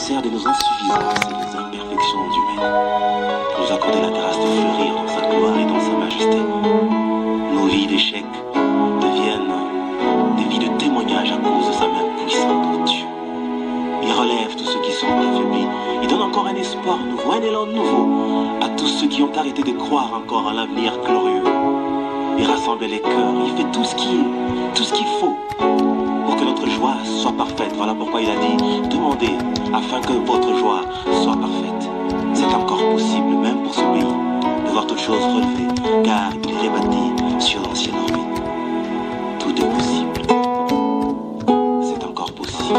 sert de nos insuffisances et des imperfections humaines pour nous accorder la grâce de fleurir dans sa gloire et dans sa majesté. Nos vies d'échecs deviennent des vies de témoignage à cause de sa main puissante, Dieu. Il relève tous ceux qui sont affaiblis. Il donne encore un espoir nouveau, un élan nouveau à tous ceux qui ont arrêté de croire encore à l'avenir glorieux. Il rassemble les cœurs, il fait tout ce qu'il faut pour que notre joie soit parfaite. Voilà pourquoi il a dit, demandez afin que votre joie soit parfaite. C'est encore possible, même pour ce pays, de voir toutes choses relevées, car il est rebâti sur l'ancienne orbite. Tout est possible. C'est encore possible.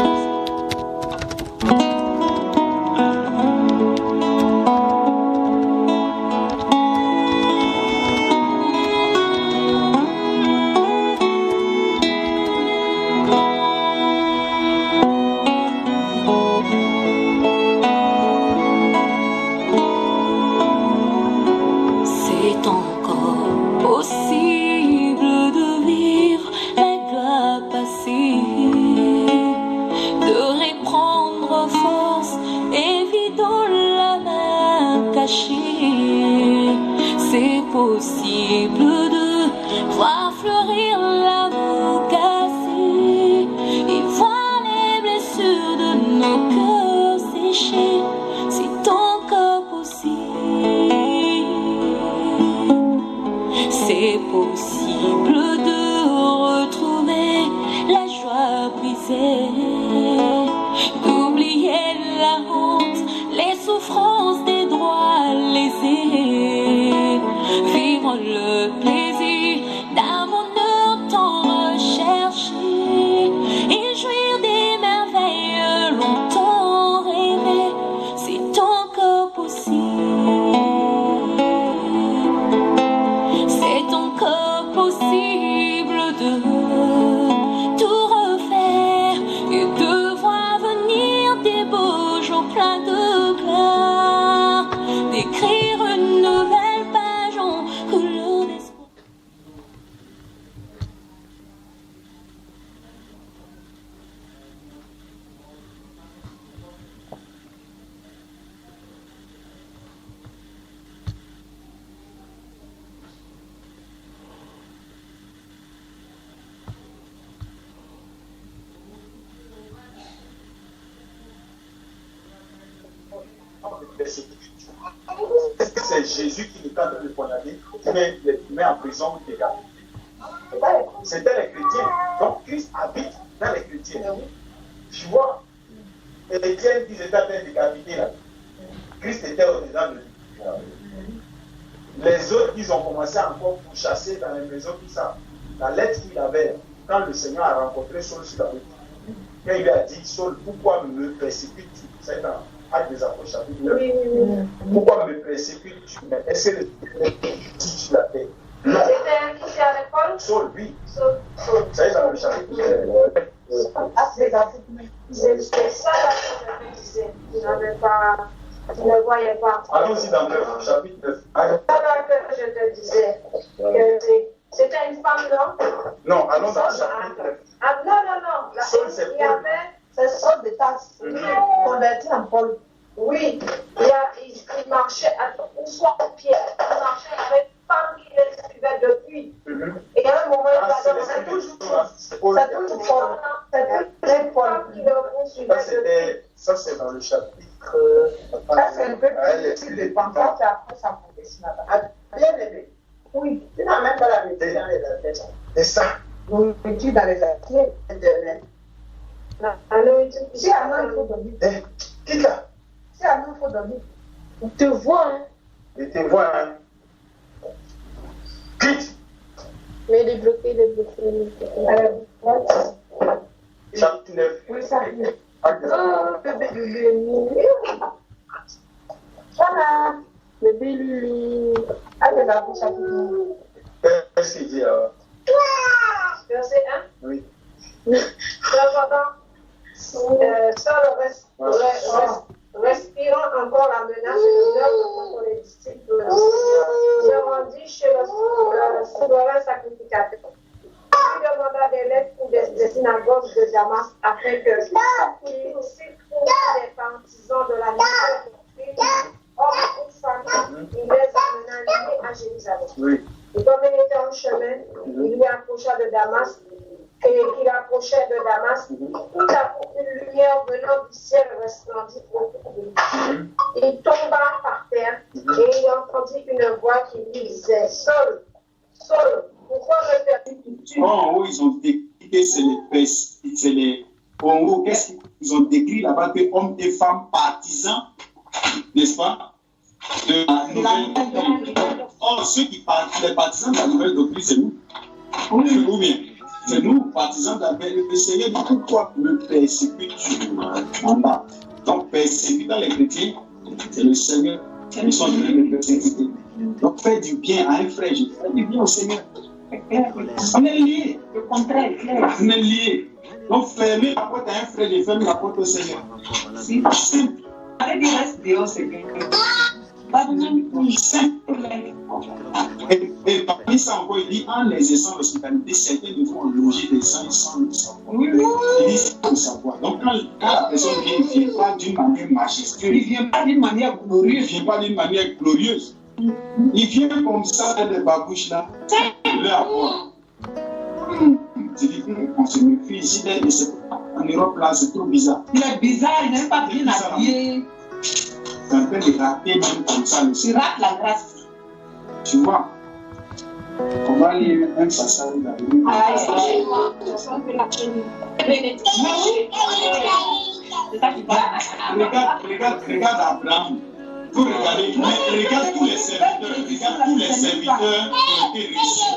C'est possible de voir fleurir l'amour cassé et voir les blessures de nos cœurs séchés. C'est encore possible. C'est possible de retrouver la joie brisée, d'oublier la honte, les souffrances des droits lésés, vivre le plaisir d'un bonheur tant recherché et jouir des merveilles longtemps rêvées. C'est encore possible. C'est encore possible de tout refaire et de voir venir des beaux jours pleins de gloire, d'écrire une nouvelle page en couleur d'espoir. Est-ce que c'est Jésus qui est en train de poignarder, qui les met en prison ou décapité? C'était les chrétiens. Donc Christ habite dans les chrétiens. Tu vois, Étienne qui était en train de décapiter là, Christ était au-dedans de lui. Les autres, ils ont commencé encore pour chasser dans les maisons, tout ça. La lettre qu'il avait, quand le Seigneur a rencontré Saul sur la route, quand il lui a dit, Saul, pourquoi me persécutes-tu? C'est dans Actes des Apôtres, chapitre 9. Pourquoi me persécutes-tu? Mais est-ce que le dit tu la paix? Non. C'était qui c'est avec Paul? Saul, oui. Saul. Ça y est, dans le chapitre 9. C'est ça que je me disais. Je n'avais pas. Je ne voyais pas. Allons-y dans le chapitre 9. Alors que je te disais que c'était une femme, non? Non, allons dans le chapitre 9. Ah, non. Saul, c'est Il y Paul. avait cette sorte de tasse convertie en Paul. Oui, il marchait ou soit au pied. Il marchait avec une femme qui le suivait depuis. Et à un moment, il a demandé, c'est toujours Paul. C'est toujours Paul qui le poursuivait depuis. Ça, c'est dans le chapitre. Ça, c'est un peu plus de pensée après sa profession. Bien aimé. Oui, tu n'as même pas la vérité dans les affaires. C'est ça. Nous études dans les affaires internet. Si à nous, il faut dormir. Qui là? Si à nous, il faut dormir. On te voit, hein. Il te voit, hein. Quitte. Mais il est bloqué. Chapitre 9. Oui, ça arrive. Actes des Apôtres. Oh, bébé Lulu. Voilà. Bébé Lulu. Actes des Apôtres, chapitre 9. Qu'est-ce qu'il dit alors? Verset 1. Oui. Cependant, Saul respirant encore la menace et le meurtre contre les disciples, se rendit chez le souverain sacrificateur. Il lui demanda des lettres pour des synagogues de Damas afin qu'il s'y trouve des partisans de la nature, homme ou femme, il les amena liés à Jérusalem. Oui. Et comme il était en chemin, il lui approcha de Damas, et qu'il approchait de Damas, tout à coup une lumière venant du ciel resplendit autour de lui. Il tomba par terre et il entendit une voix qui lui disait: Saul, Saul, pourquoi me persécutes-tu? En haut, ils ont décrit que c'est les. En haut, qu'est-ce qu'ils ont décrit là-bas que hommes et femmes partisans, n'est-ce pas, de la nouvelle doctrine. Or, ceux qui partent, les partisans de la nouvelle doctrine, c'est nous. Oui. Ou bien, c'est nous, partisans de la nouvelle doctrine. Le Seigneur dit: pourquoi me persécutes-tu en bas? Donc, persécutant les chrétiens, c'est le Seigneur. Ils sont en train de persécuter. Donc, fais du bien à un frère, je fais du bien au Seigneur. On est liés. Le contraire est clair. On est liés. Donc, fermer la porte à un frère et fermer la porte au Seigneur. Si. Simple. Allez dire reste dehors, c'est bien. Pas besoin de tout. Simple. Et parmi ça encore, il dit: en exerçant l'hospitalité, certains devront loger des gens sans le savoir. Oui, oui. Il dit sans le savoir. Donc, quand la personne vient, il ne vient pas d'une manière majestueuse. Il ne vient pas d'une manière Il ne glorieuse. vient pas d'une manière glorieuse. Il vient comme ça, avec des babouches là. Il veut avoir. Tu dis: on se méfie ici, en Europe là, c'est trop bizarre. Il est bizarre, il n'est pas bien habillé. C'est en train de rater même comme ça le Il ciel. rate la grâce. Tu vois, on va lire un passage dans le livre. Regarde Abraham. Vous regardez, regarde tous les serviteurs qui ont été reçus.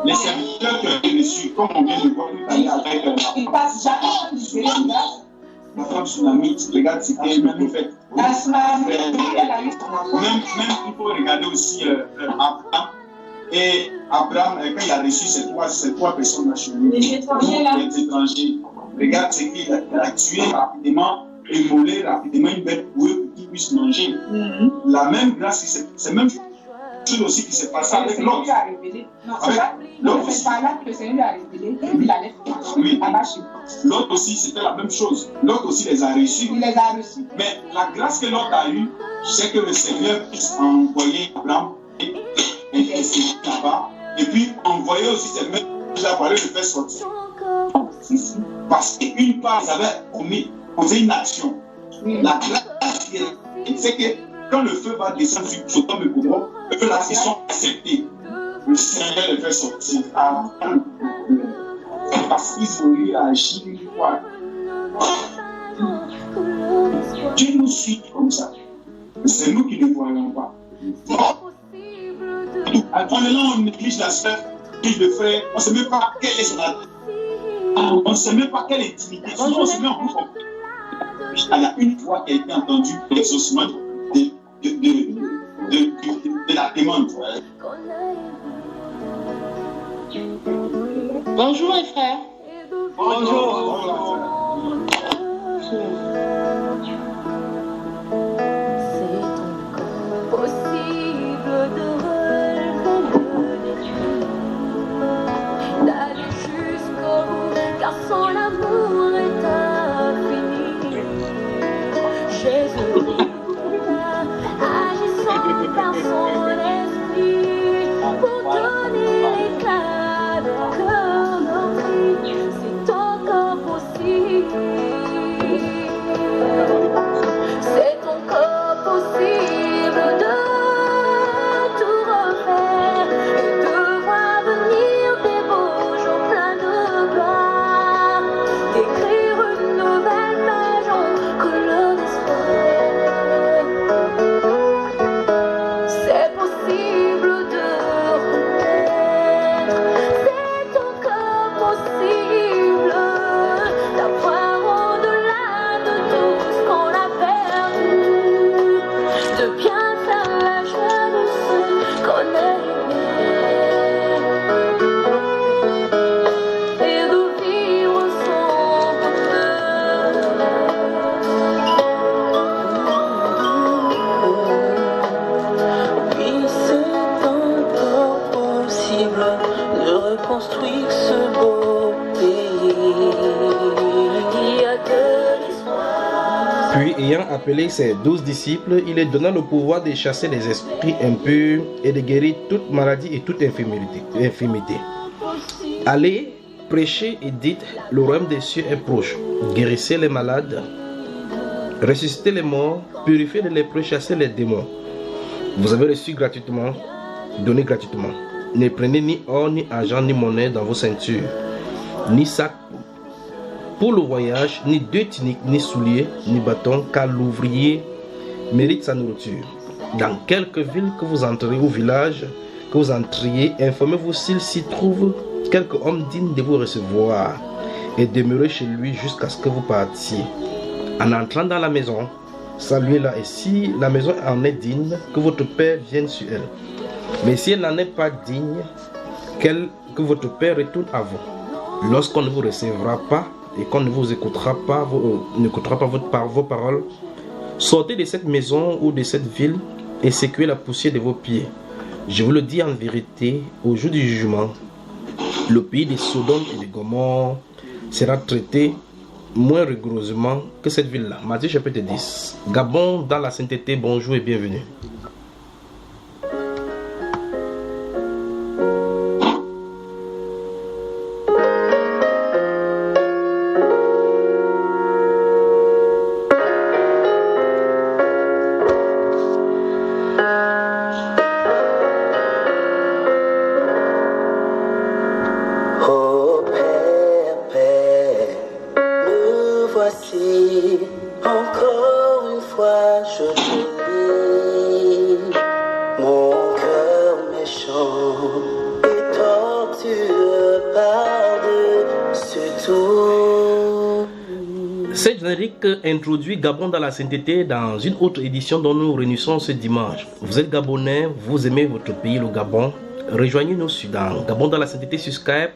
Les serviteurs qui ont été reçus, comme on vient de voir tout à l'heure avec Il passe jamais la femme tsunamite, regarde ce qu'elle a fait. Même, il faut regarder aussi Abraham. Et Abraham, quand il a reçu ces trois personnes nationales, les étrangers, regarde ce qu'il a tué rapidement, immolé rapidement une bête pour eux pour qu'ils puissent manger. La même grâce, c'est même chose aussi qui s'est passé avec l'autre. L'autre aussi. Oui. L'autre aussi, c'était la même chose. L'autre aussi les a reçus. Mais la grâce que l'autre a eue, c'est que le Seigneur puisse envoyer Abraham et là-bas. Et puis envoyer aussi ces mêmes choses à parler de faire sortir. Parce qu'une part, ils avaient posé une action. La grâce, c'est que quand le feu va descendre sur Sodome et Gomorrhe, eux là, ils sont acceptés. Le Seigneur les fait sortir. Parce qu'ils ont eu à agir une fois. Dieu nous suit comme ça. C'est nous qui ne voyons pas. On est là, on néglige la sœur, le frère, on ne sait même pas quelle est son attitude. On ne sait même pas quelle intimité. Sinon, on se met en groupe. Il y a une fois qui a été entendu l'exaucement de la demande. Bonjour les frères. Bonjour. C'est encore possible de relever le défi, d'aller jusqu'au bout, car sans l'amour est infini. Jésus agissant par son esprit pour donner l'éclat de cœur meurtri, c'est encore possible. C'est encore possible de tout refaire et de voir venir des beaux jours pleins de gloire, d'écrire une nouvelle page en couleur d'espoir. C'est possible de renaître, c'est encore Puis, ayant appelé ses 12 disciples, il leur donna le pouvoir de chasser les esprits impurs et de guérir toute maladie et toute infirmité. Allez, prêchez et dites, le royaume des cieux est proche. Guérissez les malades, ressuscitez les morts, purifiez les lépreux, chassez les démons. Vous avez reçu gratuitement, donnez gratuitement. Ne prenez ni or, ni argent, ni monnaie dans vos ceintures, ni sac pour le voyage, ni deux tuniques, ni souliers, ni bâtons, car l'ouvrier mérite sa nourriture. Dans quelque ville que vous entrez ou village que vous entriez, informez-vous s'il s'y trouve quelque homme digne de vous recevoir et demeurez chez lui jusqu'à ce que vous partiez. En entrant dans la maison, saluez-la, et si la maison en est digne, que votre Père vienne sur elle. Mais si elle n'en est pas digne, que votre Père retourne à vous. Lorsqu'on ne vous recevra pas et qu'on ne vous écoutera pas, vos paroles, sortez de cette maison ou de cette ville et secouez la poussière de vos pieds. Je vous le dis en vérité, au jour du jugement, le pays de Sodome et de Gomorrhe sera traité moins rigoureusement que cette ville-là. Matthieu chapitre 10. Gabon dans la sainteté, bonjour et bienvenue. Cette générique introduit Gabon dans la sainteté dans une autre édition dont nous réunissons ce dimanche. Vous êtes Gabonais, vous aimez votre pays, le Gabon. Rejoignez-nous dans Gabon dans la sainteté sur Skype.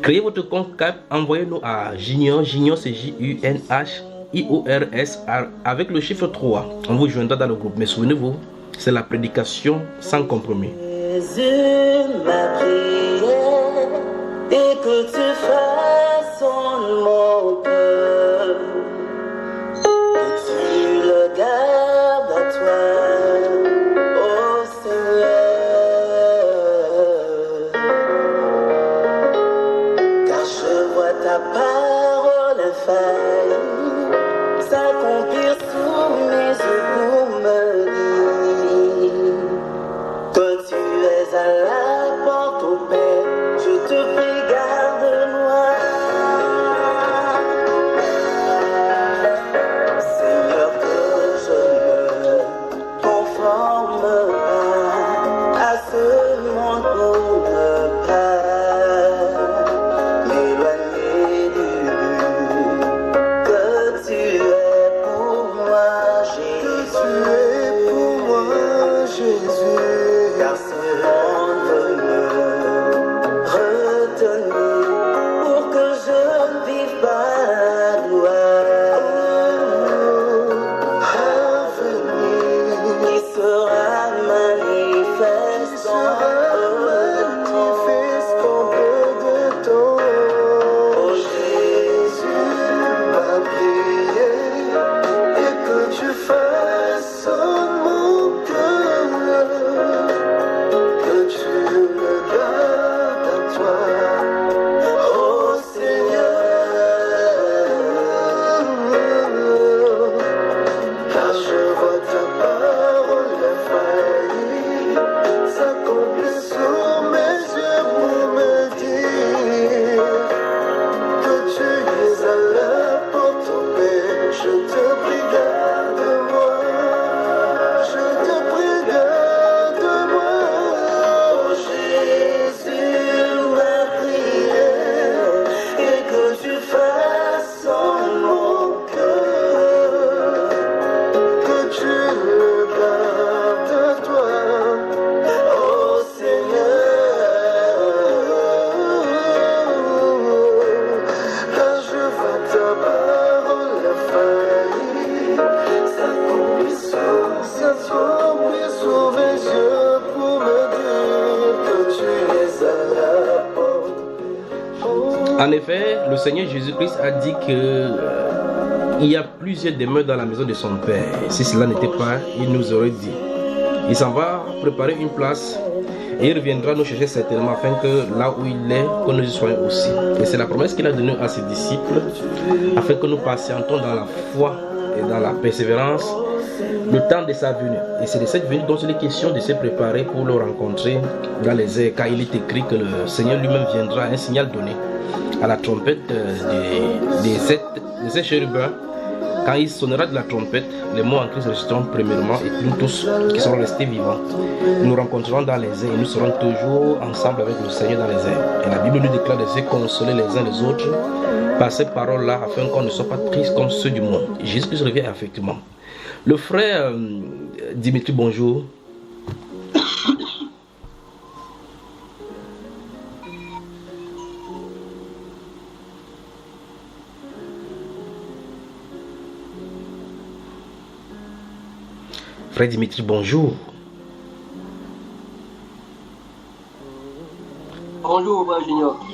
Créez votre compte Skype, envoyez-nous à Junior, c'est JUNHIORS avec le chiffre 3. On vous joindra dans le groupe. Mais souvenez-vous, c'est la prédication sans compromis. Ma prière et que tu fasses en mon cœur, que tu le gardes à toi, ô Seigneur, car je vois ta parole infaillible s'accomplir sous mes yeux pour me dire que tu es à la porte au Père. Je te prie, garde-moi. Seigneur, que je me conforme pas à ce monde pour ne pas m'éloigner du but que tu es pour moi, Jésus. Que tu es pour moi, Jésus. Car ce monde veut me retenir pour que je ne vive pas la gloire à venir qui sera manifeste en peu de temps. Oh Jésus, ma prière et que tu fasses en mon cœur, que tu me gardes à toi, ô Seigneur, car je vois ta parole infaillible s'accomplir sous mes yeux pour me dire que tu es à la porte au Père. Je te prie, garde-moi. Je te prie, garde-moi. Oh Jésus, ma prière, et que tu fasses en mon cœur, que tu le gardes à toi, oh Seigneur, car je vois ta parole infaillible s'accomplir sous mes yeux pour me dire que tu es à la porte. En effet, le Seigneur Jésus-Christ a dit que Il y a plusieurs demeures dans la maison de son père. Si cela n'était pas, il nous aurait dit. Il s'en va préparer une place et il reviendra nous chercher certainement afin que là où il est, que nous y soyons aussi. Et c'est la promesse qu'il a donnée à ses disciples afin que nous patientons dans la foi et dans la persévérance le temps de sa venue. Et c'est de cette venue dont il est question de se préparer pour le rencontrer dans les airs, car il est écrit que le Seigneur lui-même viendra à un signal donné à la trompette des chérubins. Quand il sonnera de la trompette, les mots en Christ resteront premièrement, et nous tous qui serons restés vivants, nous rencontrerons dans les airs et nous serons toujours ensemble avec le Seigneur dans les airs. Et la Bible nous déclare de se consoler les uns les autres par ces paroles-là, afin qu'on ne soit pas tristes comme ceux du monde. Et Jésus-Christ revient effectivement. Le frère Dimitri, bonjour. Frère Dimitri, bonjour. Bonjour, Frère Junior.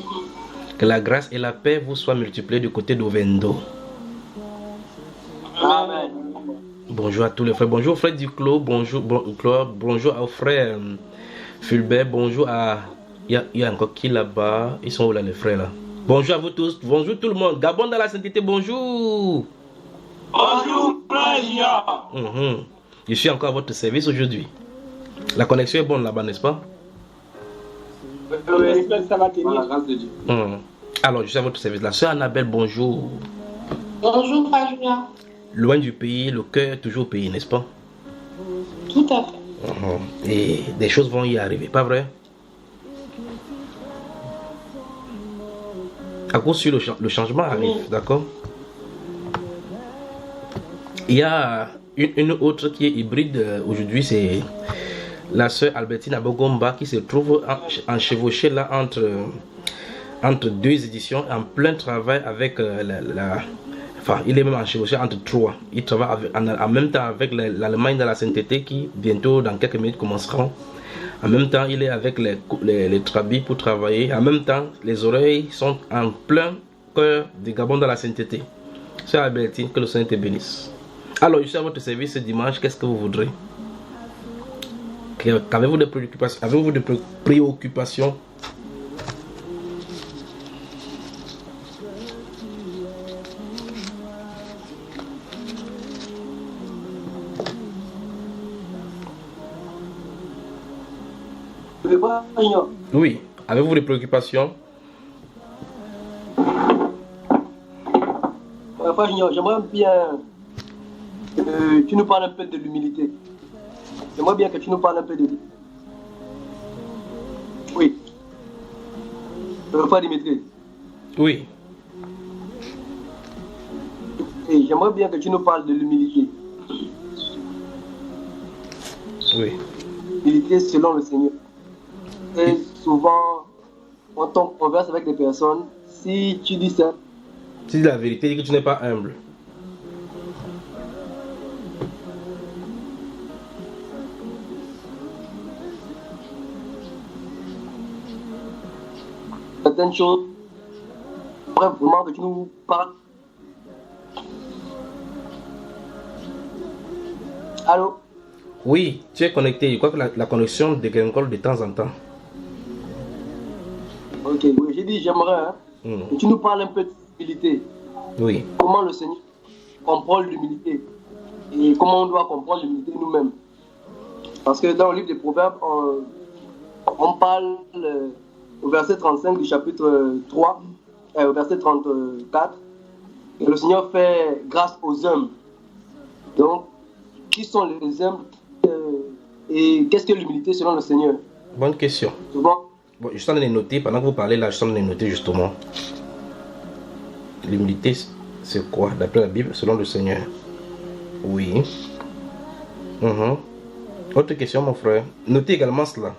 Que la grâce et la paix vous soient multipliées du côté d'Ovendo. Amen. Bonjour à tous les frères. Bonjour frère Duclos. Bonjour Claude. Bonjour au frère Fulbert. Bonjour à... Il y a encore qui là-bas? Ils sont où là les frères là? Bonjour à vous tous. Bonjour tout le monde. Gabon dans la sainteté. Bonjour. Bonjour, Frère Junior. Je suis encore à votre service aujourd'hui. La connexion est bonne là-bas, n'est-ce pas? Oui, ça va tenir. La grâce de Dieu. Alors, je suis à votre service. La sœur Annabelle, bonjour. Bonjour, Frère Junior. Loin du pays, le cœur est toujours au pays, n'est-ce pas? Tout à fait. Et des choses vont y arriver, pas vrai? À cause sur le changement arrive, d'accord? Il y a une autre qui est hybride aujourd'hui, c'est la sœur Albertine Abogomba qui se trouve enchevauchée là entre deux éditions, en plein travail avec enfin, il est même enchevauché entre trois. Il travaille en même temps avec l'Allemagne dans la sainteté qui bientôt dans quelques minutes commenceront. En même temps, il est avec les trabis pour travailler. En même temps, les oreilles sont en plein cœur du Gabon dans la sainteté. Sœur Albertine, que le Seigneur te bénisse. Alors, je suis à votre service ce dimanche. Qu'est-ce que vous voudrez? Avez-vous des préoccupations? Avez-vous des préoccupations? Oui. Avez-vous des préoccupations? Frère Junior, j'aimerais bien que tu nous parles un peu de l'humilité. J'aimerais bien que tu nous parles un peu de l'humilité. Oui. Frère Dimitri. Oui. Et j'aimerais bien que tu nous parles de l'humilité. Oui. L'humilité selon le Seigneur. Et souvent, quand on converse avec des personnes, si tu dis ça, tu dis la vérité, dis que tu n'es pas humble. certaines choses, j'aimerais vraiment que tu nous parles. Allô? Oui, tu es connecté. Je crois que la connexion dégringole de temps en temps. Ok, oui, j'ai dit j'aimerais que tu nous parles un peu d'humilité. Oui. Comment le Seigneur comprend l'humilité et comment on doit comprendre l'humilité nous-mêmes. Parce que dans le livre des Proverbes, on parle au verset 35 du chapitre 3, au verset 34, et le Seigneur fait grâce aux hommes. Donc, qui sont les hommes et qu'est-ce que l'humilité selon le Seigneur? Bonne question. Souvent, bon, je suis en train de noter, pendant que vous parlez là, je suis en train de noter justement. L'humilité, c'est quoi d'après la Bible selon le Seigneur? Oui. Autre question, mon frère. Notez également cela.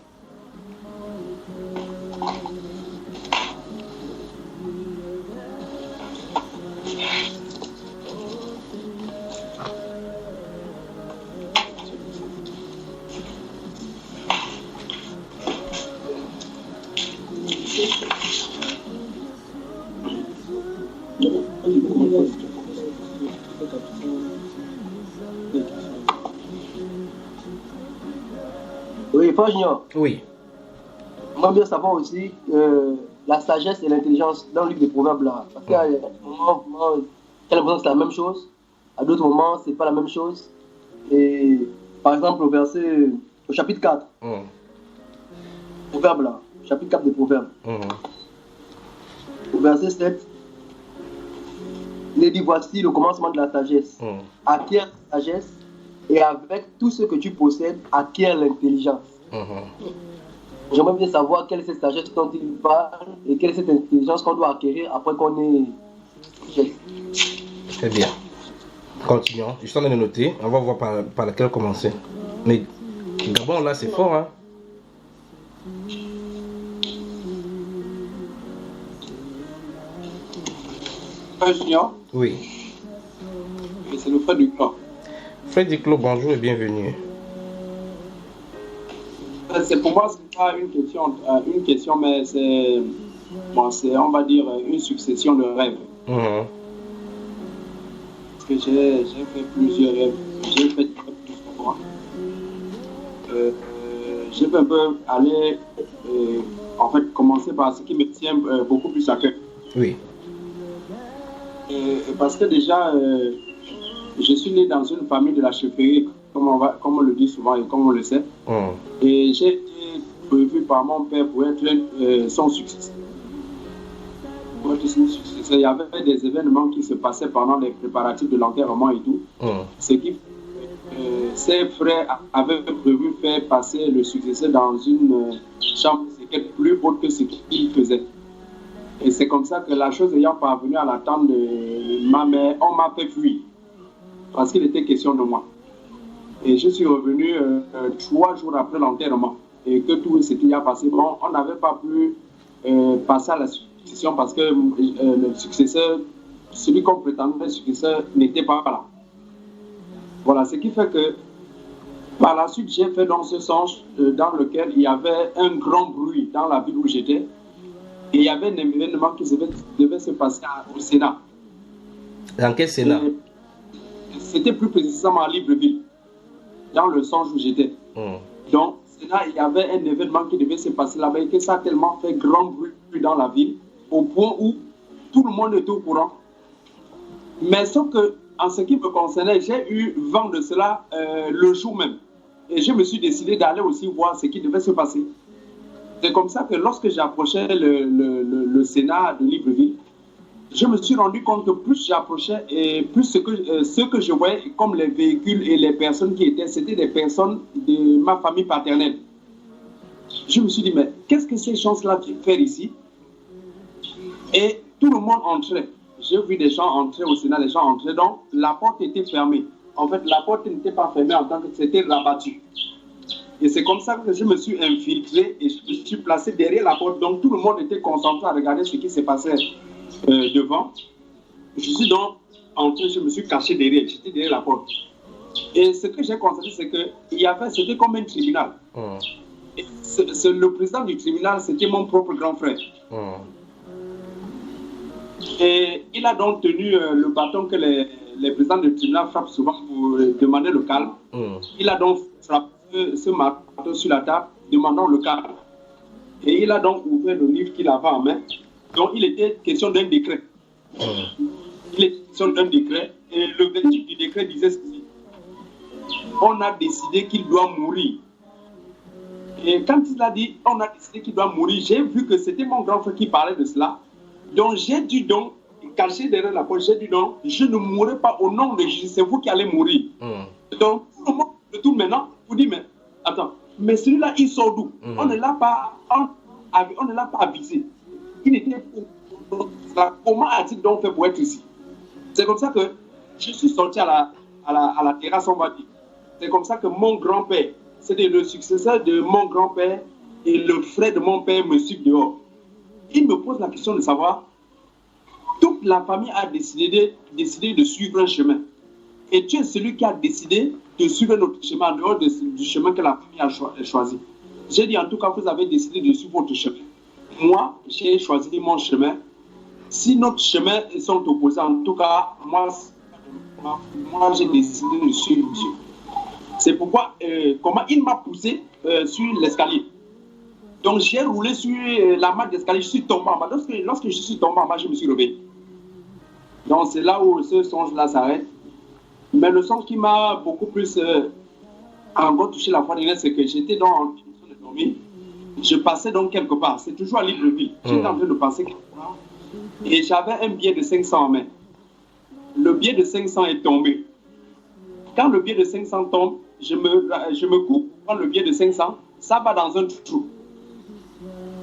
Oui, Frère Junior. Oui. Moi, bien savoir aussi la sagesse et l'intelligence dans le livre des Proverbes là. Parce qu'il y a des moments où j'ai l'impression que c'est la même chose. À d'autres moments, c'est pas la même chose. Et par exemple, au chapitre 4, Proverbes là, chapitre 4 des Proverbes, au verset 7, il est dit voici le commencement de la sagesse. Acquiert la sagesse et avec tout ce que tu possèdes, acquiert l'intelligence. J'aimerais bien savoir quelle est cette sagesse dont il parle et quelle est cette intelligence qu'on doit acquérir après qu'on est. Très bien. Continuons. Je suis en train de noter. On va voir par laquelle commencer. Mais Gabon, là, c'est fort, hein? Frère Junior? Oui. C'est le frère du clan. Frère Duclos, bonjour et bienvenue. C'est pour moi, c'est pas une question, mais c'est, on va dire, une succession de rêves. Parce que j'ai fait plusieurs rêves. J'ai fait plusieurs fois. Je vais un peu aller, en fait, commencer par ce qui me tient beaucoup plus à cœur. Oui. Parce que déjà, je suis né dans une famille de la chefferie, comme on le dit souvent et comme on le sait. Et j'ai été prévu par mon père pour être son successeur. Pour être son successeur, il y avait des événements qui se passaient pendant les préparatifs de l'enterrement et tout. Ce qui ses frères avaient prévu faire passer le successeur dans une chambre plus haute que ce qu'il faisait. Et c'est comme ça que la chose ayant parvenu à la tente de ma mère, on m'a fait fuir. Parce qu'il était question de moi. Et je suis revenu 3 jours après l'enterrement. Et que tout s'était passé. Bon, on n'avait pas pu passer à la succession parce que le successeur, celui qu'on prétendait le successeur, n'était pas là. Voilà, ce qui fait que par la suite, j'ai fait dans ce sens dans lequel il y avait un grand bruit dans la ville où j'étais. Et il y avait un événement qui devait se passer au Sénat. Dans quel Sénat? C'était plus précisément à Libreville, dans le sens où j'étais. Donc, Sénat, il y avait un événement qui devait se passer là-bas et que ça a tellement fait grand bruit dans la ville, au point où tout le monde était au courant. Mais sauf que, en ce qui me concernait, j'ai eu vent de cela le jour même. Et je me suis décidé d'aller aussi voir ce qui devait se passer. C'est comme ça que lorsque j'approchais le Sénat de Libreville, je me suis rendu compte que plus j'approchais et plus ce que je voyais comme les véhicules et les personnes qui étaient, c'était des personnes de ma famille paternelle. Je me suis dit, mais qu'est-ce que ces gens-là viennent faire ici? Et tout le monde entrait. J'ai vu des gens entrer au Sénat, les gens entraient, donc la porte était fermée. En fait, la porte n'était pas fermée en tant que c'était rabattu. Et c'est comme ça que je me suis infiltré et je me suis placé derrière la porte. Donc tout le monde était concentré à regarder ce qui se passait devant. Je suis donc entré, je me suis caché derrière, j'étais derrière la porte. Et ce que j'ai constaté, c'est que c'était comme un tribunal. Et le président du tribunal, c'était mon propre grand frère. Et il a donc tenu le bâton que les présidents du tribunal frappent souvent pour demander le calme. Il a donc frappé ce marteau sur la table, demandant le calme. Et il a donc ouvert le livre qu'il avait en main. Donc il était question d'un décret. Il était question d'un décret. Et le verdict du décret disait ceci. On a décidé qu'il doit mourir. Et quand il a dit on a décidé qu'il doit mourir, j'ai vu que c'était mon grand frère qui parlait de cela. Donc j'ai dû donc cacher derrière la porte, j'ai dit donc je ne mourrai pas au nom de Jésus, c'est vous qui allez mourir. Donc tout le monde de tout maintenant vous dit mais attends, mais celui-là il sort d'où? On ne l'a pas avisé. Il était comment a-t-il donc fait pour être ici? C'est comme ça que je suis sorti à la terrasse, on va dire. C'est comme ça que mon grand-père, c'était le successeur de mon grand-père et le frère de mon père me suivent dehors. Il me pose la question de savoir, toute la famille a décidé de suivre un chemin. Et tu es celui qui a décidé de suivre notre chemin en dehors du chemin que la famille a choisi. J'ai dit en tout cas, vous avez décidé de suivre votre chemin. Moi, j'ai choisi mon chemin. Si notre chemin sont opposés, en tout cas, moi, moi j'ai décidé de suivre monsieur. C'est pourquoi, comment il m'a poussé sur l'escalier. Donc j'ai roulé sur la marche d'escalier, je suis tombé en bas. Lorsque je suis tombé en bas, je me suis réveillé. Donc c'est là où ce songe-là s'arrête. Mais le songe qui m'a beaucoup plus encore touché la fois dernière, c'est que j'étais en train de dormir. Je passais donc quelque part, c'est toujours à Libreville. J'étais en train de passer quelque part. Et j'avais un billet de 500 en main. Le billet de 500 est tombé. Quand le billet de 500 tombe, je me coupe, prends le billet de 500, ça va dans un trou.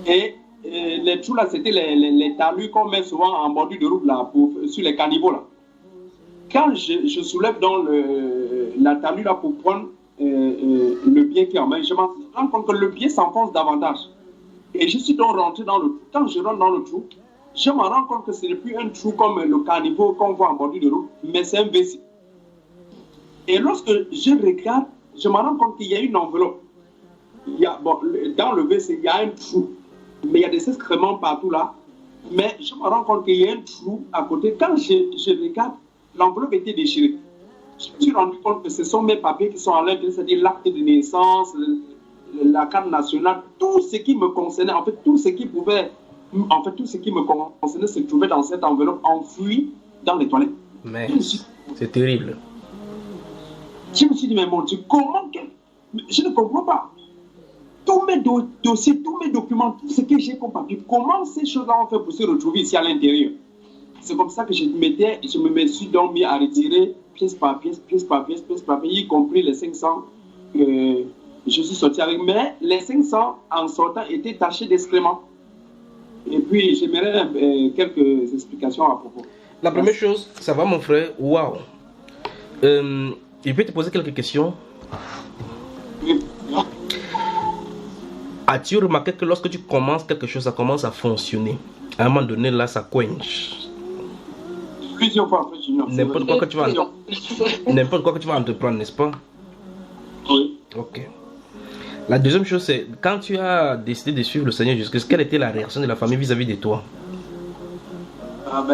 Et les trous là, c'était les talus qu'on met souvent en bordure de route là, sur les caniveaux là. Quand je soulève dans la talus là pour prendre le billet qui est en main, je me rends compte que le billet s'enfonce davantage. Et je suis donc rentré dans le trou. Quand je rentre dans le trou, je me rends compte que ce n'est plus un trou comme le caniveau qu'on voit en bordure de route, mais c'est un WC. Et lorsque je regarde, je me rends compte qu'il y a une enveloppe. Dans le WC, il y a un trou, mais il y a des excréments partout là. Mais je me rends compte qu'il y a un trou à côté. Quand je regarde, l'enveloppe était déchirée. Je me suis rendu compte que ce sont mes papiers qui sont à l'intérieur, c'est-à-dire l'acte de naissance, la carte nationale, tout ce qui me concernait, en fait, tout ce qui me concernait se trouvait dans cette enveloppe enfoui dans les toilettes. Mais c'est terrible. Je me suis dit, mais mon Dieu, comment je ne comprends pas. Tous mes dossiers, tous mes documents, tout ce que j'ai comme papier, comment ces choses-là ont fait pour se retrouver ici à l'intérieur? C'est comme ça que je me suis donc mis à retirer pièce par pièce, y compris les 500 que je suis sorti avec. Mais les 500 en sortant étaient tachés d'excréments. Et puis j'aimerais quelques explications à propos. La première chose, ça va mon frère, waouh. Je peux te poser quelques questions. Oui. As-tu remarqué que lorsque tu commences quelque chose, ça commence à fonctionner? À un moment donné, là, ça quench. Plusieurs fois, en fait, n'importe quoi que tu vas entreprendre, n'est-ce pas? Oui. Ok. La deuxième chose, c'est quand tu as décidé de suivre le Seigneur Jésus, quelle était la réaction de la famille vis-à-vis de toi?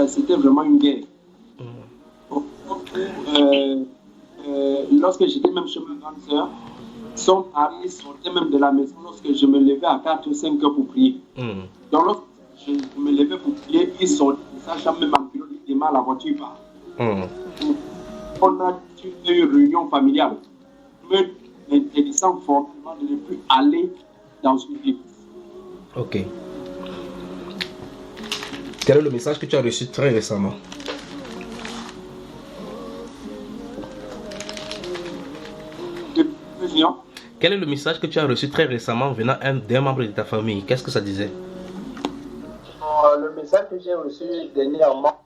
C'était vraiment une guerre. Lorsque j'étais même chez ma grande sœur, son mari sortait même de la maison lorsque je me levais à 4 ou 5 heures pour prier. Donc lorsque je me levais pour prier, il sortait, sachant même en pilote, il démarre la voiture part. On a eu une réunion familiale, m'interdisant fortement de ne plus aller dans une église. Ok. Quel est le message que tu as reçu très récemment? Quel est le message que tu as reçu très récemment venant d'un membre de ta famille? Qu'est-ce que ça disait? Le message que j'ai reçu dernièrement,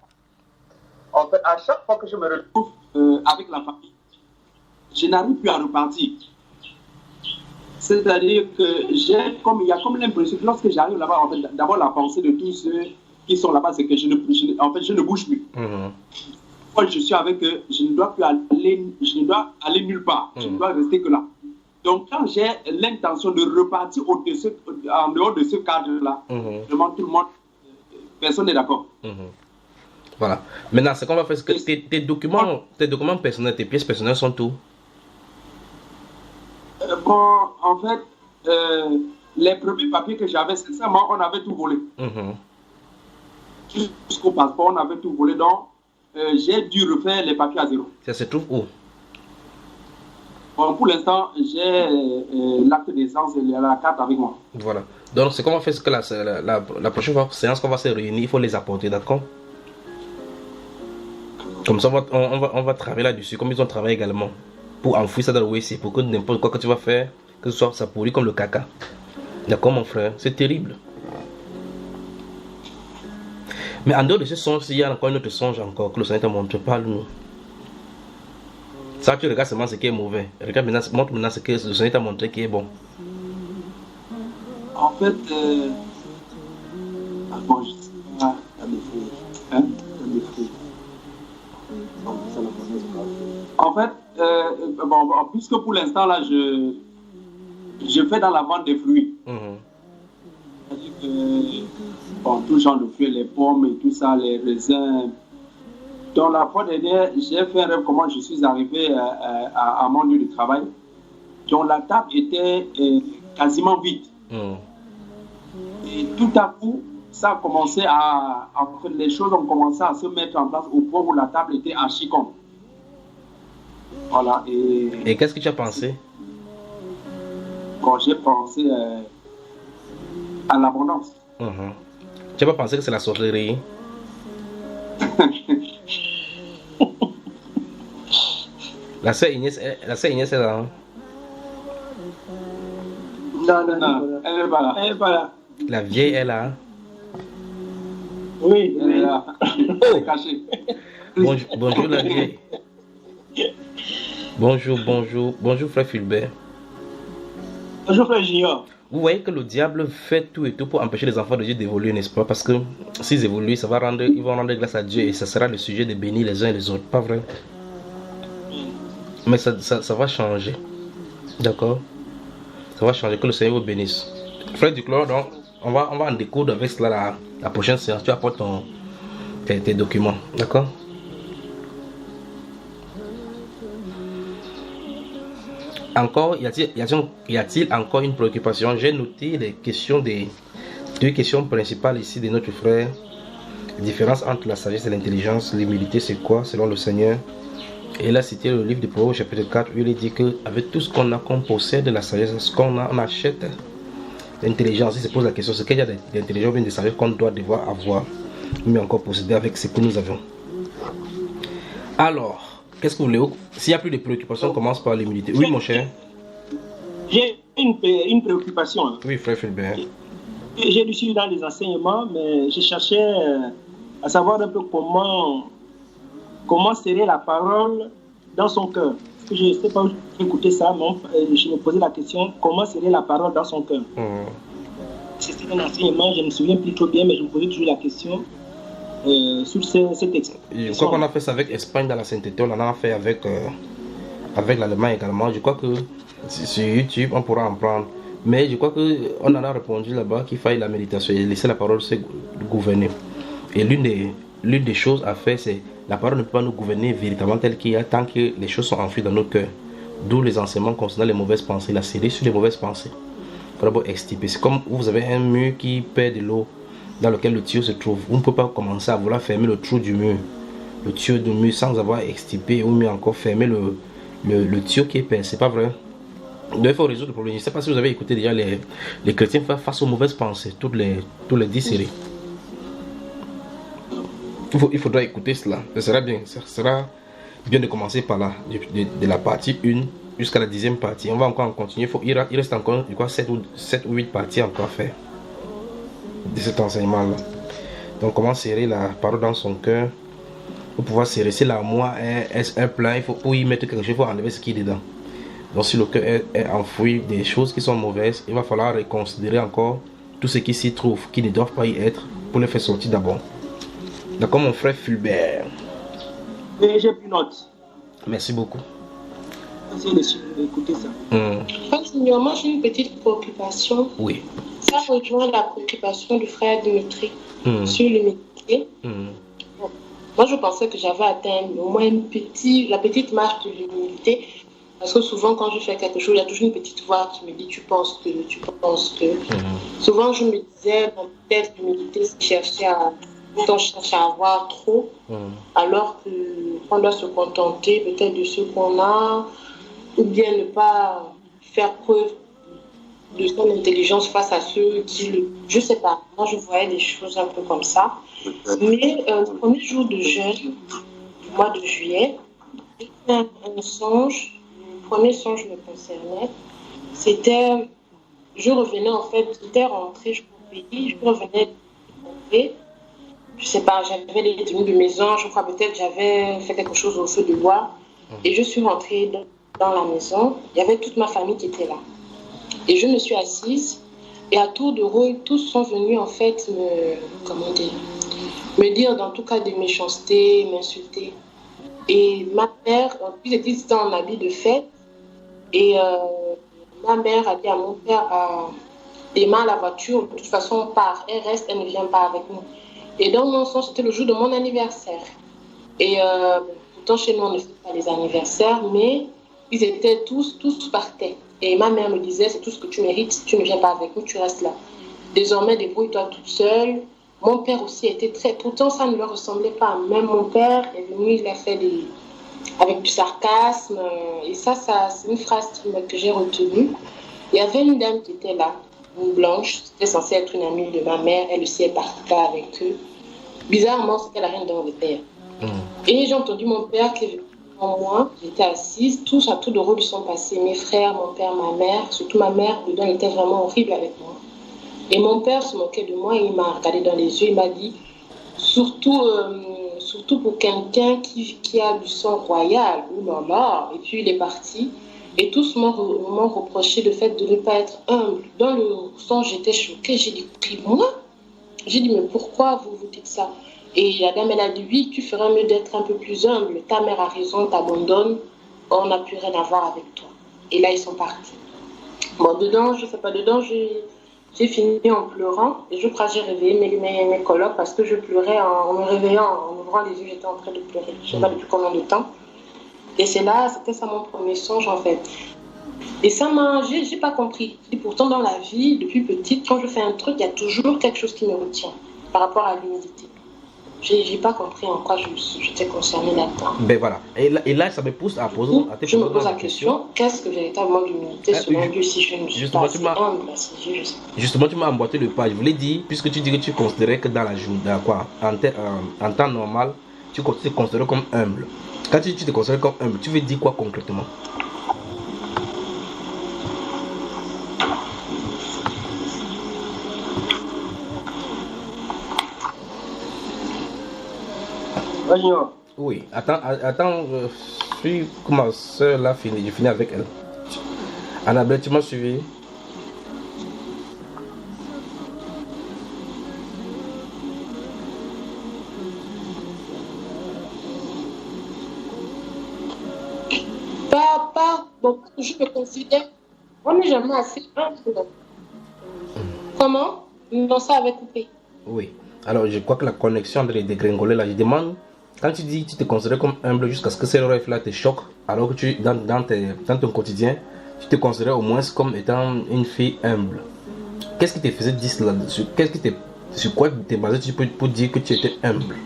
en fait, à chaque fois que je me retrouve avec la famille, je n'arrive plus à repartir. C'est-à-dire que il y a comme l'impression que lorsque j'arrive là-bas, en fait, d'abord la pensée de tous ceux qui sont là-bas, c'est que je ne bouge plus. Quand je suis avec eux, je ne dois aller nulle part. Je ne dois rester que là. Donc, quand j'ai l'intention de repartir en dehors de ce cadre-là, je demande tout le monde, personne n'est d'accord. Voilà. Maintenant, ce qu'on va faire, c'est que tes documents personnels, tes pièces personnelles sont où? En fait, les premiers papiers que j'avais, sincèrement, on avait tout volé. Jusqu'au passeport, on avait tout volé. Donc, j'ai dû refaire les papiers à zéro. Ça se trouve où? Bon, pour l'instant, j'ai l'acte d'essence et la carte avec moi. Voilà. Donc, ce qu'on va faire, c'est que la prochaine séance qu'on va se réunir, il faut les apporter, d'accord? Comme ça, on va travailler là-dessus, comme ils ont travaillé également. Pour enfouir ça dans le WC, pour que n'importe quoi que tu vas faire, que ce soit ça pourrit comme le caca. D'accord, mon frère? C'est terrible. Mais en dehors de ce songe, il y a encore un autre songe encore que le Seigneur te montre. Parle-nous. Ça, tu regardes seulement ce qui est mauvais. Regarde maintenant, montre maintenant ce que le Seigneur t'a montré qui est bon. En fait, bon, je sais pas, en fait, puisque pour l'instant, là, je fais dans la vente des fruits. C'est-à-dire que, tout genre de fruits, les pommes et tout ça, les raisins, Dans la fois dernière, j'ai fait un rêve comment je suis arrivé à mon lieu de travail. Donc la table était quasiment vide. Et tout à coup, ça a commencé les choses ont commencé à se mettre en place au point où la table était archi con. Voilà. Et qu'est-ce que tu as pensé? Quand j'ai pensé à l'abondance. Tu n'as pas pensé que c'est la sorcellerie? La sœur Inès est là. Hein? Non, elle n'est pas là. Elle n'est pas là. La vieille est là. Oui, elle est là. Oh. Cachée. Bonjour la vieille. Bonjour frère Fulbert. Bonjour frère Junior. Vous voyez que le diable fait tout et tout pour empêcher les enfants de Dieu d'évoluer, n'est-ce pas? Parce que s'ils évoluent, ils vont rendre grâce à Dieu et ça sera le sujet de bénir les uns et les autres, pas vrai? Mais ça va changer. D'accord? Ça va changer, que le Seigneur vous bénisse. Frère Duclos, donc, on va en découdre avec cela la prochaine séance. Tu apportes tes documents, d'accord? Encore, y a-t-il encore une préoccupation? J'ai noté les questions deux questions principales ici de notre frère. La différence entre la sagesse et l'intelligence, l'humilité, c'est quoi selon le Seigneur? Et là, c'était le livre de Proverbes chapitre 4 où il dit que avec tout ce qu'on a, qu'on possède, la sagesse, ce qu'on a, on achète. L'intelligence, il se pose la question, c'est qu'il y a d'intelligence ou bien de sagesse qu'on doit devoir avoir, mais encore posséder avec ce que nous avons. Alors, qu'est-ce que vous voulez? S'il n'y a plus de préoccupations, on commence par l'humilité. Oui, mon cher. J'ai une préoccupation. Hein. Oui, frère Fulbert. J'ai lu dans les enseignements, mais je cherchais à savoir un peu comment serait la parole dans son cœur. Je ne sais pas où j'ai écouté ça, mais je me posais la question, comment serait la parole dans son cœur? C'était un enseignement, je ne me souviens plus trop bien, mais je me posais toujours la question sur cet exemple. Je crois qu'on a fait ça avec Espagne dans la sainteté, on en a fait avec l'Allemagne également. Je crois que sur YouTube, on pourra en prendre. Mais je crois qu'on en a répondu là-bas qu'il fallait la méditation et laisser la parole se gouverner. Et l'une des choses à faire, c'est la parole ne peut pas nous gouverner véritablement tel qu'il y a tant que les choses sont enfouies dans nos cœurs. D'où les enseignements concernant les mauvaises pensées, la série sur les mauvaises pensées. Il faut d'abord extirper. C'est comme vous avez un mur qui perd de l'eau dans lequel le tuyau se trouve. Vous ne pouvez pas commencer à vouloir fermer le trou du mur, le tuyau du mur, sans avoir extirpé ou mieux encore fermer le tuyau qui est percé. C'est pas vrai. Donc il faut résoudre le problème. Je ne sais pas si vous avez écouté déjà les chrétiens face aux mauvaises pensées, tous les 10 séries. Il faudra écouter cela. Ça sera bien. Ça sera bien de commencer par là, de la partie 1 jusqu'à la 10e partie. On va encore en continuer. Il reste encore, je crois, 7 ou 8 parties encore à faire de cet enseignement-là. Donc, comment serrer la parole dans son cœur pour pouvoir serrer. Si l'amour est plein, pour y mettre quelque chose, il faut enlever ce qui est dedans. Donc, si le cœur est enfoui des choses qui sont mauvaises, il va falloir reconsidérer encore tout ce qui s'y trouve, qui ne doivent pas y être, pour les faire sortir d'abord. D'accord, mon frère Fulbert. Et j'ai pris note. Merci beaucoup. Essayez d'écouter ça. Moi, j'ai une petite préoccupation. Oui. Ça rejoint la préoccupation du frère Dimitri sur l'humilité. Bon, moi, je pensais que j'avais atteint au moins la petite marche de l'humilité. Parce que souvent, quand je fais quelque chose, il y a toujours une petite voix qui me dit tu penses que. Souvent, je me disais, peut-être l'humilité, c'est chercher à avoir trop, alors qu'on doit se contenter peut-être de ce qu'on a, ou bien ne pas faire preuve de son intelligence face à ceux qui je sais pas, moi je voyais des choses un peu comme ça. Mais le premier jour de jeûne du mois de juillet, j'ai fait un songe. Le premier songe me concernait. C'était, je revenais en fait, j'étais rentrée, je revenais rentrer. Je sais pas, j'avais les tenues de maison, je crois peut-être j'avais fait quelque chose au feu de bois. Et je suis rentrée dans la maison, il y avait toute ma famille qui était là. Et je me suis assise, et à tour de rôle, tous sont venus en fait me dire dans tout cas des méchancetés, m'insulter. Et ma mère, en plus c'était en habit de fête, et ma mère a dit à mon père, démarre la voiture, de toute façon on part, elle reste, elle ne vient pas avec nous. Et dans mon sens, c'était le jour de mon anniversaire. Et pourtant, chez nous, on ne fait pas les anniversaires, mais ils étaient tous partaient. Et ma mère me disait, c'est tout ce que tu mérites, si tu ne viens pas avec nous, tu restes là. Désormais, débrouille-toi toute seule. Mon père aussi était très... Pourtant, ça ne leur ressemblait pas. Même mon père est venu, il a fait avec du sarcasme. Et ça c'est une phrase que j'ai retenue. Il y avait une dame qui était là, une blanche. C'était censée être une amie de ma mère. Elle aussi est partie avec eux. Bizarrement, c'était la reine d'Angleterre. Et j'ai entendu mon père qui est venu devant moi. J'étais assise. Tous à tour de rôle sont passés. Mes frères, mon père, ma mère. Surtout ma mère, dedans, elle était vraiment horrible avec moi. Et mon père se moquait de moi et il m'a regardé dans les yeux. Il m'a dit, surtout pour quelqu'un qui a du sang royal. Ouh là là. Et puis il est parti. Et tous m'ont reproché le fait de ne pas être humble. Dans le sang, j'étais choquée. J'ai dit, moi? J'ai dit, mais pourquoi vous vous dites ça? Et la dame, elle a dit, oui, tu ferais mieux d'être un peu plus humble. Ta mère a raison, t'abandonne. On n'a plus rien à voir avec toi. Et là, ils sont partis. Bon, dedans, je sais pas, dedans, j'ai fini en pleurant. Et je crois que j'ai réveillé mes colocs parce que je pleurais en me réveillant, en ouvrant les yeux, j'étais en train de pleurer. Je ne sais pas depuis combien de temps. Et c'était ça mon premier songe en fait. Et ça j'ai pas compris. Et pourtant dans la vie, depuis petite, quand je fais un truc, il y a toujours quelque chose qui me retient par rapport à l'humilité. J'ai pas compris en quoi j'étais concernée là-dedans. Ben voilà. Et là, ça me pousse à poser je me pose la question, qu'est-ce que véritablement l'humilité selon Dieu si je ne suis pas assez humble? Justement, tu m'as emboîté le pas. Je voulais dire, puisque tu dis que tu considérais que dans la journée, en temps normal, tu te considères comme humble. Quand tu te considères comme humble, tu veux dire quoi concrètement? Oui, attends, je suis comme ma soeur là, je finis avec elle. Annabelle, tu m'as suivi? Bon, je me considère, on n'est jamais assez humble. Comment? Non, ça avait coupé. Oui, alors je crois que la connexion entre les dégringoler là, je demande, quand tu dis que tu te considères comme humble jusqu'à ce que ces rêves là te choquent, alors que dans ton quotidien, tu te considères au moins comme étant une fille humble. Qu'est-ce qui te faisait dire là-dessus? Sur quoi tu t'es basé pour dire que tu étais humble?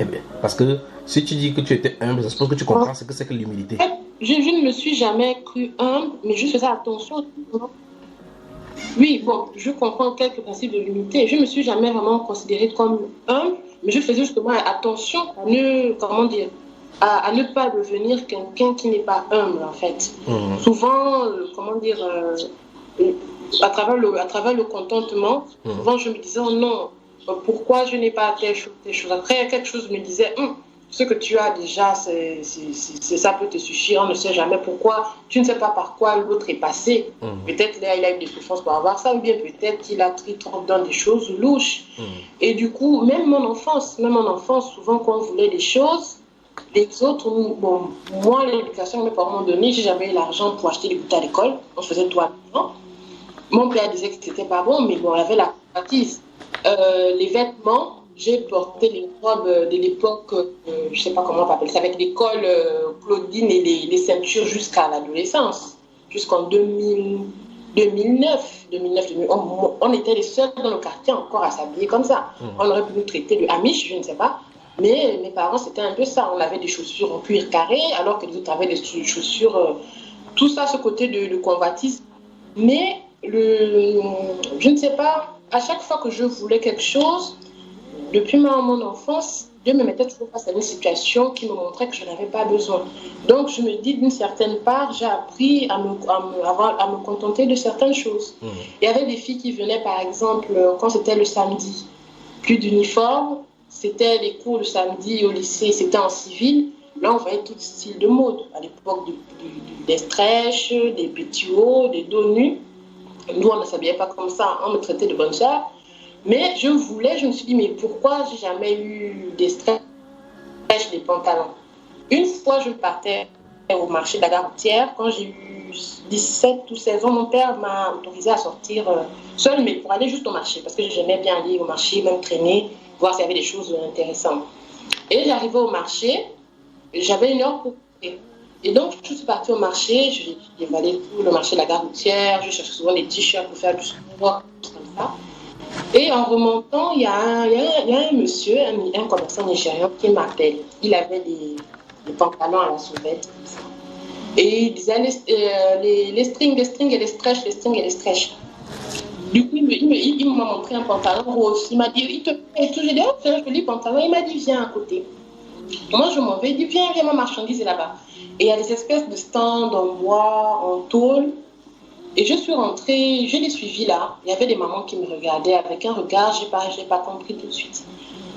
Eh bien, parce que si tu dis que tu étais humble, ça suppose que tu comprends ce que c'est que l'humilité. Je ne me suis jamais cru humble, mais je faisais attention. Oui, bon, je comprends quelques principes de l'humilité. Je ne me suis jamais vraiment considérée comme humble, mais je faisais justement attention à ne pas devenir quelqu'un qui n'est pas humble, en fait. Souvent, à travers le contentement, souvent je me disais, oh non, pourquoi je n'ai pas telle chose. Après, quelque chose me disait, ce que tu as déjà, ça peut te suffire. On ne sait jamais pourquoi. Tu ne sais pas par quoi l'autre est passé. Peut-être là, il a eu des souffrances pour avoir ça, ou bien peut-être qu'il a trop dans des choses louches. Et du coup, même mon enfance, souvent quand on voulait des choses, les autres, bon, moi, l'éducation que mes parents m'ont donnée, j'ai jamais eu l'argent pour acheter des goûters à l'école. On faisait tout à l'école. Mon père disait que c'était pas bon, mais bon, il avait la bâtisse. Les vêtements, j'ai porté les robes de l'époque, je sais pas comment on appelle ça, avec les cols Claudine et les ceintures jusqu'à l'adolescence, jusqu'en 2009. On était les seuls dans le quartier encore à s'habiller comme ça. On aurait pu nous traiter de Amish, je ne sais pas. Mais mes parents, c'était un peu ça. On avait des chaussures en cuir carré, alors que les autres avaient des chaussures, tout ça, ce côté de convoitisme. Mais je ne sais pas, à chaque fois que je voulais quelque chose, depuis mon enfance, Dieu me mettait toujours face à une situation qui me montrait que je n'avais pas besoin. Donc je me dis, d'une certaine part, j'ai appris à me contenter de certaines choses. Il y avait des filles qui venaient, par exemple, quand c'était le samedi, plus d'uniforme, c'était les cours le samedi au lycée, c'était en civil. Là, on voyait tout style de mode. À l'époque, des stretch, des petits hauts, des dos nus. Nous, on ne s'habillait pas comme ça, on me traitait de bonne sœur. Mais je me suis dit, mais pourquoi j'ai jamais eu des stretch, des pantalons? Une fois, je partais au marché de la gare routière. Quand j'ai eu 17 ou 16 ans, mon père m'a autorisé à sortir seule, mais pour aller juste au marché, parce que j'aimais bien aller au marché, même traîner, voir s'il y avait des choses intéressantes. Et j'arrivais au marché, j'avais 1 heure pour couper. Et donc, je suis partie au marché, j'ai dévalé tout le marché de la gare routière, je cherchais souvent des t-shirts pour faire du sport, comme ça. Et en remontant, il y a un monsieur, un commerçant nigérian qui m'appelle. Il avait des pantalons à la sauvette. Et il disait les strings et les stretch, les strings et les stretch. Du coup, il m'a montré un pantalon rose. Il m'a dit, il te plaît et tout. J'ai dit, oh, c'est un joli pantalon. Il m'a dit, viens à côté. Moi, je m'en vais. Il dit, viens, ma marchandise est là-bas. Et il y a des espèces de stands en bois, en tôle. Et je suis rentrée, je l'ai suivi là. Il y avait des mamans qui me regardaient avec un regard, je n'ai pas compris tout de suite.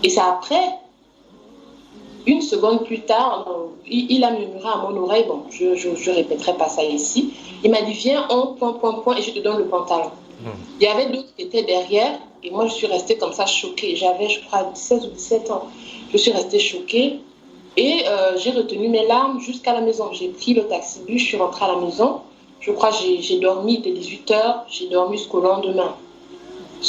Et c'est après, 1 seconde plus tard, il a murmuré à mon oreille, bon, je ne répéterai pas ça ici. Il m'a dit, viens, point, et je te donne le pantalon. Il y avait d'autres qui étaient derrière, et moi je suis restée comme ça choquée. J'avais, je crois, 16 ou 17 ans. Je suis restée choquée, et j'ai retenu mes larmes jusqu'à la maison. J'ai pris le taxi-bus, je suis rentrée à la maison. Je crois que j'ai dormi dès 18h, j'ai dormi jusqu'au lendemain.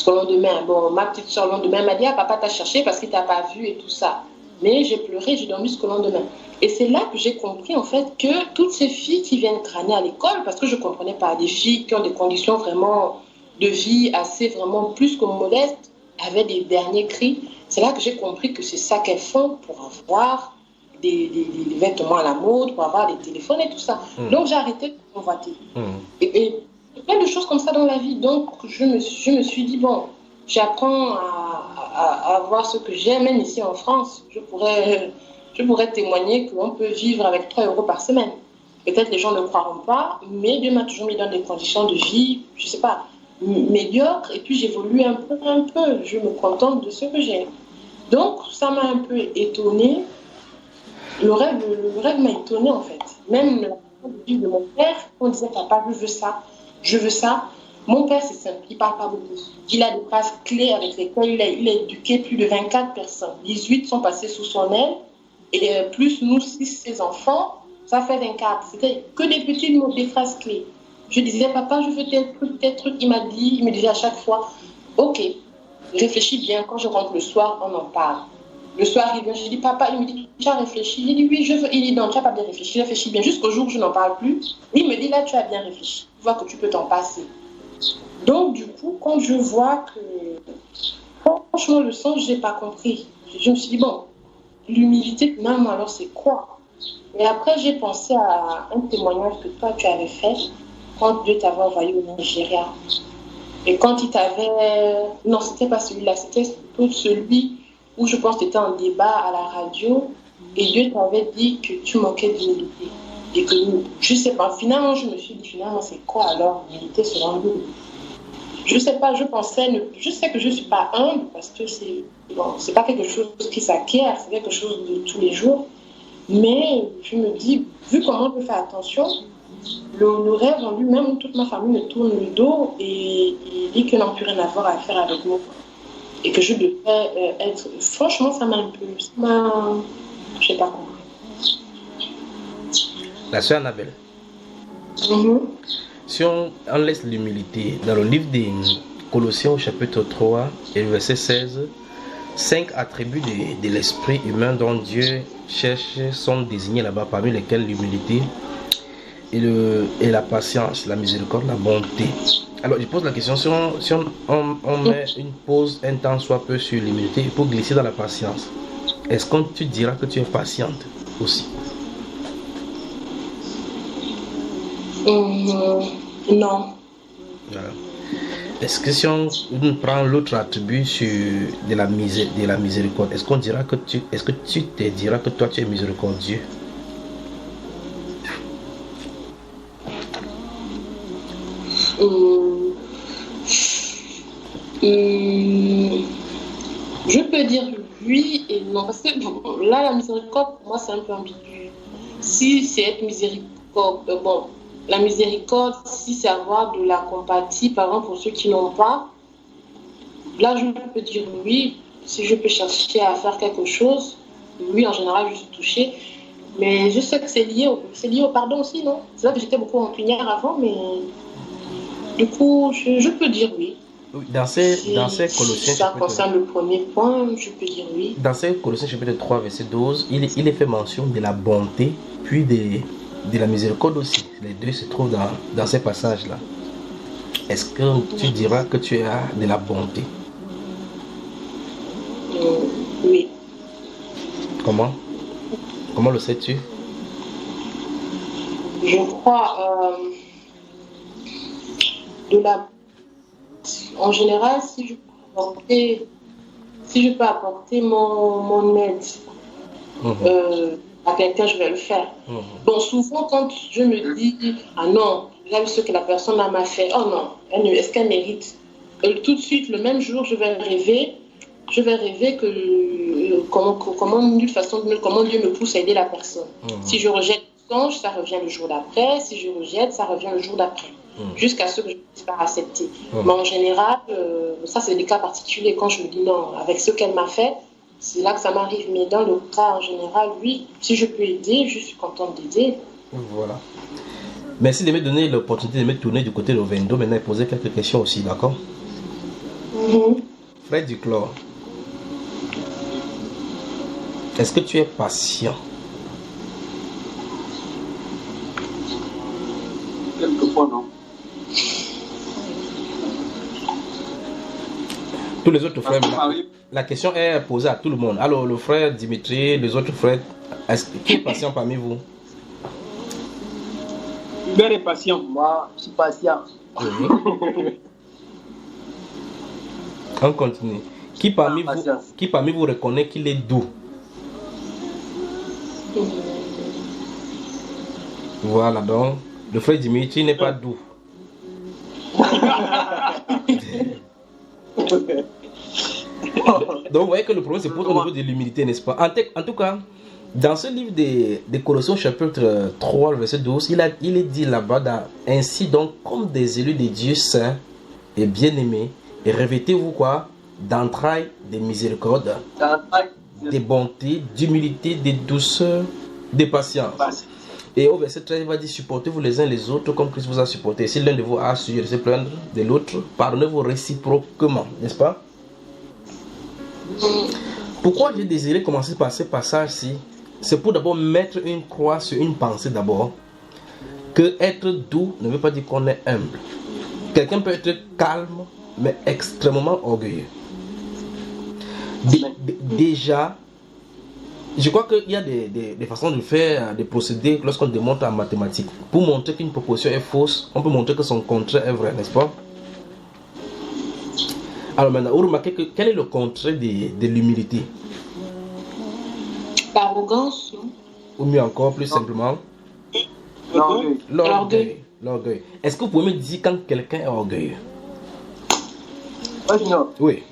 Bon, ma petite soeur, le lendemain, m'a dit, ah, papa t'a cherché parce qu'il t'a pas vu et tout ça. Mais j'ai pleuré, j'ai dormi jusqu'au lendemain. Et c'est là que j'ai compris, en fait, que toutes ces filles qui viennent crâner à l'école, parce que je ne comprenais pas, des filles qui ont des conditions vraiment de vie assez, vraiment plus que modestes, avaient des derniers cris. C'est là que j'ai compris que c'est ça qu'elles font pour avoir des vêtements à la mode, pour avoir des téléphones et tout ça. Donc j'ai arrêté de convoiter. Et plein de choses comme ça dans la vie. Donc je me suis dit, bon, j'apprends à voir ce que j'ai, même ici en France. Je pourrais témoigner qu'on peut vivre avec 3 € par semaine. Peut-être les gens ne croiront pas, mais Dieu m'a toujours mis dans des conditions de vie, je ne sais pas, médiocres. Et puis j'évolue un peu. Je me contente de ce que j'ai. Donc ça m'a un peu étonnée. Le rêve m'a étonnée en fait. Même la vie de mon père, on disait, papa, je veux ça. Mon père, c'est simple, il ne parle pas beaucoup. Il a des phrases clés avec lesquelles il a éduqué plus de 24 personnes. 18 sont passés sous son aile, et plus nous, 6, ses enfants, ça fait 24. C'était que des petits mots, des phrases clés. Je disais, papa, je veux tel truc. Il me disait à chaque fois, ok, réfléchis bien, quand je rentre le soir, on en parle. Le soir, il vient, je dis, papa, il me dit, tu as réfléchi? Il dit, oui, je veux. Il dit, non, tu n'as pas bien réfléchi, réfléchis bien. Jusqu'au jour où je n'en parle plus, il me dit, là, tu as bien réfléchi. Tu vois que tu peux t'en passer. Donc, du coup, quand je vois que, franchement, le sens, je n'ai pas compris. Je me suis dit, bon, l'humilité, finalement, alors, c'est quoi? Et après, j'ai pensé à un témoignage que toi, tu avais fait quand Dieu t'avait envoyé au Nigeria. Et quand il t'avait... Non, c'était pas celui-là, c'était plutôt celui où je pense que tu étais en débat à la radio et Dieu t'avait dit que tu manquais d'humilité. Et que, je ne sais pas, finalement, je me suis dit, finalement, c'est quoi alors l'humilité selon nous? Je ne sais pas, je sais que je ne suis pas humble parce que c'est pas quelque chose qui s'acquiert, c'est quelque chose de tous les jours. Mais je me dis, vu comment je fais attention, le rêve en lui-même, toute ma famille me tourne le dos et dit qu'elle n'a plus rien à voir à faire avec moi. Et que je devrais être... Franchement, ça m'a un peu... Je n'ai pas compris. La sœur Annabelle. Si on laisse l'humilité, dans le livre des Colossiens au chapitre 3 et le verset 16, 5 attributs de l'esprit humain dont Dieu cherche sont désignés là-bas, parmi lesquels l'humilité et la patience, la miséricorde, la bonté. Alors je pose la question, si on met une pause un temps soit peu sur l'humilité pour glisser dans la patience, est-ce que tu diras que tu es patiente aussi? Non. Voilà. Est-ce que si on prend l'autre attribut sur de la miséricorde, est-ce que tu te diras que toi tu es miséricordieux? Je peux dire oui et non, parce que là, la miséricorde, pour moi, c'est un peu ambigu. Si c'est être miséricorde, la miséricorde, si c'est avoir de la compatie, par exemple, pour ceux qui n'ont pas, là, je peux dire oui. Si je peux chercher à faire quelque chose, oui, en général, je suis touchée. Mais je sais que c'est lié au pardon aussi, non? C'est vrai que j'étais beaucoup rancunière avant, mais du coup, je peux dire oui. Dans ces Colossiens, ça concerne le premier point, je peux dire oui. Dans ces Colossiens chapitre 3, verset 12, il est fait mention de la bonté, puis de la miséricorde aussi. Les deux se trouvent dans ces passages-là. Est-ce que tu diras que tu as de la bonté? Oui. Comment le sais-tu? Je crois en général, si je peux apporter mon aide à quelqu'un, je vais le faire. Bon, souvent, quand je me dis, ah non, j'ai vu ce que la personne m'a fait, oh non, est-ce qu'elle mérite? Tout de suite, le même jour, je vais rêver que comment Dieu me pousse à aider la personne. Si je rejette le songe, ça revient le jour d'après. Si je rejette, ça revient le jour d'après. Jusqu'à ce que je ne puisse pas accepter. Mais en général, ça c'est des cas particuliers. Quand je me dis non, avec ce qu'elle m'a fait, c'est là que ça m'arrive. Mais dans le cas en général, oui, si je peux aider, je suis contente d'aider. Voilà. Merci de me donner l'opportunité de me tourner du côté de Vendo maintenant et poser quelques questions aussi, d'accord? Frère Duclos, est-ce que tu es patient? Quelquefois, non. Tous les autres frères, la question est posée à tout le monde. Alors, le frère Dimitri, les autres frères, qui est patient parmi vous? Hubert est patient. Moi, je suis patient. On continue. Qui parmi vous reconnaît qu'il est doux? Voilà, donc, le frère Dimitri n'est pas doux. Donc, vous voyez que le problème se pose au niveau de l'humilité, n'est-ce pas? En tout cas, dans ce livre des Colossiens, chapitre 3, verset 12, il est dit là-bas, ainsi donc, comme des élus de Dieu saints et bien-aimés, et revêtez-vous quoi? D'entrailles, de miséricorde, de bonté, d'humilité, de douceur, de patience. Et au verset 13, il va dire, supportez-vous les uns les autres comme Christ vous a supporté. Si l'un de vous a su se plaindre de l'autre, pardonnez-vous réciproquement, n'est-ce pas? Pourquoi j'ai désiré commencer par ce passage-ci? C'est pour d'abord mettre une croix sur une pensée d'abord. Que être doux ne veut pas dire qu'on est humble. Quelqu'un peut être calme, mais extrêmement orgueilleux. Déjà, je crois qu'il y a des façons de faire, des procédés lorsqu'on démontre en mathématiques. Pour montrer qu'une proposition est fausse, on peut montrer que son contraire est vrai, n'est-ce pas? Alors maintenant, vous remarquez que quel est le contraire de l'humilité? L'arrogance. Ou mieux encore, plus simplement, l'orgueil. Est-ce que vous pouvez me dire quand quelqu'un est orgueilleux? Oui.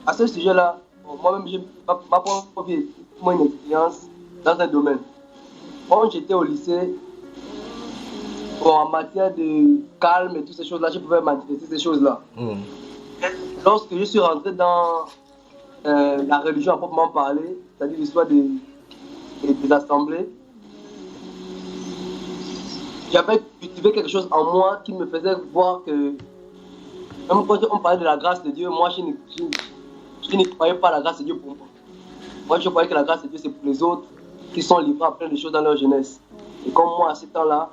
À ce sujet-là, moi-même, j'ai ma propre une expérience dans un domaine. Quand j'étais au lycée, en matière de calme et toutes ces choses-là, je pouvais manifester ces choses-là. Lorsque je suis rentré dans la religion à proprement parler, c'est-à-dire l'histoire des assemblées, j'avais cultivé quelque chose en moi qui me faisait voir que, même quand on parlait de la grâce de Dieu, moi je ne croyais pas la grâce de Dieu pour moi. Moi je croyais que la grâce de Dieu c'est pour les autres qui sont livrés à plein de choses dans leur jeunesse. Et comme moi à ce temps-là,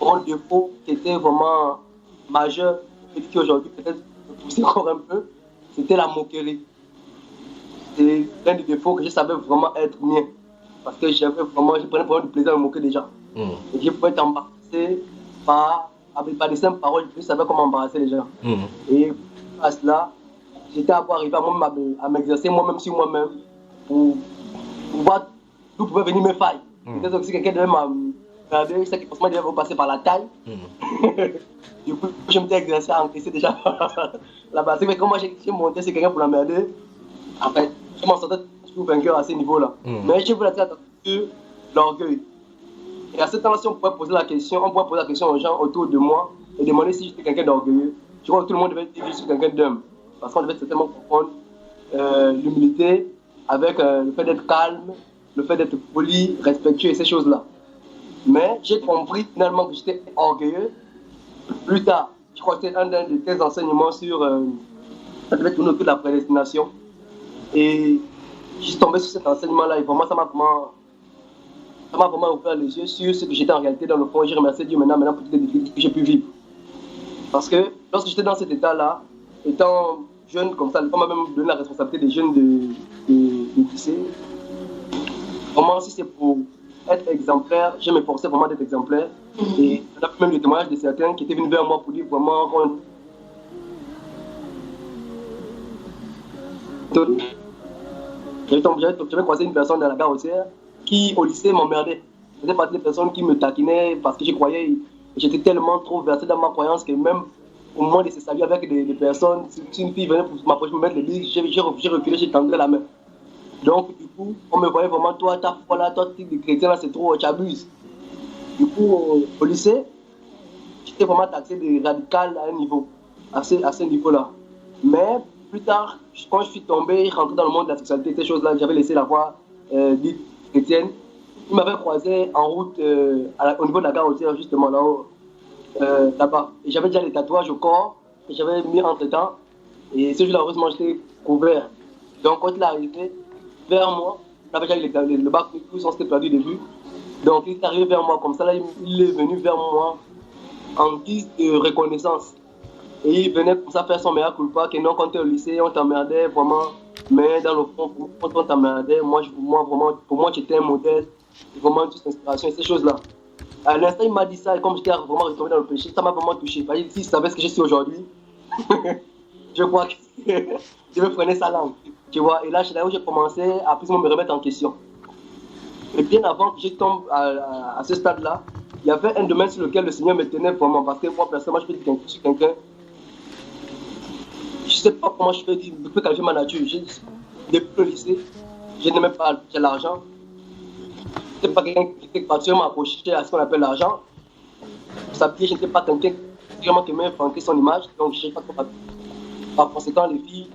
mon défaut qui était vraiment majeur, et qui aujourd'hui peut-être me poussait encore un peu, c'était la moquerie. C'est l'un des défauts que je savais vraiment être mien. Parce que je prenais vraiment du plaisir à me moquer des gens. Et je pouvais être embarrassé par des simples paroles, je savais comment embarrasser les gens. Et à cela, j'étais arrivé à m'exercer moi-même sur moi-même pour voir d'où pouvaient venir mes failles. Peut-être que si quelqu'un devait m'emmerder, je sais que forcément il devait passer par la taille. Du coup, je m'étais exercé à encaisser déjà là-bas. C'est que quand moi j'ai monté sur quelqu'un pour l'emmerder, en fait, je m'en sentais toujours vainqueur à ce niveau-là. Mais je voulais attirer sur l'orgueil. Et à ce temps-là, si on pourrait poser la question aux gens autour de moi et demander si j'étais quelqu'un d'orgueilleux, je crois que tout le monde devait dire que je suis quelqu'un d'humble. Parce qu'on devait certainement comprendre l'humilité avec le fait d'être calme, le fait d'être poli, respectueux et ces choses-là. Mais j'ai compris finalement que j'étais orgueilleux plus tard. je crois que c'était un de tes enseignements sur, ça devait tourner autour de la prédestination. Et je suis tombé sur cet enseignement-là et vraiment, ça m'a vraiment ouvert les yeux sur ce que j'étais en réalité dans le fond. Et j'ai remercié Dieu maintenant pour toutes les difficultés que j'ai pu vivre. Parce que lorsque j'étais dans cet état-là, étant jeune comme ça, on m'a même donné la responsabilité des jeunes de lycée. Vraiment, si c'est pour être exemplaire, je m'efforçais vraiment d'être exemplaire. Et on a même le témoignage de certains qui étaient venus vers moi pour dire vraiment j'avais croisé une personne dans la gare routière qui, au lycée, m'emmerdait. C'était partie des personnes qui me taquinaient parce que j'y croyais. Et j'étais tellement trop versé dans ma croyance que même au moment de se saluer avec des personnes, si une fille venait pour m'approcher, me mettre les billes, j'ai reculé, j'ai tendu la main. Donc, du coup, on me voyait vraiment, toi, ta foi là, toi, type de chrétien là, c'est trop, tu abuses. Du coup, au lycée, j'étais vraiment taxé de radical à un niveau, à ce niveau-là. Mais plus tard, quand je suis tombé, rentré dans le monde de la sexualité, ces choses-là, j'avais laissé la voie dite chrétienne. Il m'avait croisé en route au niveau de la gare routière, justement là-haut, là-bas. Et j'avais déjà les tatouages au corps que j'avais mis entre-temps. Et ce jour-là, heureusement, j'étais couvert. Donc, quand il est arrivé vers moi, on avait déjà le bac, tous on s'était perdu de vue. Donc, il est arrivé vers moi comme ça, là, il est venu vers moi en guise de reconnaissance. Et il venait comme ça faire son meilleur culpa, que non, quand tu es au lycée, on t'emmerdait vraiment. Mais dans le fond, quand on t'emmerdait, vraiment, pour moi, tu étais un modèle, vraiment toute inspiration et ces choses-là. À l'instant, il m'a dit ça, et comme j'étais vraiment retombé dans le péché, ça m'a vraiment touché. Parce que s'il savait ce que je suis aujourd'hui, je crois que je vais freiner sa langue. Tu vois, et là, c'est là où j'ai commencé à plus ou moins me remettre en question. Et bien avant que je tombe à ce stade-là, il y avait un domaine sur lequel le Seigneur me tenait vraiment. Parce que moi, personnellement, je peux dire que je suis quelqu'un. Je ne sais pas comment je peux qualifier ma nature. Depuis le lycée, je n'aimais pas l'argent. Je n'étais pas quelqu'un qui était particulièrement accroché à ce qu'on appelle l'argent. Vous savez, je n'étais pas quelqu'un qui aimait franquer son image. Donc, je ne sais pas comment. Par conséquent, les filles,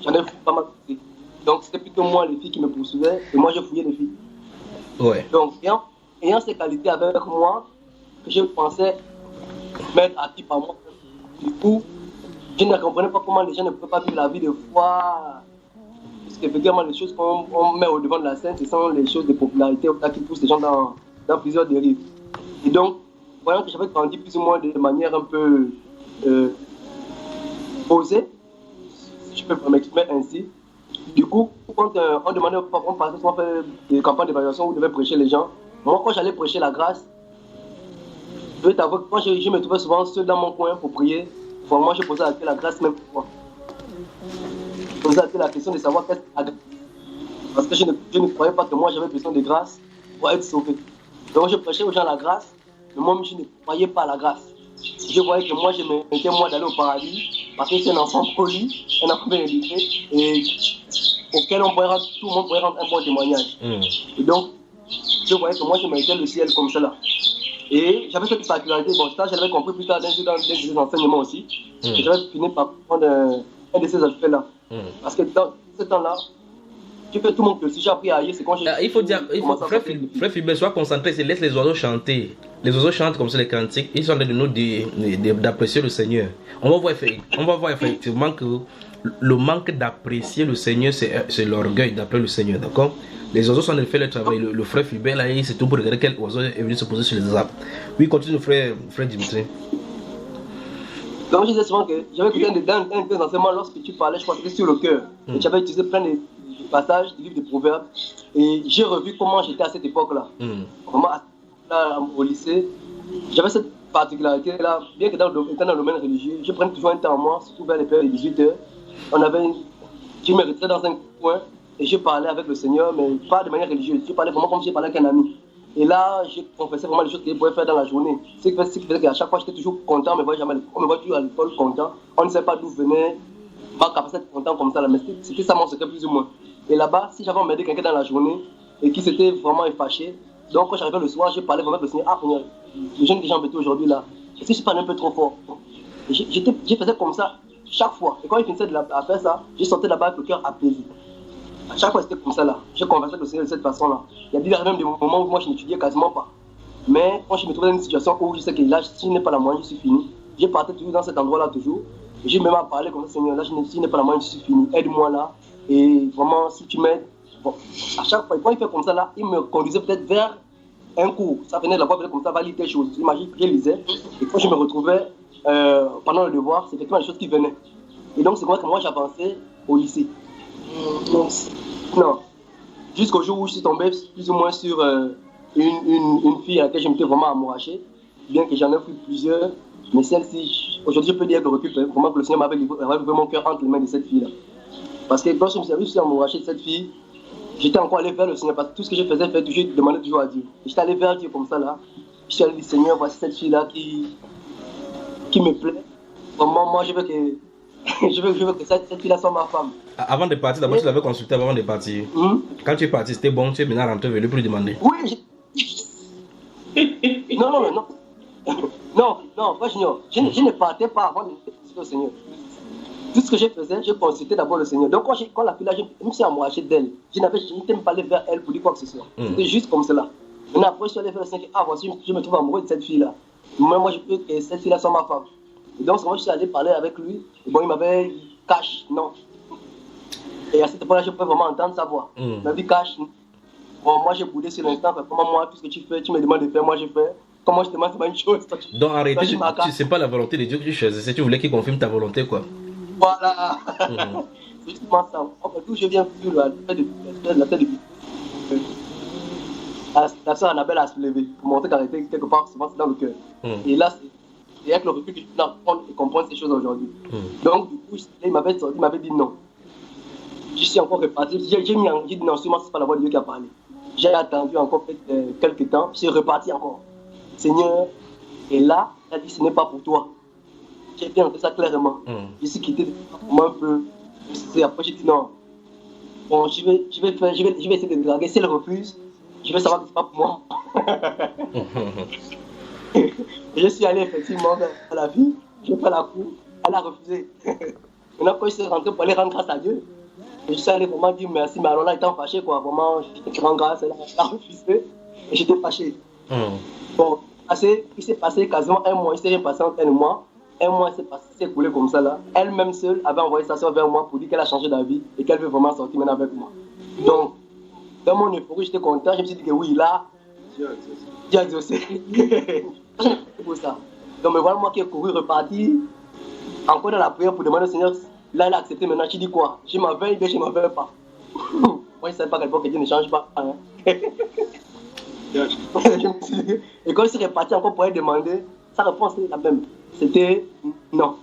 j'en ai pas mal poussé. Donc, c'était plutôt moi, les filles, qui me poursuivaient. Et moi, je fouillais les filles. Ouais. Donc, ayant ces qualités avec moi, que je pensais mettre acquis par moi. Du coup, je ne comprenais pas comment les gens ne pouvaient pas vivre la vie de foi. Parce qu'effectivement, les choses qu'on met au devant de la scène, ce sont les choses de popularité qui poussent les gens dans plusieurs dérives. Et donc, voyant que j'avais grandi plus ou moins de manière un peu posée, si je peux m'exprimer ainsi. Du coup, quand on demandait aux parents, on fait des campagnes d'évaluation où on devait prêcher les gens. Moi, quand j'allais prêcher la grâce, je vais t'avouer que quand je me trouvais souvent seul dans mon coin pour prier, vraiment, je posais la grâce même pour moi. Je posais la question de savoir qu'est-ce que la grâce. Parce que je ne croyais pas que moi j'avais besoin de grâce pour être sauvé. Donc je prêchais aux gens la grâce, mais moi je ne croyais pas à la grâce. Je voyais que moi je me mettais moi d'aller au paradis, parce que c'est un enfant poli, un enfant bien éduqué, et auquel tout le monde pourrait rendre un bon témoignage. Et donc, je voyais que moi je méritais le ciel comme cela. Et j'avais cette particularité, bon, ça j'avais compris plus tard dans des enseignements aussi, que j'avais fini par prendre un de ces aspects-là. Parce que dans ce temps-là, tu fais tout le monde que si j'ai appris à ailleurs, c'est quand j'ai. Il faut dire, frère Philbert, sois concentré, laisse les oiseaux chanter. Les oiseaux chantent comme ça les cantiques, ils sont en train de nous d'apprécier le Seigneur. On va voir effectivement que le manque d'apprécier le Seigneur, c'est l'orgueil d'après le Seigneur, d'accord? Les oiseaux sont en train de faire le travail. Le frère Philbert, là, c'est tout pour regarder quel oiseau est venu se poser sur les arbres. Oui, continue, frère Dimitri. Donc, je disais souvent que j'avais écouté un des enseignements lorsque tu parlais, je crois que c'était sur le cœur. Et j'avais utilisé plein de passages du livre des Proverbes. Et j'ai revu comment j'étais à cette époque-là. Vraiment, là, au lycée, j'avais cette particularité-là, bien que étant dans le domaine religieux, je prenais toujours un temps en moi, surtout vers les périodes de 18 h. Je me retirais dans un coin et je parlais avec le Seigneur, mais pas de manière religieuse. Je parlais vraiment comme si je parlais avec un ami. Et là, je confessais vraiment les choses qu'il pouvait faire dans la journée. Ce qui faisait qu'à chaque fois, j'étais toujours content, on me voit toujours à l'école content. On ne sait pas d'où venait ma capacité d'être content comme ça, là, mais c'était ça mon secret plus ou moins. Et là-bas, si j'avais emmerdé quelqu'un dans la journée et qui s'était vraiment fâché, donc quand j'arrivais le soir, je parlais vraiment avec le Seigneur. Ah, Seigneur, les jeunes que j'ai embêtés aujourd'hui là, est-ce que je parlais un peu trop fort? Je faisais comme ça chaque fois. Et quand il finissait de faire ça, je sortais là-bas avec le cœur apaisé. À chaque fois, c'était comme ça là. Je conversais avec le Seigneur de cette façon-là. Il y a même des moments où moi je n'étudiais quasiment pas. Mais quand je me trouvais dans une situation où je sais que là, si je n'ai pas la moyenne, je suis fini, Je partais toujours dans cet endroit-là, toujours. Et j'ai même à parler comme ça, Seigneur, là, je n'ai pas la main, je suis fini. Aide-moi là. Et vraiment, si tu m'aides. Bon, à chaque fois, quand il fait comme ça, là, il me conduisait peut-être vers un cours. Ça venait de la voix, comme ça, va lire quelque chose. J'imagine que je lisais. Et quand je me retrouvais pendant le devoir, c'est effectivement des choses qui venaient. Et donc, c'est vrai que moi, j'avançais au lycée. Non. Jusqu'au jour où je suis tombé plus ou moins sur une fille à laquelle je m'étais vraiment amouraché, bien que j'en ai pris plusieurs, mais celle-ci, aujourd'hui je peux dire que recul, vraiment que le Seigneur m'avait livré mon cœur entre les mains de cette fille-là. Parce que quand je me suis amouraché de cette fille, j'étais encore allé vers le Seigneur, parce que tout ce que je faisais, je demandais toujours à Dieu. J'étais allé vers Dieu comme ça là, je suis allé dire Seigneur, voici cette fille-là qui me plaît. Vraiment, moi je veux que cette fille-là soit ma femme. Avant de partir, d'abord tu l'avais consulté avant de partir. Quand tu es parti, c'était bon, tu es maintenant rentré, venu pour lui demander. Oui, non, frère Junior, je ne partais pas avant de consulter le Seigneur. Tout ce que je faisais, je consultais d'abord le Seigneur. Donc quand la fille-là, je me suis amouraché d'elle. Je n'étais même pas allé vers elle pour dire quoi que ce soit. C'était juste comme cela. Maintenant après, je suis allé vers le Seigneur. Ah, voici, je me trouve amoureux de cette fille-là. Moi, je veux que cette fille-là soit ma femme. Et donc, moi, je suis allé parler avec lui. Et bon, il m'avait dit, cache, non. Et à cette époque-là, je pouvais vraiment entendre sa voix. Il m'a dit, cache. Bon, moi, j'ai boudé sur l'instant. Comment moi, tout ce que tu fais, tu me demandes de faire, moi, je fais. Comment je te demande, c'est pas une chose. Donc, en réalité, c'est pas la volonté de Dieu que tu choisissais. Tu voulais qu'il confirme ta volonté, quoi. Voilà. C'est justement ça. D'où je viens plus, la tête de la soeur Annabelle a se levé pour montrer qu'elle était quelque part, souvent, c'est dans le cœur. Et là, c'est avec le recul que je peux apprendre et comprendre ces choses aujourd'hui. Donc, du coup, il m'avait dit non. Je suis encore reparti. J'ai dit non, sûrement, c'est pas la voix de Dieu qui a parlé. J'ai attendu encore quelques temps, je suis reparti encore. Seigneur, et là, il a dit ce n'est pas pour toi. J'ai bien entendu ça clairement. Je suis quitté pour moi un peu. Et après, j'ai dit non. Bon, je vais essayer de draguer. Si elle refuse, je vais savoir que ce n'est pas pour moi. Et je suis allé effectivement vers la fille. Je vais faire la cour. Elle a refusé. Maintenant, quand je suis rentré pour aller rendre grâce à Dieu, je suis allé vraiment dire merci. Mais alors là, étant fâché, quoi. Vraiment, je rends grâce. Elle a refusé. Et j'étais fâché. Bon, il s'est passé quasiment un mois. Il s'est rien passé en un mois. Un mois s'est écoulé comme ça là. Elle-même seule avait envoyé sa soeur vers moi pour dire qu'elle a changé d'avis et qu'elle veut vraiment sortir maintenant avec moi. Donc, dans mon euphorie, j'étais content. Je me suis dit que oui, là, Dieu a exaucé. C'est pour ça. Donc, me voilà moi qui ai couru, reparti, encore dans la prière pour demander au Seigneur. Là, il a accepté maintenant. Je dis quoi? Je m'en vais, je ne m'en vais pas. Moi, je ne savais pas à quel point que Dieu ne change pas. Hein. Et quand je suis reparti encore pour elle demander, sa réponse était la même. C'était non.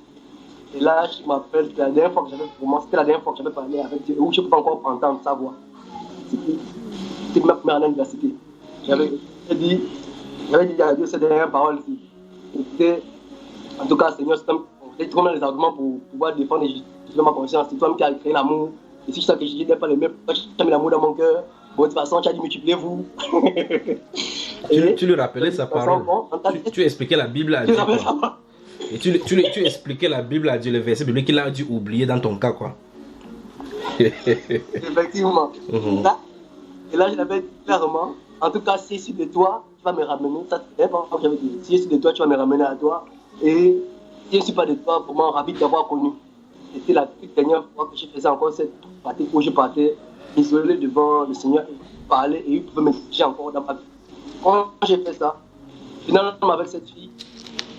Et là, je m'appelle, c'était la dernière fois que j'avais parlé avec Dieu, où je ne peux pas encore entendre sa voix. C'était ma première année à l'université. J'avais dit à Dieu ces dernières paroles. C'était, en tout cas, Seigneur, j'ai trouvé les arguments pour pouvoir défendre et justifier ma conscience. C'est toi-même qui as créé l'amour. Et si je sais que je n'ai pas le même, tu as mis l'amour dans mon cœur. Bon, de toute façon, tu as dit multipliez-vous. Tu lui rappelais sa parole. Tu expliquais la Bible à Dieu. Et tu expliquais la Bible à Dieu, le verset biblique qu'il a dû oublier dans ton cas, quoi. Effectivement. Et là, je l'avais dit clairement. En tout cas, si je suis de toi, tu vas me ramener. Ça, c'est pas ce que j'avais dit. Si je suis de toi, tu vas me ramener à toi. Et si je ne suis pas de toi, vraiment ravi de t'avoir connu. C'était la toute dernière fois que je faisais encore cette pratique où je partais isolé devant le Seigneur, parler et il pouvait me toucher encore dans ma vie. Quand j'ai fait ça, finalement avec cette fille,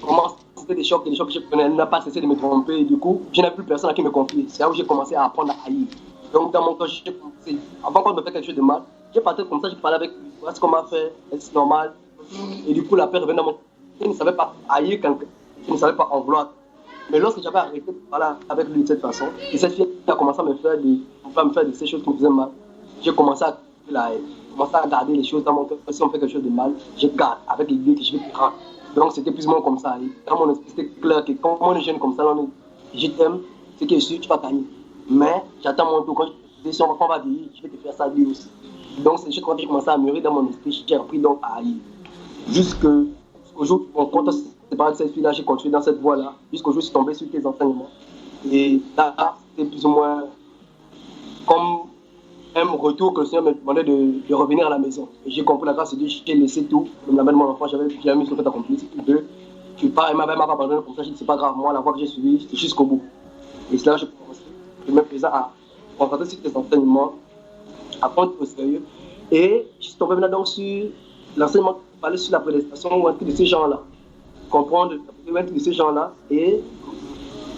vraiment c'était des chocs que je prenais, elle n'a pas cessé de me tromper et du coup, je n'avais plus personne à qui me confier. C'est là où j'ai commencé à apprendre à haïr. Donc dans mon cœur, j'ai commencé, avant qu'on me fait quelque chose de mal, j'ai parti comme ça, je parlais avec lui, voilà ce qu'on m'a fait, c'est normal. Et du coup, la paix revenait dans mon cœur. Je ne savais pas haïr quelqu'un, je ne savais pas en vouloir. Mais lorsque j'avais arrêté de parler avec lui de cette façon, et cette fille a commencé à me faire de ces choses qui me faisaient mal, j'ai commencé à garder les choses dans mon cœur. Si on fait quelque chose de mal, je garde avec l'idée que je vais te rendre. Donc c'était plus ou moins comme ça. Et dans mon esprit, c'était clair que quand on est jeune comme ça, je t'aime, c'est que je suis, tu vas gagner. Mais j'attends mon tour. Quand je on va vieillir, je vais te faire ça lui aussi. Donc c'est juste quand j'ai commencé à mûrir dans mon esprit, j'ai appris donc à haïr. Jusqu'au jour où on compte séparer de cette fille-là, j'ai continué dans cette voie-là, jusqu'au jour où je suis tombé sur tes enseignements. Et là, c'était plus ou moins comme un retour que le Seigneur me demandait de revenir à la maison. Et j'ai compris la grâce de Dieu, j'ai laissé tout, comme l'amène mon enfant, j'avais mis ce que tu as accompli, si tu veux, tu pas, elle m'avait abandonné comme ça, je dis c'est pas grave, moi la voie que j'ai suivie, c'était jusqu'au bout. Et c'est là que je commençais, je me faisais à concentrer sur tes enseignements, à prendre au sérieux. Et je suis tombé maintenant donc sur l'enseignement qui parlait sur la prédestination ou un truc de ces gens-là. Comprendre un truc de ces gens-là. Et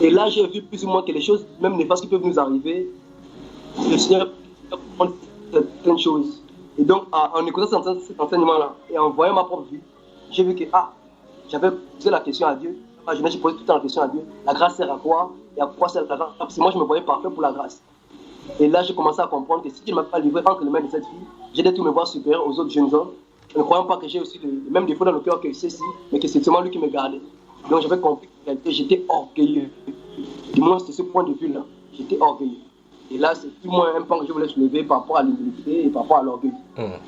là, j'ai vu plus ou moins que les choses, même néfastes qui peuvent nous arriver, le Seigneur peut comprendre certaines choses. Et donc, en écoutant cet enseignement-là et en voyant ma propre vie, j'ai vu que, j'avais posé la question à Dieu. J'ai posé tout le temps la question à Dieu. La grâce sert à quoi? Et à quoi sert la grâce? Parce que moi, je me voyais parfait pour la grâce. Et là, j'ai commencé à comprendre que si Dieu ne m'a pas livré entre les mains de cette fille, j'ai des tous mes voies supérieures aux autres jeunes hommes, ne croyant pas que j'ai aussi le même défaut dans le cœur que ceci, mais que c'est seulement lui qui me gardait. Donc j'avais compris qu'en réalité, j'étais orgueilleux. Du moins, c'est ce point de vue-là. J'étais orgueilleux. Et là, c'est plus moins un point que je voulais soulever par rapport à l'humilité et par rapport à l'orgueil.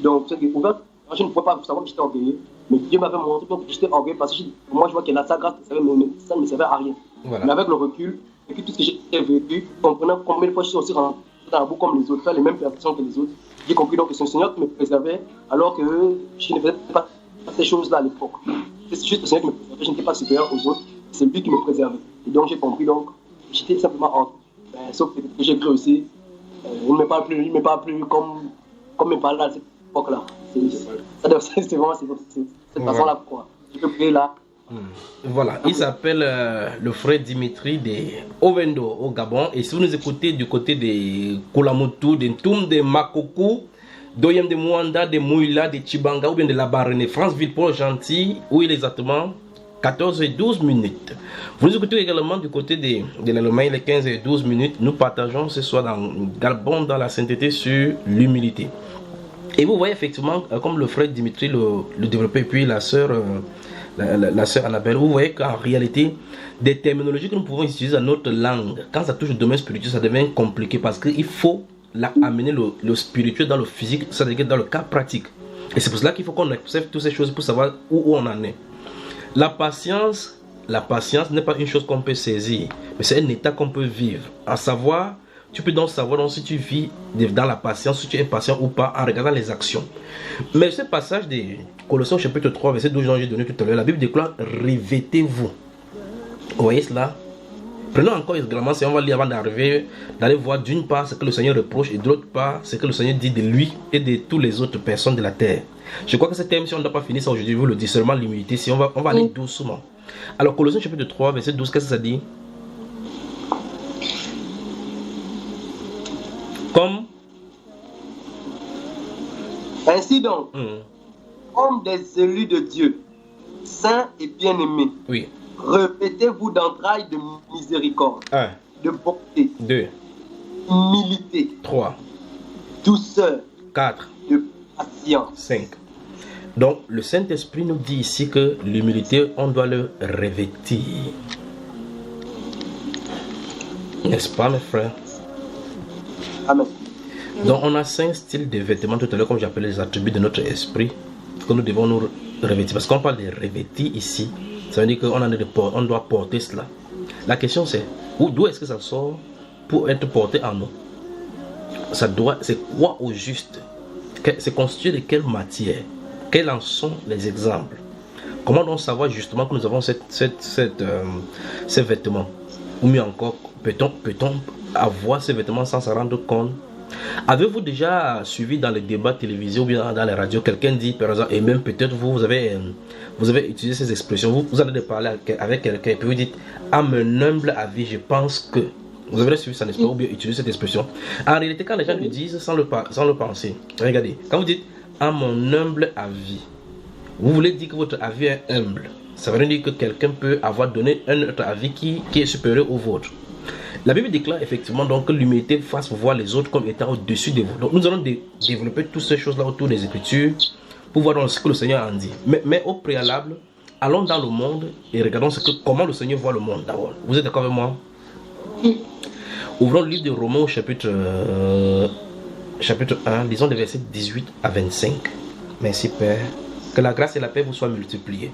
Donc, c'est découvert. Je ne pouvais pas savoir que j'étais orgueilleux, mais Dieu m'avait montré que j'étais orgueilleux parce que moi, je vois que sa grâce, ça ne me servait à rien. Voilà. Mais avec le recul, et puis tout ce que j'ai vécu, comprenant combien de fois je suis aussi rentré dans la boue comme les autres, faire les mêmes perceptions que les autres, j'ai compris donc que c'est le Seigneur qui me préservait alors que je ne faisais pas ces choses-là à l'époque. C'est juste le Seigneur qui me préservait, je n'étais pas supérieur aux autres, c'est lui qui me préservait. Et donc j'ai compris donc, j'étais simplement orgueilleux. Sauf que j'ai cru aussi, il ne me parle plus comme il me parlait à cette époque-là. C'est vraiment cette façon-là, quoi. Je peux prier là. Voilà, il s'appelle le frère Dimitri de Ovendo au Gabon. Et si vous nous écoutez du côté de Kulamotu, de Ntoum, de Makokou, d'Oyem de Mwanda, de Mouila, de Chibanga ou bien de la Barrene, France-Ville Port-Gentil, où il est exactement 14 et 12 minutes. Vous nous écoutez également du côté de l'Allemagne, les 15 et 12 minutes. Nous partageons ce soir dans Gabon, dans la sainteté sur l'humilité. Et vous voyez effectivement, comme le frère Dimitri le développait, et puis la sœur Annabelle, vous voyez qu'en réalité, des terminologies que nous pouvons utiliser dans notre langue, quand ça touche au domaine spirituel, ça devient compliqué parce qu'il faut amener le spirituel dans le physique, c'est-à-dire dans le cas pratique. Et c'est pour cela qu'il faut qu'on observe toutes ces choses pour savoir où on en est. La patience n'est pas une chose qu'on peut saisir, mais c'est un état qu'on peut vivre. À savoir, tu peux donc savoir donc si tu vis dans la patience, si tu es patient ou pas, en regardant les actions. Mais ce passage de Colossiens chapitre 3, verset 12 dont j'ai donné tout à l'heure, la Bible déclare: revêtez-vous. Vous voyez cela? Prenons encore également, si on va lire avant d'aller voir d'une part ce que le Seigneur reproche et de l'autre part ce que le Seigneur dit de lui et de toutes les autres personnes de la terre. Je crois que ce thème, si on ne doit pas finir ça aujourd'hui, vous le dites seulement l'humilité, si on va aller doucement. Alors Colossiens chapitre 3, verset 12, qu'est-ce que ça dit? Comme ainsi donc, comme des élus de Dieu, saints et bien-aimés, oui, revêtez-vous d'entrailles de miséricorde, 1, de bonté, 2, humilité, 3, douceur, 4, de patience, 5. Donc le Saint-Esprit nous dit ici que l'humilité, on doit le revêtir. N'est-ce pas mes frères? Amen. Donc on a 5 styles de vêtements tout à l'heure, comme j'appelle les attributs de notre esprit, que nous devons nous revêtir. Parce qu'on parle de revêtir ici, ça veut dire qu'on doit porter cela. La question c'est, d'où est-ce que ça sort pour être porté en nous? C'est quoi au juste? C'est constitué de quelle matière? Quels en sont les exemples? Comment donc savoir justement que nous avons ces vêtements? Ou mieux encore, peut-on avoir ces vêtements sans s'en rendre compte? Avez-vous déjà suivi dans les débats télévisés ou bien dans les radios, quelqu'un dit par exemple, et même peut-être vous avez utilisé ces expressions, vous allez parler avec quelqu'un et puis vous dites: à mon humble avis, je pense que. Vous avez suivi ça, n'est-ce pas? Ou bien utiliser cette expression. En réalité, quand les gens le disent sans le penser, regardez, quand vous dites à mon humble avis, vous voulez dire que votre avis est humble. Ça veut dire que quelqu'un peut avoir donné un autre avis qui est supérieur au vôtre. La Bible déclare effectivement donc que l'humilité fasse voir les autres comme étant au-dessus de vous. Donc nous allons développer toutes ces choses-là autour des Écritures pour voir ce que le Seigneur en dit. Mais au préalable, allons dans le monde et regardons comment le Seigneur voit le monde d'abord. Vous êtes d'accord avec moi? Ouvrons le livre de Romains au chapitre 1, lisons les versets 18 à 25. Merci Père. Que la grâce et la paix vous soient multipliées.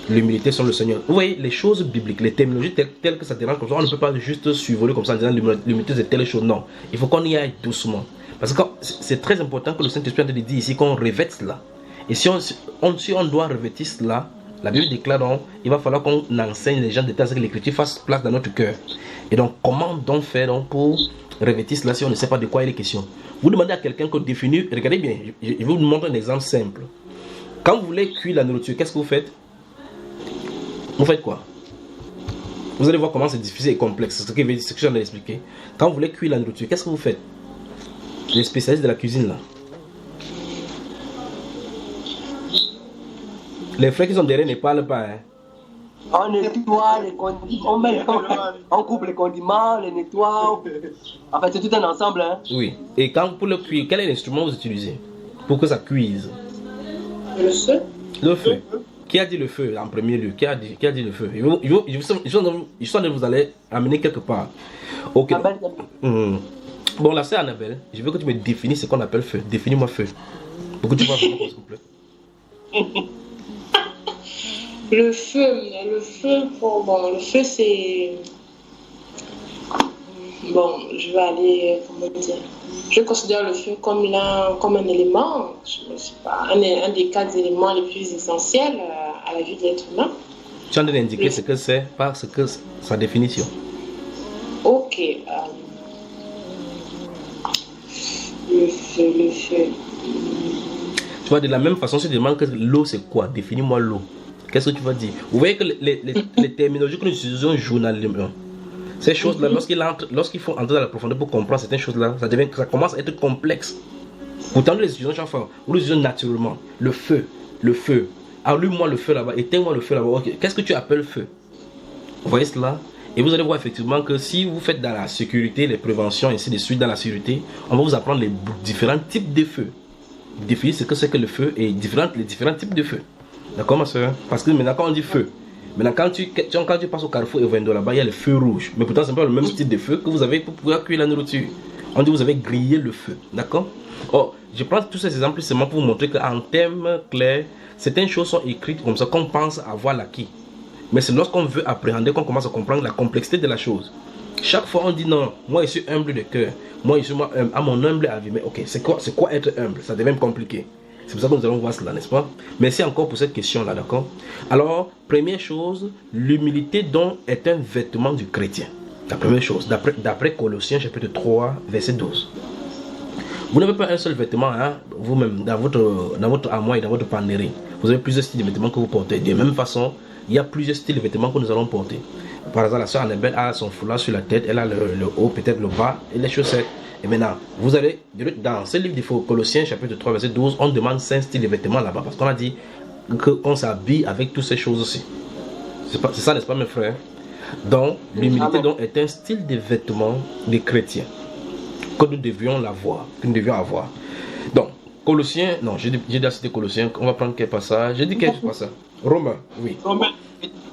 L'humilité sur le Seigneur. Vous voyez, les choses bibliques, les terminologies telles que ça dérange comme ça, on ne peut pas juste survoler comme ça en disant l'humilité c'est telle chose. Non, il faut qu'on y aille doucement. Parce que c'est très important que le Saint-Esprit dit ici qu'on revête cela. Et si on doit revêtir cela, La Bible déclare donc, il va falloir qu'on enseigne les gens de telle sorte que l'écriture fasse place dans notre cœur. Et donc, comment donc faire donc pour revêtir cela si on ne sait pas de quoi il est question? Vous demandez à quelqu'un qu'on définit, regardez bien, je vais vous montrer un exemple simple. Quand vous voulez cuire la nourriture, qu'est-ce que vous faites? Vous faites quoi? Vous allez voir comment c'est difficile et complexe, c'est ce que je viens d'expliquer. Quand vous voulez cuire la nourriture, qu'est-ce que vous faites? Les spécialistes de la cuisine là. Les frères qui sont derrière ne parlent pas. Hein. On nettoie les condiments, on coupe les condiments, les nettoie. En fait, c'est tout un ensemble. Hein. Oui. Et quand pour le cuire, quel est l'instrument que vous utilisez pour que ça cuise? Le feu. Le feu. Qui a dit le feu en premier lieu? Qui a dit le feu? Je sens que vous allez amener quelque part. Ok. Bon, la sœur Annabelle, je veux que tu me définisses ce qu'on appelle feu. Définis-moi feu. Pour que tu vas venir, s'il vous plaît. Le feu, c'est... Bon, je vais aller, comment dire... Je considère le feu comme un élément, je ne sais pas, un des 4 éléments les plus essentiels à la vie de l'être humain. Tu as d'indiquer ce que c'est, par ce que sa définition. Ok. Le feu. Tu vois, de la même façon, si tu demandes que l'eau c'est quoi, définis-moi l'eau. Qu'est-ce que tu vas dire? Vous voyez que les terminologies que nous utilisons journalièrement, ces choses-là, lorsqu'il faut entrer dans la profondeur pour comprendre certaines choses-là, ça commence à être complexe. Pourtant, nous les utilisons chaque fois, nous les utilisons naturellement. Le feu. Allume-moi le feu là-bas, éteins-moi le feu là-bas. Okay. Qu'est-ce que tu appelles feu? Vous voyez cela? Et vous allez voir effectivement que si vous faites dans la sécurité, les préventions, ainsi de suite dans la sécurité, on va vous apprendre les différents types de feux. Définir ce que c'est que le feu et les différents types de feux. D'accord ma soeur? Parce que maintenant quand on dit feu, maintenant quand tu passes au carrefour et au Vendo là-bas, il y a le feu rouge. Mais pourtant c'est pas le même style de feu que vous avez pour pouvoir cuire la nourriture. On dit vous avez grillé le feu. D'accord? Oh, je prends tous ces exemples seulement pour vous montrer qu'en termes clairs, certaines choses sont écrites comme ça qu'on pense avoir l'acquis. Mais c'est lorsqu'on veut appréhender qu'on commence à comprendre la complexité de la chose. Chaque fois on dit non, moi je suis humble de cœur. Moi je suis humble, à mon humble avis. Mais ok, c'est quoi être humble? Ça devient compliqué. C'est pour ça que nous allons voir cela, n'est-ce pas? Merci encore pour cette question-là, d'accord? Alors, première chose, l'humilité donc est un vêtement du chrétien. La première chose, d'après Colossiens chapitre 3, verset 12. Vous n'avez pas un seul vêtement, hein, vous-même, dans votre armoire et dans votre pannerie. Vous avez plusieurs styles de vêtements que vous portez. De la même façon, il y a plusieurs styles de vêtements que nous allons porter. Par exemple, la soeur Annabelle a son foulard sur la tête, elle a le haut, peut-être le bas et les chaussettes. Et maintenant, vous allez, dans ce livre de Colossiens chapitre 3 verset 12, on demande 5 styles de vêtements là-bas. Parce qu'on a dit qu'on s'habille avec toutes ces choses aussi. C'est ça, n'est-ce pas mes frères? Donc, l'humilité donc est un style de vêtements des chrétiens que nous devions avoir. Donc, Colossiens, non, j'ai déjà cité Colossiens, on va prendre quel passage? J'ai dit quel passage? Romains, oui.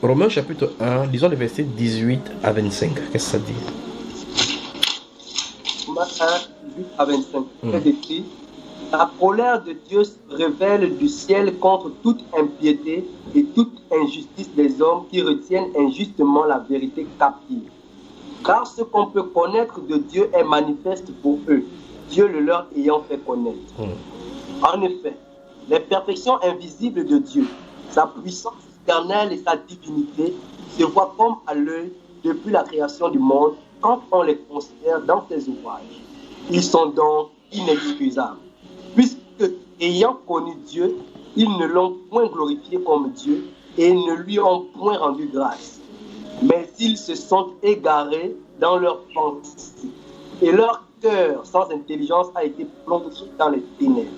Romains chapitre 1, lisons les versets 18 à 25. Qu'est-ce que ça dit? 1, 18 à 25. C'est écrit: la colère de Dieu se révèle du ciel contre toute impiété et toute injustice des hommes qui retiennent injustement la vérité captive. Car ce qu'on peut connaître de Dieu est manifeste pour eux, Dieu le leur ayant fait connaître. En effet, les perfections invisibles de Dieu, sa puissance éternelle et sa divinité se voient comme à l'œil depuis la création du monde quand on les considère dans ses ouvrages. Ils sont donc inexcusables, puisque, ayant connu Dieu, ils ne l'ont point glorifié comme Dieu et ne lui ont point rendu grâce. Mais ils se sont égarés dans leur pensée, et leur cœur sans intelligence a été plongé dans les ténèbres.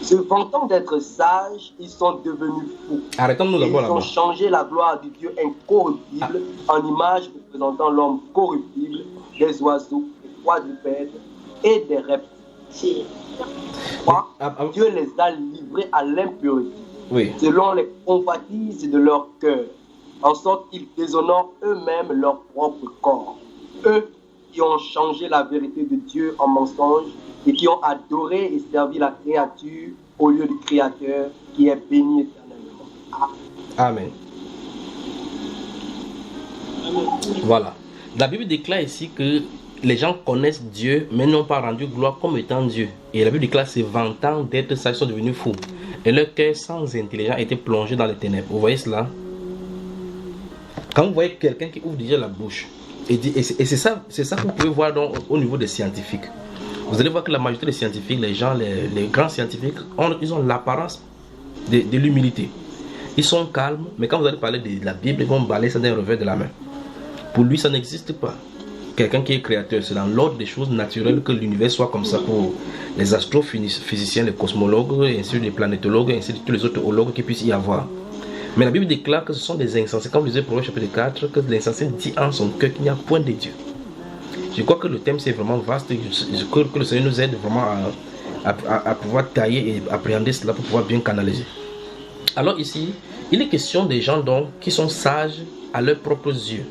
Se vantant d'être sages, ils sont devenus fous. Arrêtons-nous d'abord là-bas. Ils ont changé la gloire du Dieu incorruptible en image représentant l'homme corruptible, des oiseaux, des quadrupèdes et des reptiles. Dieu les a livrés à l'impureté, selon les convoitises de leur cœur, en sorte qu'ils déshonorent eux-mêmes leur propre corps. Eux qui ont changé la vérité de Dieu en mensonge et qui ont adoré et servi la créature au lieu du Créateur qui est béni éternellement. Amen. Voilà. La Bible déclare ici que les gens connaissent Dieu mais n'ont pas rendu gloire comme étant Dieu. Et la Bible déclare se vantant d'être sages, sont devenus fous. et leur cœur sans intelligence était plongé dans les ténèbres. Vous voyez cela? Quand vous voyez quelqu'un qui ouvre déjà la bouche, et c'est ça que vous pouvez voir au niveau des scientifiques. Vous allez voir que la majorité des scientifiques, les gens, les grands scientifiques, ils ont l'apparence de l'humilité. Ils sont calmes, mais quand vous allez parler de la Bible, ils vont balayer ça d'un revers de la main. Pour lui, ça n'existe pas. Quelqu'un qui est créateur, c'est dans l'ordre des choses naturelles que l'univers soit comme ça pour les astrophysiciens, les cosmologues, et ainsi les planétologues, et ainsi tous les autres ologues qui puissent y avoir. Mais la Bible déclare que ce sont des insensés. Quand vous lisez Proverbe chapitre 4, que l'insensé dit en son cœur qu'il n'y a point de Dieu. Je crois que le thème c'est vraiment vaste. Je crois que le Seigneur nous aide vraiment à pouvoir tailler et appréhender cela pour pouvoir bien canaliser. Alors ici, il est question des gens donc qui sont sages à leurs propres yeux.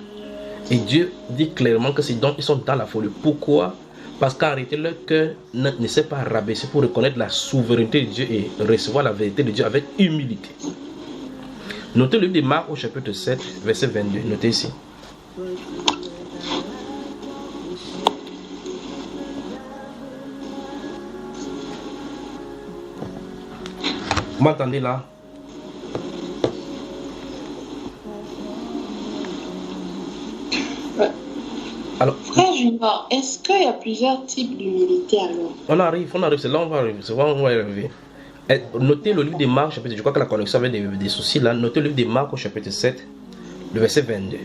Et Dieu dit clairement que c'est donc ils sont dans la folie. Pourquoi? Parce qu'en réalité, leur cœur ne s'est pas rabaissé pour reconnaître la souveraineté de Dieu et recevoir la vérité de Dieu avec humilité. Notez le livre de Marc au chapitre 7, verset 22. Notez ici. Vous m'entendez là? Alors, Frère Junior, est-ce qu'il y a plusieurs types d'humilité alors? On arrive, c'est là on va arriver, c'est là on va arriver. Notez le livre de Marc, chapitre, je crois que la connexion avait des soucis là. Notez le livre de Marc au chapitre 7, le verset 22.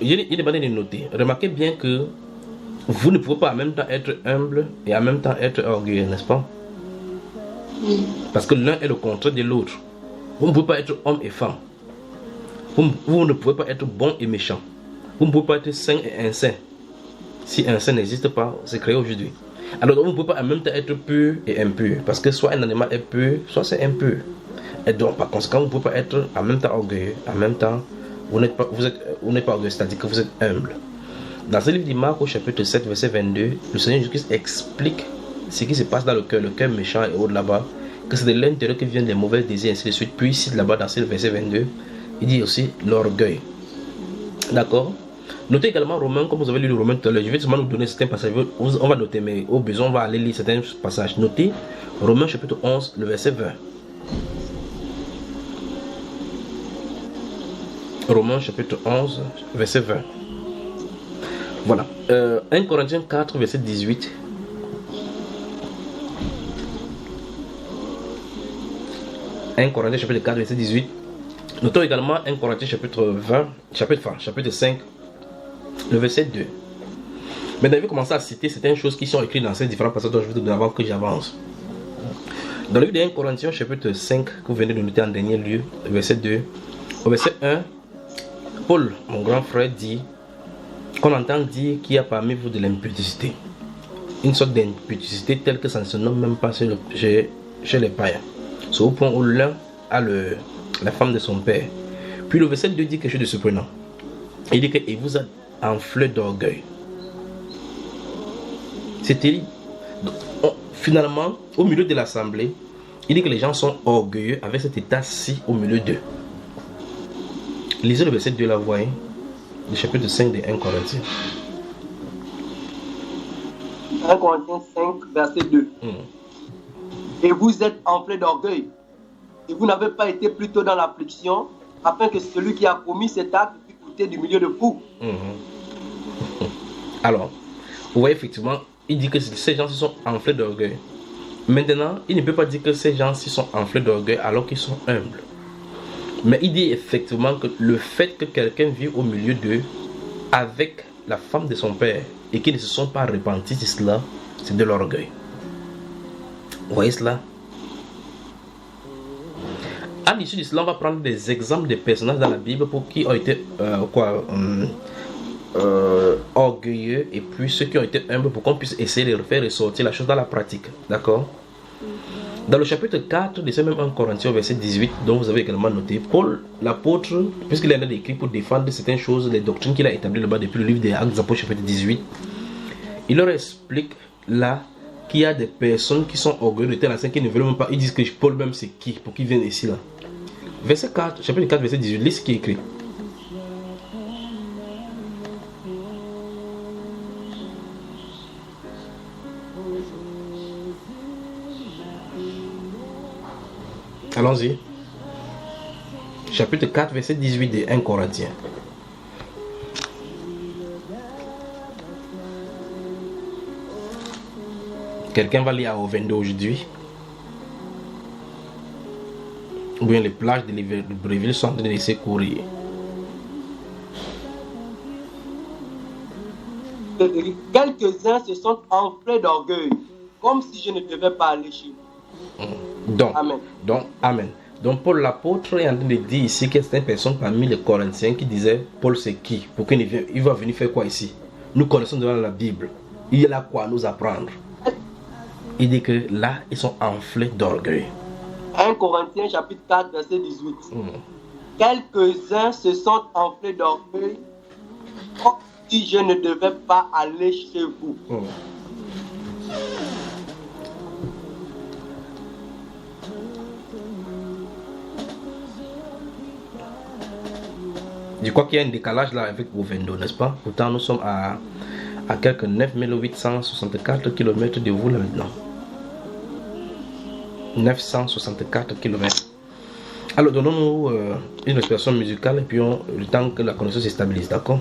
Il est demandé de noter. Remarquez bien que vous ne pouvez pas en même temps être humble et en même temps être orgueilleux, n'est-ce pas? Parce que l'un est le contraire de l'autre. Vous ne pouvez pas être homme et femme. Vous ne pouvez pas être bon et méchant. Vous ne pouvez pas être saint et insaint. Si un saint n'existe pas, c'est créé aujourd'hui. Alors vous ne pouvez pas en même temps être pur et impur. Parce que soit un animal est pur, soit c'est impur. Et donc par conséquent, vous ne pouvez pas être en même temps orgueilleux. En même temps, vous n'êtes pas orgueilleux, c'est-à-dire que vous êtes humble. Dans ce livre de Marc au chapitre 7, verset 22, le Seigneur Jésus-Christ explique ce qui se passe dans le cœur méchant et haut là-bas, que c'est de l'intérieur que viennent les mauvais désirs, ainsi de suite. Puis ici là-bas dans ce verset 22, il dit aussi l'orgueil. D'accord? Notez également Romains, comme vous avez lu le Romains tout à l'heure. Je vais seulement nous donner certains passages. On va noter, mais au besoin, on va aller lire certains passages. Notez Romains chapitre 11, le verset 20. Romains chapitre 11, verset 20. Voilà. 1 Corinthiens 4, verset 18. Corinthiens chapitre 4, verset 18. Notons également 1 Corinthiens chapitre chapitre 5, le verset 2. Maintenant, je vais commencer à citer certaines choses qui sont écrites dans ces différents passages dont je vous donne avant que j'avance. Dans le livre de 1 Corinthiens chapitre 5, que vous venez de noter en dernier lieu, verset 2, au verset 1, Paul, mon grand frère, dit qu'on entend dire qu'il y a parmi vous de l'impudicité. Une sorte d'impudicité telle que ça ne se nomme même pas chez les païens. C'est au point où l'un a la femme de son père. Puis le verset 2 dit quelque chose de surprenant. Il dit qu'il vous a enflé d'orgueil. C'est terrible. Finalement, au milieu de l'assemblée, il dit que les gens sont orgueilleux avec cet état-ci au milieu d'eux. Lisez le verset 2 là, vous voyez, le chapitre 5 de 1 Corinthiens. 1 Corinthiens 5, verset 2. Et vous êtes enflés d'orgueil. Et vous n'avez pas été plutôt dans l'affliction, afin que celui qui a commis cet acte puisse goûter du milieu de vous. Alors, vous voyez effectivement, il dit que ces gens-ci sont enflés d'orgueil. Maintenant, il ne peut pas dire que ces gens-ci sont enflés d'orgueil alors qu'ils sont humbles. Mais il dit effectivement que le fait que quelqu'un vive au milieu d'eux avec la femme de son père et qu'ils ne se sont pas repentis de cela, c'est de l'orgueil. Vous voyez cela? À l'issue de cela, on va prendre des exemples de personnages dans la Bible pour qui ont été orgueilleux et puis ceux qui ont été humbles pour qu'on puisse essayer de faire ressortir la chose dans la pratique. D'accord? Dans le chapitre 4 de ce même 1 Corinthiens, verset 18, dont vous avez également noté, Paul, l'apôtre, puisqu'il en a écrit pour défendre certaines choses, les doctrines qu'il a établies là-bas depuis le livre des Actes des Apôtres, chapitre 18, il leur explique là qu'il y a des personnes qui sont orgueilleuses de tel ancien qui ne veulent même pas. Ils disent que Paul même c'est qui pour qu'ils viennent ici là. Verset 4, chapitre 4, verset 18, lis ce qui est écrit. Allons-y. Chapitre 4, verset 18 de 1 Corinthiens. Quelqu'un va lire au 22 aujourd'hui. Ou bien les plages de Libreville sont en train de laisser courir. Quelques-uns se sont enflés d'orgueil, comme si je ne devais pas aller chez vous. Amen. Donc Paul l'apôtre est en train de dire ici que c'est une personne parmi les Corinthiens qui disait Paul c'est qui? Pour qu'il il va venir faire quoi ici? Nous connaissons devant la Bible. Il a quoi à nous apprendre? Il dit que là, ils sont enflés d'orgueil. 1 Corinthiens chapitre 4 verset 18. Quelques-uns se sont enflés d'orgueil, comme si je ne devais pas aller chez vous. Je crois qu'il y a un décalage là avec Bovendo, n'est-ce pas? Pourtant, nous sommes à quelques 9864 km de vous là maintenant. 964 km. Alors, donnons-nous une respiration musicale et puis le temps que la connexion se stabilise, d'accord?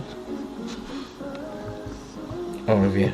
On revient.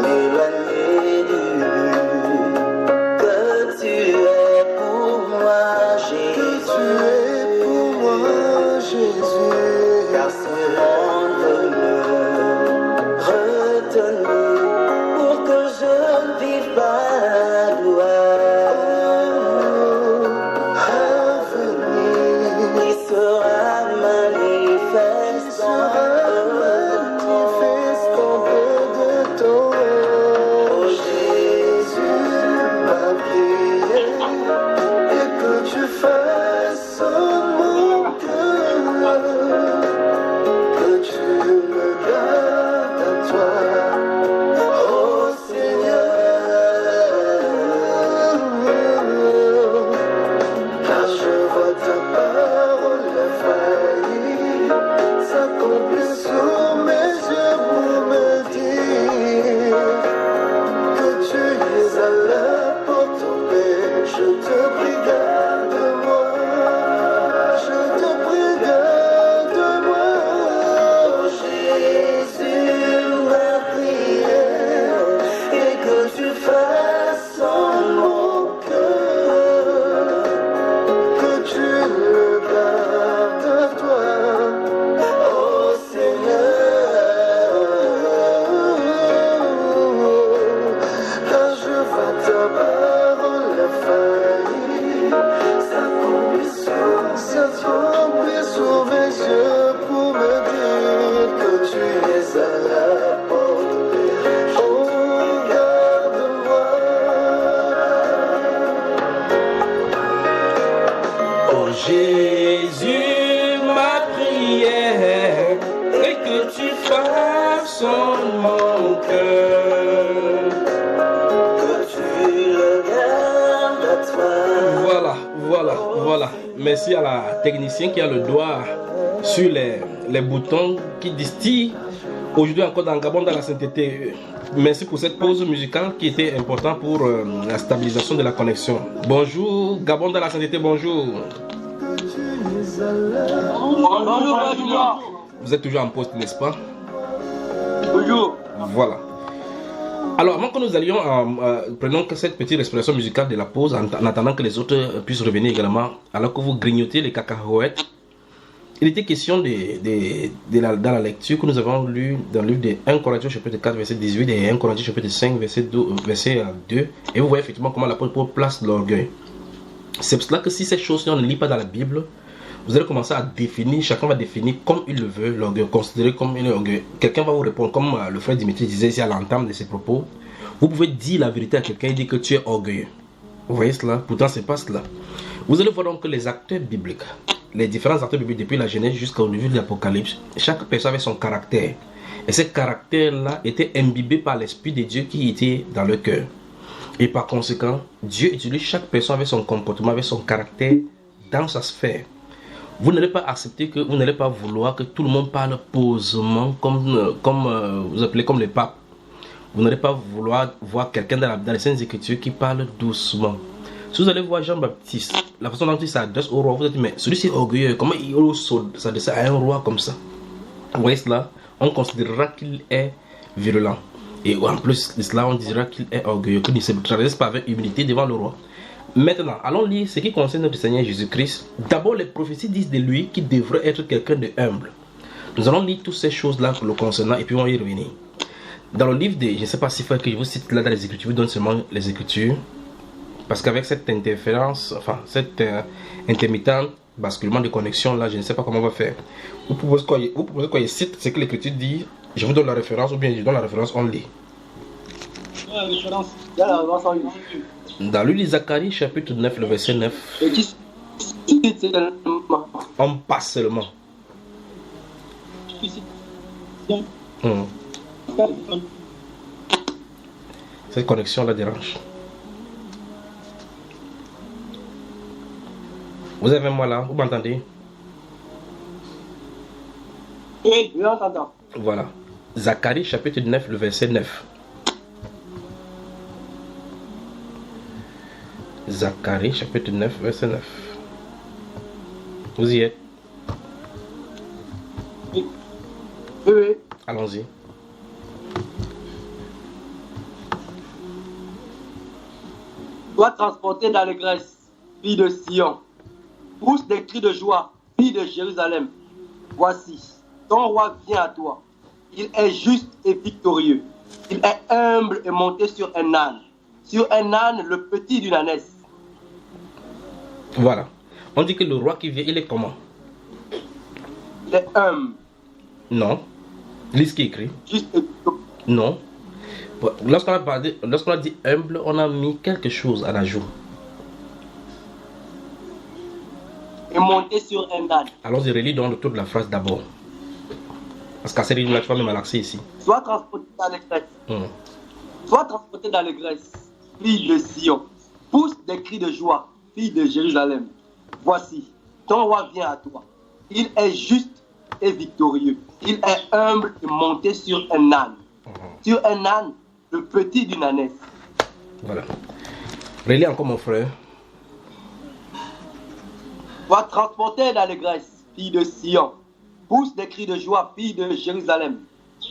M'éloigner du but que tu es pour moi. merci à la technicienne qui a le doigt sur les boutons qui distillent aujourd'hui encore dans Gabon dans la sainteté. Merci pour cette pause musicale qui était importante pour la stabilisation de la connexion. Bonjour, Gabon dans la sainteté, bonjour. Bonjour. Vous êtes toujours en poste, n'est-ce pas? Bonjour. Voilà. Alors, avant que nous allions, prenons cette petite respiration musicale de la pause en attendant que les autres puissent revenir également, alors que vous grignotez les cacahuètes. Il était question dans la lecture que nous avons lue dans le livre de 1 Corinthiens chapitre 4 verset 18 et 1 Corinthiens chapitre 5 verset 2, et vous voyez effectivement comment l'apôtre Paul place l'orgueil. C'est pour cela que si ces choses-là on ne lit pas dans la Bible, vous allez commencer à définir, chacun va définir comme il le veut l'orgueil, considérer comme un orgueil. Quelqu'un va vous répondre comme le frère Dimitri disait ici à l'entame de ses propos. Vous pouvez dire la vérité à quelqu'un et dire que tu es orgueilleux. Vous voyez cela? Pourtant c'est pas cela. Vous allez voir donc que les acteurs bibliques, les différents acteurs bibliques depuis la Genèse jusqu'au niveau de l'Apocalypse, chaque personne avait son caractère. Et ce caractère-là était imbibé par l'Esprit de Dieu qui était dans le cœur. Et par conséquent, Dieu utilise chaque personne avec son comportement, avec son caractère dans sa sphère. Vous n'allez pas accepter que, vous n'allez pas vouloir que tout le monde parle posément vous appelez comme les papes. Vous n'allez pas vouloir voir quelqu'un dans les Saintes Écritures qui parle doucement. Si vous allez voir Jean-Baptiste, la façon dont il s'adresse au roi, vous allez dire, mais celui-ci est orgueilleux, comment il ose s'adresser à un roi comme ça? Vous voyez cela? On considérera qu'il est virulent. Et en plus de cela, on dira qu'il est orgueilleux, qu'il ne se traverse pas avec humilité devant le roi. Maintenant, allons lire ce qui concerne notre Seigneur Jésus-Christ. D'abord, les prophéties disent de lui qu'il devrait être quelqu'un de humble. Nous allons lire toutes ces choses-là le concernant et puis on va y revenir. Dans le livre de, je ne sais pas s'il faut que je vous cite là dans les Écritures, je vous donne seulement les Écritures. Parce qu'avec cette interférence, enfin, cette intermittent basculement de connexion là, je ne sais pas comment on va faire. Vous proposez quoi, je cite ce que l'Écriture dit, je vous donne la référence ou bien je donne la référence, on lit. La référence. Dans le livre de Zacharie, chapitre 9, le verset 9. On passe seulement. Cette connexion la dérange. Vous avez moi là, vous m'entendez? Oui, je l'entends. Voilà. Zacharie chapitre 9, le verset 9. Zacharie chapitre 9, verset 9. Vous y êtes? Oui. Oui. Allons-y. Sois transporté dans l'allégresse, fille de Sion. Pousse des cris de joie, fille de Jérusalem. Voici, ton roi vient à toi. Il est juste et victorieux. Il est humble et monté sur un âne. Sur un âne, le petit d'une ânesse. Voilà. On dit que le roi qui vient, il est comment? Il est humble. Non. Lis ce qui est écrit. Juste et victorieux. Non. Lorsqu'on a dit humble, on a mis quelque chose à l'ajout. Et monté sur un âne. Allons-y, relis donc le tour de la phrase d'abord. Parce qu'à cette ligne-là, tu vas me malaxer ici. Sois transporté dans l'allégresse. Sois transporté dans l'allégresse, fille de Sion. Pousse des cris de joie, fille de Jérusalem. Voici, ton roi vient à toi. Il est juste et victorieux. Il est humble et monté sur un âne. Sur un âne, le petit d'une ânesse. Voilà. Relis encore mon frère. Sois transporté dans l'allégresse, fille de Sion. Pousse des cris de joie, fille de Jérusalem.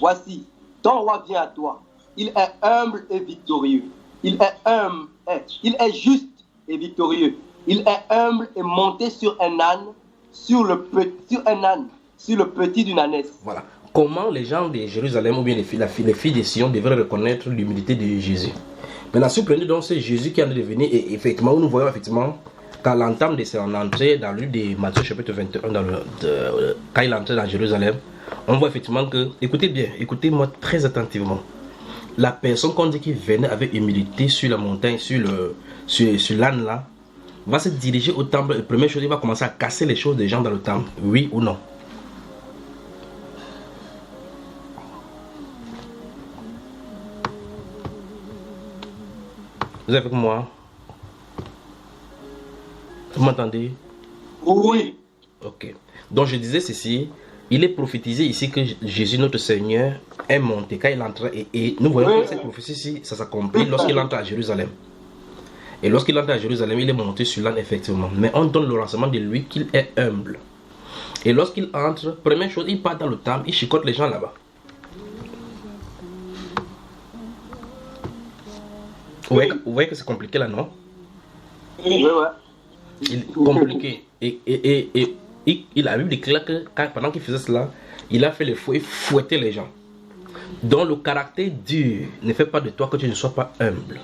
Voici, ton roi vient à toi. Il est humble et victorieux. Il est juste et victorieux. Il est humble et monté sur un âne, sur le petit d'une ânesse. Voilà. Comment les gens de Jérusalem ou bien les filles de Sion devraient reconnaître l'humilité de Jésus. Maintenant, si vous prenez donc ce Jésus qui est en train de venir, et effectivement, nous voyons effectivement qu'à l'entame de son entrée dans le livre de Matthieu chapitre 21, quand il est entré dans Jérusalem, on voit effectivement que, écoutez bien, écoutez-moi très attentivement, la personne qu'on dit qui venait avec humilité sur la montagne, sur l'âne là, va se diriger au temple, et première chose, il va commencer à casser les choses des gens dans le temple, oui ou non? Vous êtes avec moi? Vous m'entendez? Oui. Ok. Donc je disais ceci, il est prophétisé ici que Jésus notre Seigneur est monté quand il entre et nous voyons que cette prophétie-ci, ça s'accomplit lorsqu'il entre à Jérusalem. Et lorsqu'il entre à Jérusalem, il est monté sur l'âne effectivement. Mais on donne le renseignement de lui qu'il est humble. Et lorsqu'il entre, première chose, il part dans le temple, il chicote les gens là-bas. Vous voyez que c'est compliqué là, non? Oui, ouais. Il est compliqué. Et il a vu déclaré que pendant qu'il faisait cela, il a fait le fouet, fouetter les gens. Donc le caractère dur ne fait pas de toi que tu ne sois pas humble.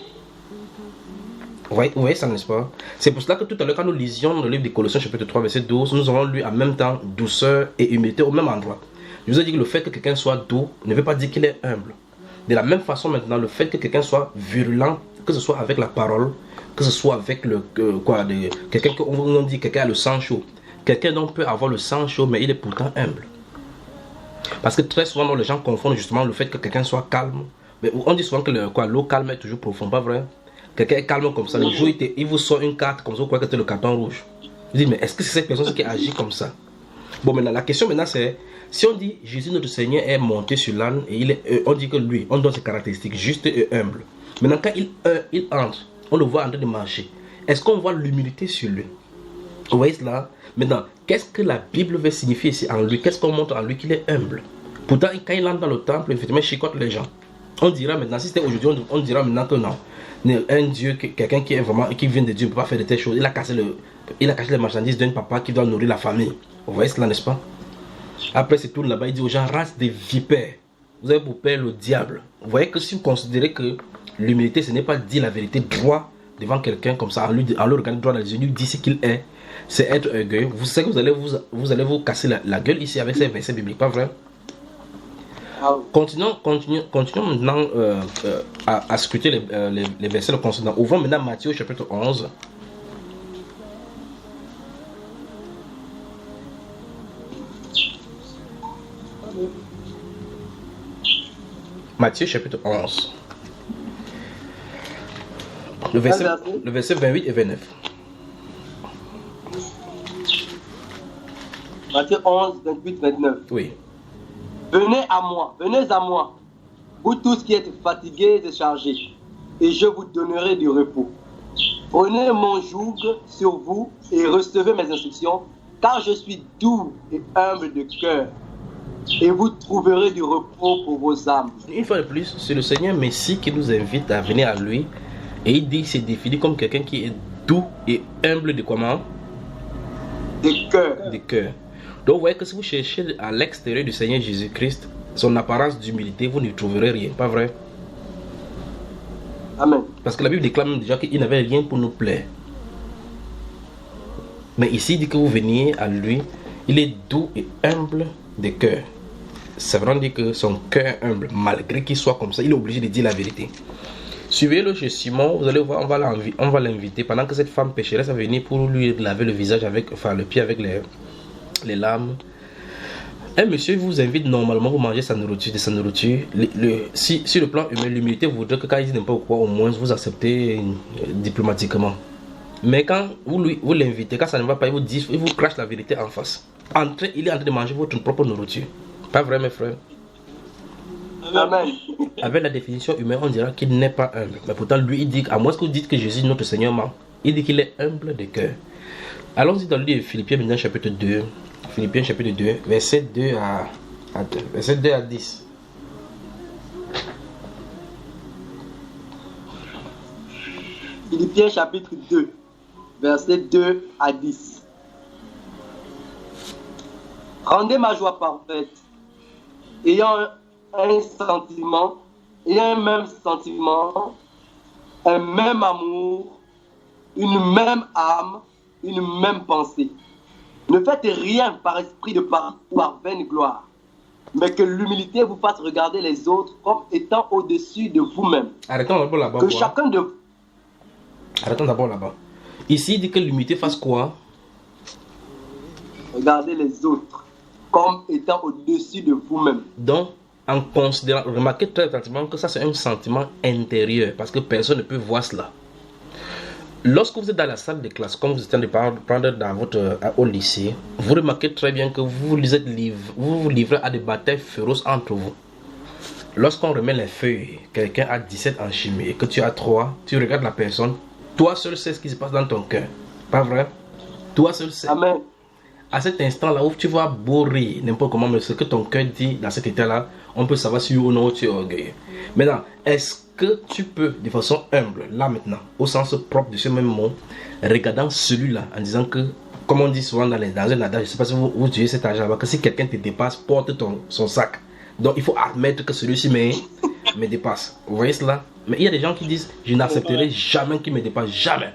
Vous voyez ça, n'est-ce pas? C'est pour cela que tout à l'heure, quand nous lisions le livre des Colossiens, chapitre 3, verset 12, nous avons lu en même temps douceur et humilité au même endroit. Je vous ai dit que le fait que quelqu'un soit doux ne veut pas dire qu'il est humble. De la même façon, maintenant, le fait que quelqu'un soit virulent, que ce soit avec la parole, que ce soit avec quelqu'un qu'on dit quelqu'un a le sang chaud. Quelqu'un donc peut avoir le sang chaud, mais il est pourtant humble. Parce que très souvent, les gens confondent justement le fait que quelqu'un soit calme. Mais on dit souvent que l'eau calme est toujours profonde, pas vrai? Quelqu'un est calme comme ça, le jour il vous sort une carte comme ça, vous croyez que c'est le carton rouge. Vous dites, mais est-ce que c'est cette personne qui agit comme ça? Bon, maintenant, la question maintenant c'est, si on dit Jésus notre Seigneur est monté sur l'âne et on dit que lui, on donne ses caractéristiques juste et humble. Maintenant, quand il entre, on le voit en train de marcher. Est-ce qu'on voit l'humilité sur lui? Vous voyez cela? Maintenant, qu'est-ce que la Bible veut signifier ici en lui? Qu'est-ce qu'on montre en lui qu'il est humble? Pourtant, quand il entre dans le temple, effectivement, il chicote les gens. On dira maintenant, si c'était aujourd'hui, on dira maintenant que non. Un Dieu, quelqu'un qui est vraiment qui vient de Dieu ne peut pas faire de telles choses. Il a cassé les marchandises d'un papa qui doit nourrir la famille. Vous voyez cela, n'est-ce pas? Après, c'est tout là-bas, il dit aux gens, race des vipères, vous avez pour père le diable. Vous voyez que si vous considérez que l'humilité, ce n'est pas dire la vérité droit devant quelqu'un comme ça, en lui regardant droit dans les yeux, lui dire ce qu'il est, c'est être orgueilleux. Vous savez que vous allez vous casser la gueule ici avec ces versets bibliques, pas vrai? Continuons maintenant à scruter les versets le concernant. Ouvrons maintenant Matthieu chapitre 11. Matthieu chapitre 11. Le verset 28 et 29. Matthieu 11, 28, 29. Oui. Venez à moi, vous tous qui êtes fatigués et chargés, et je vous donnerai du repos. Prenez mon joug sur vous et recevez mes instructions, car je suis doux et humble de cœur, et vous trouverez du repos pour vos âmes. Une fois de plus, c'est le Seigneur Messie qui nous invite à venir à lui, et il dit qu'il s'est défini comme quelqu'un qui est doux et humble de comment? De cœur. De cœur. Donc vous voyez que si vous cherchez à l'extérieur du Seigneur Jésus-Christ son apparence d'humilité, vous ne trouverez rien, pas vrai? Amen. Parce que la Bible déclare même déjà qu'il n'avait rien pour nous plaire. Mais ici il dit que vous veniez à lui, il est doux et humble de cœur. Ça veut dire que son cœur est humble, malgré qu'il soit comme ça, il est obligé de dire la vérité. Suivez-le chez Simon, vous allez voir, on va l'inviter pendant que cette femme pécheresse va venir pour lui laver le visage le pied avec les larmes. Un monsieur vous invite normalement pour manger de sa nourriture. Si le plan humain, l'humilité voudrait que quand il dit n'importe quoi, au moins vous acceptez diplomatiquement. Mais quand vous l'invitez, quand ça ne va pas, il vous crache la vérité en face. Il est en train de manger votre propre nourriture. Pas vrai, mes frères? Amen. Avec la définition humaine, on dira qu'il n'est pas humble. Mais pourtant, lui, il dit, à moins que vous dites que Jésus, notre Seigneur, ment, il dit qu'il est humble de cœur. Allons-y dans le livre de Philippiens, maintenant, chapitre 2. Philippiens, chapitre 2, verset 2 à 10. Philippiens, chapitre 2, verset 2 à 10. Rendez ma joie parfaite, ayant un sentiment, et un même sentiment, un même amour, une même âme, une même pensée. Ne faites rien par esprit de parti ou par vaine gloire, mais que l'humilité vous fasse regarder les autres comme étant au-dessus de vous-même. Arrêtons d'abord là-bas. Que chacun de vous... Arrêtons d'abord là-bas. Ici, il dit que l'humilité fasse quoi? Regardez les autres comme étant au-dessus de vous-même. Donc, en considérant, remarquez très attentivement que ça c'est un sentiment intérieur, parce que personne ne peut voir cela. Lorsque vous êtes dans la salle de classe, comme vous êtes en train de prendre dans au lycée, vous remarquez très bien que vous vous livrez à des batailles féroces entre vous. Lorsqu'on remet les feuilles, quelqu'un a 17 en chimie et que tu as 3, tu regardes la personne, toi seul sais ce qui se passe dans ton cœur. Pas vrai? Toi seul sais. Amen. À cet instant-là où tu vas bourrer n'importe comment, mais ce que ton cœur dit dans cet état-là, on peut savoir si ou non tu es orgueilleux. Maintenant, est-ce que tu peux, de façon humble, là maintenant, au sens propre de ce même mot, regardant celui-là en disant que, comme on dit souvent dans un adage, je ne sais pas si vous utilisez cet adage-là, que si quelqu'un te dépasse, porte son sac. Donc il faut admettre que celui-ci me dépasse. Vous voyez cela? Mais il y a des gens qui disent, je n'accepterai jamais qu'il me dépasse, jamais.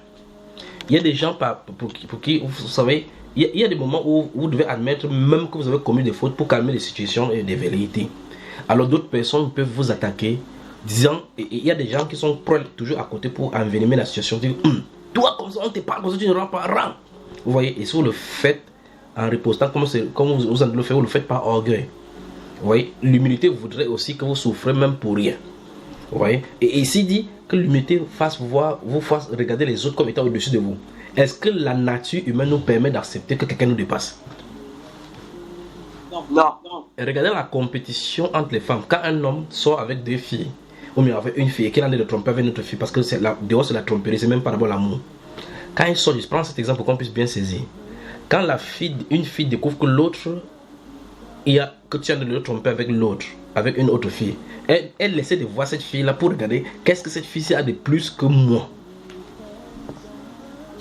Il y a des gens pour qui vous savez, il y a des moments où vous devez admettre même que vous avez commis des fautes pour calmer les situations et des velléités. Alors d'autres personnes peuvent vous attaquer, disant, il y a des gens qui sont prêts toujours à côté pour envenimer la situation, dire, toi comme ça on te parle, comme ça tu ne rends pas rang. Vous voyez, et si vous le faites en ripostant comme vous en le faites, vous le faites par orgueil. Vous voyez, l'humilité voudrait aussi que vous souffrez même pour rien. Vous voyez, et ici dit que l'humilité vous fasse regarder les autres comme étant au-dessus de vous. Est-ce que la nature humaine nous permet d'accepter que quelqu'un nous dépasse? Non. Regardez la compétition entre les femmes. Quand un homme sort avec 2 filles, ou bien avec une fille, et qu'il en est de tromper avec une autre fille, parce que dehors c'est la tromperie, c'est même pas d'abord l'amour. Quand il sort, je prends cet exemple pour qu'on puisse bien saisir. Quand une fille découvre que l'autre, que tu as de le tromper avec l'autre, avec une autre fille, elle essaie de voir cette fille-là pour regarder qu'est-ce que cette fille a de plus que moi.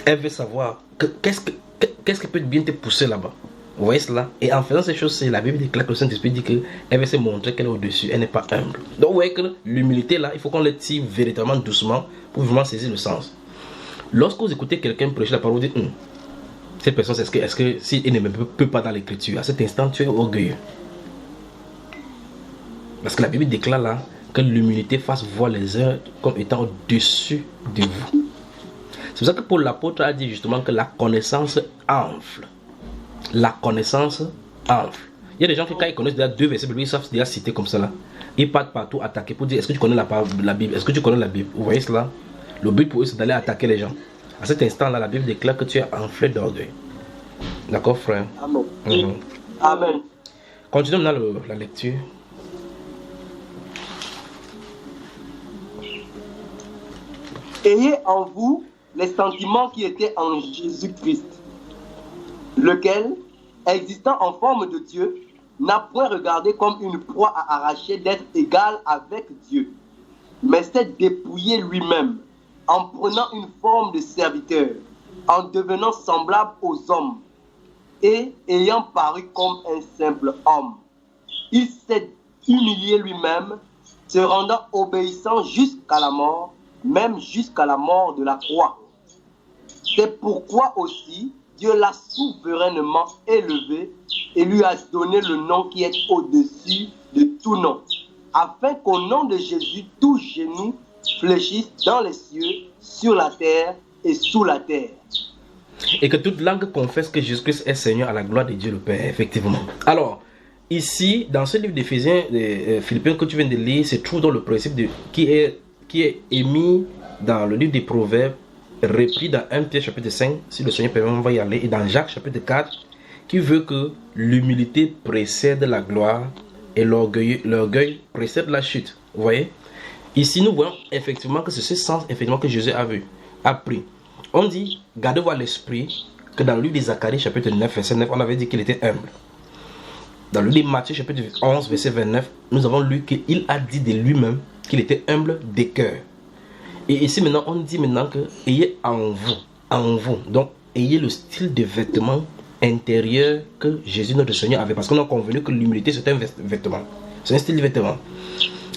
Elle veut savoir qu'est-ce qui peut bien te pousser là-bas. Vous voyez cela? Et en faisant ces choses, la Bible déclare que le Saint-Esprit dit qu'elle veut se montrer qu'elle est au-dessus, elle n'est pas humble. Donc vous voyez que l'humilité là, il faut qu'on le tire véritablement doucement pour vraiment saisir le sens. Lorsque vous écoutez quelqu'un prêcher la parole, vous dites, cette personne, est-ce que si elle ne peut pas dans l'écriture, à cet instant tu es orgueilleux. Parce que la Bible déclare là que l'humilité fasse voir les uns comme étant au-dessus de vous. C'est pour ça que Paul l'apôtre a dit justement que la connaissance enfle. La connaissance enfle. Il y a des gens qui quand ils connaissent déjà 2 versets bibliques, ils savent déjà citer comme ça là. Ils partent partout attaquer pour dire est-ce que tu connais la Bible? Est-ce que tu connais la Bible? Vous voyez cela? Le but pour eux c'est d'aller attaquer les gens. À cet instant là, la Bible déclare que tu es enflé d'orgueil. D'accord frère? Amen. Amen. Continuons maintenant la lecture. Ayez en vous les sentiments qui étaient en Jésus-Christ, lequel, existant en forme de Dieu, n'a point regardé comme une proie à arracher d'être égal avec Dieu, mais s'est dépouillé lui-même, en prenant une forme de serviteur, en devenant semblable aux hommes, et ayant paru comme un simple homme. Il s'est humilié lui-même, se rendant obéissant jusqu'à la mort, même jusqu'à la mort de la croix. C'est pourquoi aussi Dieu l'a souverainement élevé et lui a donné le nom qui est au-dessus de tout nom, afin qu'au nom de Jésus, tout genou fléchisse dans les cieux, sur la terre et sous la terre. Et que toute langue confesse que Jésus-Christ est Seigneur à la gloire de Dieu le Père, effectivement. Alors, ici, dans ce livre d'Éphésiens, Philippiens que tu viens de lire, se trouve dans le principe qui est émis dans le livre des Proverbes, repris dans 1 Pierre chapitre 5, si le Seigneur permet, on va y aller, et dans Jacques chapitre 4, qui veut que l'humilité précède la gloire et l'orgueil précède la chute. Vous voyez? Ici, nous voyons effectivement que c'est ce sens effectivement que Jésus a pris. On dit, gardez-vous à l'esprit que dans le livre de Zacharie chapitre 9, verset 9, on avait dit qu'il était humble. Dans le livre de Matthieu chapitre 11, verset 29, nous avons lu qu'il a dit de lui-même qu'il était humble de cœur. Et ici maintenant, on dit maintenant que ayez en vous, donc ayez le style de vêtement intérieur que Jésus notre Seigneur avait. Parce qu'on a convenu que l'humilité c'est un vêtement, c'est un style de vêtement.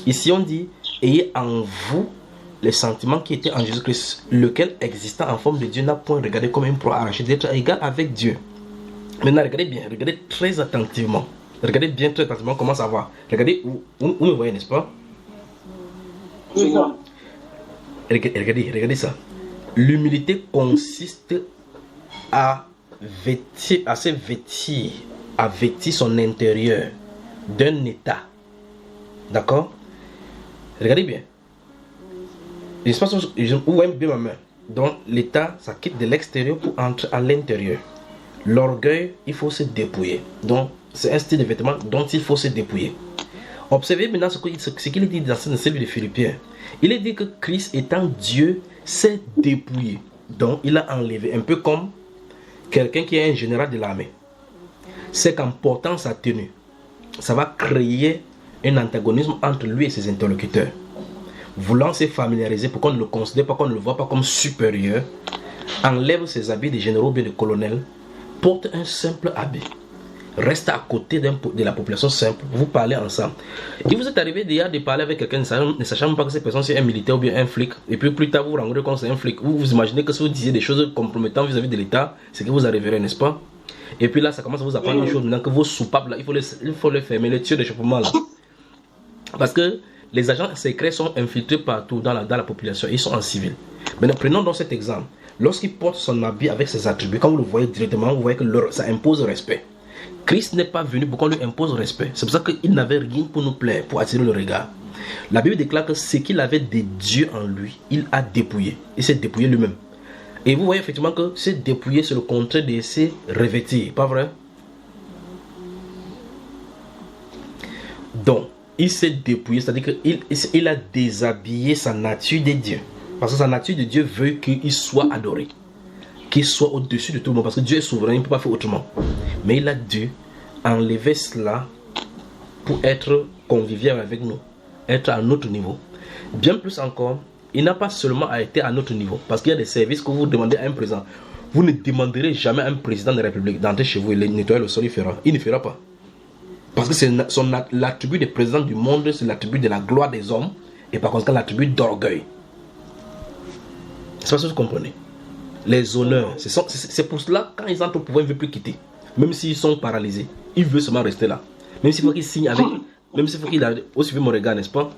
Ici on dit, ayez en vous les sentiments qui étaient en Jésus-Christ, lequel existant en forme de Dieu n'a point regardé comme une proie arrachée d'être égal avec Dieu. Maintenant regardez bien, regardez très attentivement. Regardez bien très attentivement comment ça va. Regardez où me voyez, n'est-ce pas? Oui. Regardez ça. L'humilité consiste à vêtir son intérieur d'un état. D'accord? Regardez bien. Où est bien ma main? Donc l'état, ça quitte de l'extérieur pour entrer à l'intérieur. L'orgueil, il faut se dépouiller. Donc c'est un style de vêtement dont il faut se dépouiller. Observez maintenant ce qu'il dit dans ce livre de Philippiens. Il est dit que Christ étant Dieu s'est dépouillé. Donc il a enlevé, un peu comme quelqu'un qui est un général de l'armée. C'est qu'en portant sa tenue, ça va créer un antagonisme entre lui et ses interlocuteurs. Voulant se familiariser pour qu'on ne le considère pas, qu'on ne le voit pas comme supérieur, enlève ses habits de généraux ou bien de colonel, porte un simple habit, reste à côté de la population simple, vous parlez ensemble. Et vous êtes arrivé déjà de parler avec quelqu'un ne sachant même pas que cette personne c'est un militaire ou bien un flic, et puis plus tard vous vous rendez compte que c'est un flic. Vous imaginez que si vous disiez des choses compromettantes vis-à-vis de l'État, c'est que vous arriverez, n'est-ce pas? Et puis là ça commence à vous apprendre une chose, maintenant que vos soupapes là, il faut les fermer, les tirs d'échauffement là. Parce que les agents secrets sont infiltrés partout dans la population, ils sont en civil. Maintenant prenons donc cet exemple. Lorsqu'il porte son habit avec ses attributs, quand vous le voyez directement, vous voyez que ça impose respect. Christ n'est pas venu pour qu'on lui impose respect. C'est pour ça qu'il n'avait rien pour nous plaire, pour attirer le regard. La Bible déclare que ce qu'il avait de Dieu en lui, il a dépouillé. Il s'est dépouillé lui-même. Et vous voyez effectivement que se dépouiller, c'est le contraire de se revêtir. Pas vrai? Donc, il s'est dépouillé, c'est-à-dire qu'il a déshabillé sa nature de Dieu. Parce que sa nature de Dieu veut qu'il soit adoré, qu'il soit au-dessus de tout le monde. Parce que Dieu est souverain, il ne peut pas faire autrement. Mais il a dû enlever cela pour être convivial avec nous, être à notre niveau. Bien plus encore, il n'a pas seulement été à notre niveau. Parce qu'il y a des services que vous demandez à un président. Vous ne demanderez jamais à un président de la République d'entrer chez vous et nettoyer le sol, il fera. Il ne fera pas. Parce que c'est l'attribut des présidents du monde, c'est l'attribut de la gloire des hommes, et par conséquent l'attribut d'orgueil. C'est pas ce que vous comprenez. Les honneurs, c'est pour cela, quand ils entrent au pouvoir, ils ne veulent plus quitter. Même s'ils sont paralysés, ils veulent seulement rester là. Même s'il faut qu'ils signent avec... Même s'il faut qu'il a... Vous suivez mon regard, n'est-ce pas?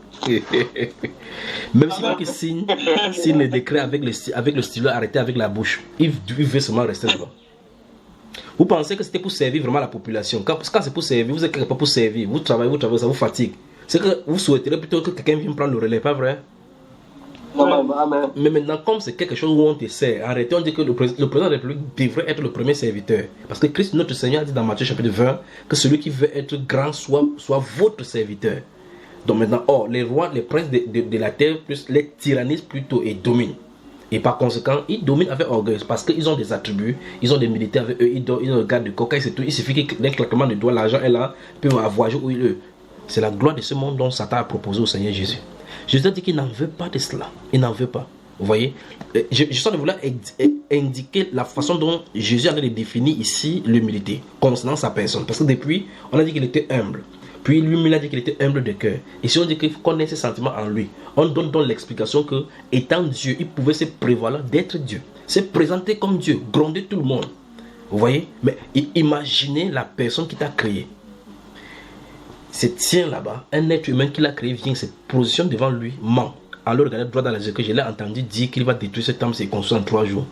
Même s'il faut qu'il signe les décrets avec le stylo arrêté avec la bouche, il veut seulement rester là-bas. Vous pensez que c'était pour servir vraiment la population. Quand c'est pour servir, vous êtes quelque part pour servir. Vous travaillez, ça vous fatigue. C'est que vous souhaiterez plutôt que quelqu'un vienne prendre le relais, pas vrai? Mais maintenant, comme c'est quelque chose où on te sert, arrêtez, on dit que le président de la République devrait être le premier serviteur. Parce que Christ, notre Seigneur, a dit dans Matthieu chapitre 20 que celui qui veut être grand soit votre serviteur. Donc maintenant, les rois, les princes de la terre, plus les tyrannisent plutôt et dominent. Et par conséquent, ils dominent avec orgueil parce qu'ils ont des attributs, ils ont des militaires avec eux, ils regardent du coca, il suffit qu'un claquement de doigts, l'argent est là, puis on va voyager où il est. C'est la gloire de ce monde dont Satan a proposé au Seigneur Jésus. Jésus a dit qu'il n'en veut pas de cela. Il n'en veut pas. Vous voyez, je sens de vouloir indiquer la façon dont Jésus a défini ici l'humilité concernant sa personne. Parce que depuis, on a dit qu'il était humble. Puis lui-même il a dit qu'il était humble de cœur. Et si on dit qu'il faut connaître ses sentiments en lui, on donne donc l'explication que, étant Dieu, il pouvait se prévaloir d'être Dieu. Se présenter comme Dieu, gronder tout le monde. Vous voyez? Mais imaginez la personne qui t'a créé. C'est tient là-bas, un être humain qu'il a créé vient, se positionne devant lui, ment. En le regardant droit dans les yeux, que je l'ai entendu dire qu'il va détruire ce temple et construire en 3 jours.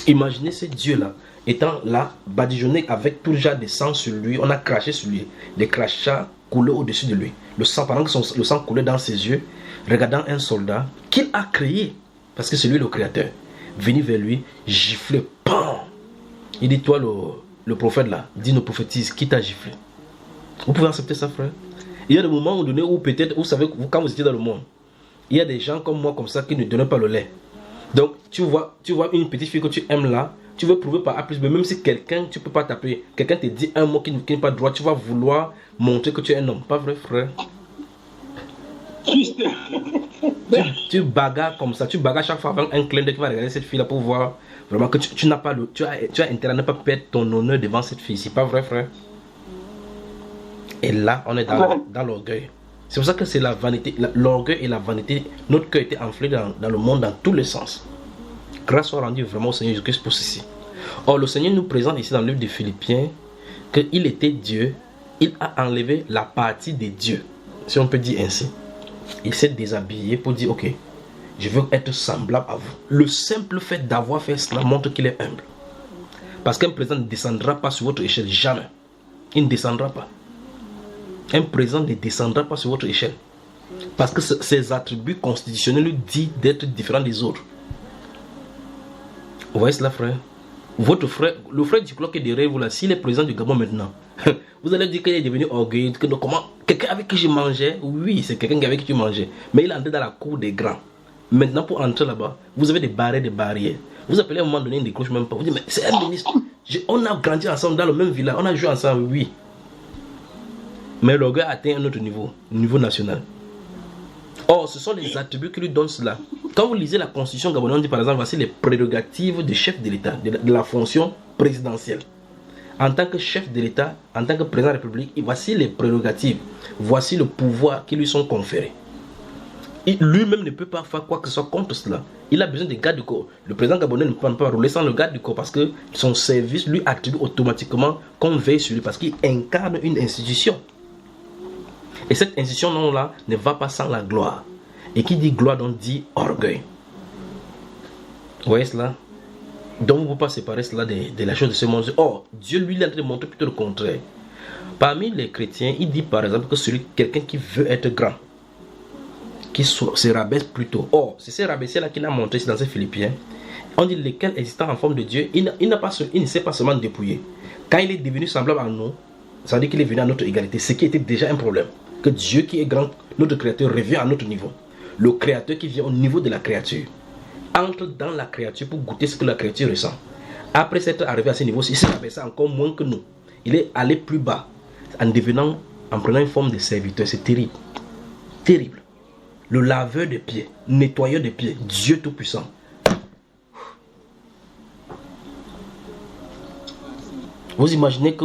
Imaginez ce Dieu-là, étant là, badigeonné avec tout le genre de sang sur lui, on a craché sur lui, des crachats coulaient au-dessus de lui. Le sang, pendant que le sang coulait dans ses yeux, regardant un soldat qu'il a créé, parce que c'est lui le créateur, venu vers lui, gifler, PAM! Il dit, toi le prophète là, dis nous prophétise, qui t'a giflé? Vous pouvez accepter ça, frère? Il y a des moments donné où peut-être, vous savez, quand vous étiez dans le monde, il y a des gens comme moi, comme ça, qui ne donnent pas le lait. Donc, tu vois une petite fille que tu aimes là, tu veux prouver par A plus B, même si quelqu'un, tu ne peux pas taper, quelqu'un te dit un mot qui n'est pas droit, tu vas vouloir montrer que tu es un homme. Pas vrai, frère? Juste. Tu bagarres comme ça, tu bagarres chaque fois avec un clin d'œil qui va regarder cette fille là pour voir vraiment que tu n'as pas tu as intérêt à ne pas perdre ton honneur devant cette fille. C'est pas vrai, frère? Et là, on est dans l'orgueil. C'est pour ça que c'est la vanité, l'orgueil et la vanité. Notre cœur était enflé dans le monde dans tous les sens. Grâce soit rendue vraiment au Seigneur Jésus-Christ pour ceci. Or, le Seigneur nous présente ici dans le livre de Philippiens qu'il était Dieu. Il a enlevé la partie de Dieu, si on peut dire ainsi. Il s'est déshabillé pour dire, ok, je veux être semblable à vous. Le simple fait d'avoir fait cela montre qu'il est humble. Parce qu'un président ne descendra pas sur votre échelle, jamais. Il ne descendra pas. Un président ne descendra pas sur votre échelle. Parce que ses attributs constitutionnels lui disent d'être différent des autres. Vous voyez cela, frère? Votre frère, le frère du clock est derrière vous là, s'il est président du Gabon maintenant, vous allez dire qu'il est devenu orgueilleux, que comment, quelqu'un avec qui je mangeais, oui, c'est quelqu'un avec qui tu mangeais, mais il est entré dans la cour des grands. Maintenant, pour entrer là-bas, vous avez des barrières. Vous appelez à un moment donné, il ne décroche même pas. Vous dites, mais c'est un ministre. On a grandi ensemble dans le même village, on a joué ensemble, oui. Mais l'orgueil a atteint un autre niveau, niveau national. Or, ce sont les attributs qui lui donnent cela. Quand vous lisez la constitution gabonaise, on dit par exemple, voici les prérogatives du chef de l'État, de la fonction présidentielle. En tant que chef de l'État, en tant que président de la République, voici les prérogatives, voici le pouvoir qui lui sont conférés. Lui-même ne peut pas faire quoi que ce soit contre cela. Il a besoin des gardes du corps. Le président gabonais ne peut pas rouler sans le garde du corps parce que son service lui attribue automatiquement qu'on veille sur lui parce qu'il incarne une institution. Et cette institution-là ne va pas sans la gloire. Et qui dit gloire, donc dit orgueil. Vous voyez cela? Donc vous ne pouvez pas séparer cela de la chose de ce monde. Or, Dieu lui, il est en train de montrer plutôt le contraire. Parmi les chrétiens, il dit par exemple que quelqu'un qui veut être grand, qui se rabaisse plutôt. Or, c'est ces rabaissés-là qu'il a montré dans ces Philippiens. On dit lesquels existant en forme de Dieu, il ne sait pas seulement dépouiller. Quand il est devenu semblable à nous, ça veut dire qu'il est venu à notre égalité, ce qui était déjà un problème. Que Dieu qui est grand, notre créateur, revient à notre niveau. Le créateur qui vient au niveau de la créature entre dans la créature pour goûter ce que la créature ressent. Après s'être arrivé à ce niveau, il s'est rabaissé encore moins que nous. Il est allé plus bas en prenant une forme de serviteur. C'est terrible. Terrible. Le laveur de pieds, nettoyeur de pieds, Dieu Tout-Puissant. Vous imaginez que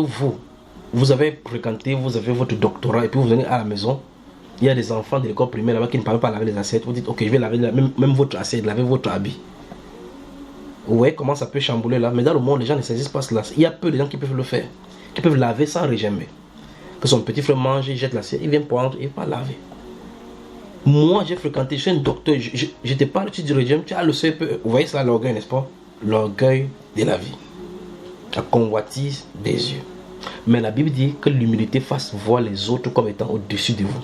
vous avez fréquenté, vous avez votre doctorat et puis vous venez à la maison, il y a des enfants de l'école primaire là-bas qui ne parlent pas laver les assiettes. Vous dites, ok, je vais laver même votre assiette, laver votre habit. Vous voyez comment ça peut chambouler là. Mais dans le monde, les gens ne saisissent pas cela. Il y a peu de gens qui peuvent le faire, qui peuvent laver sans régimer. Que son petit frère mange, il jette l'assiette, il vient prendre, il ne va pas laver. Moi, j'ai fréquenté, je suis un docteur, je te parle, tu dis régime, tu as le CPE. Vous voyez ça, l'orgueil, n'est-ce pas? L'orgueil de la vie. La convoitise des yeux. Mais la Bible dit que l'humilité fasse voir les autres comme étant au-dessus de vous.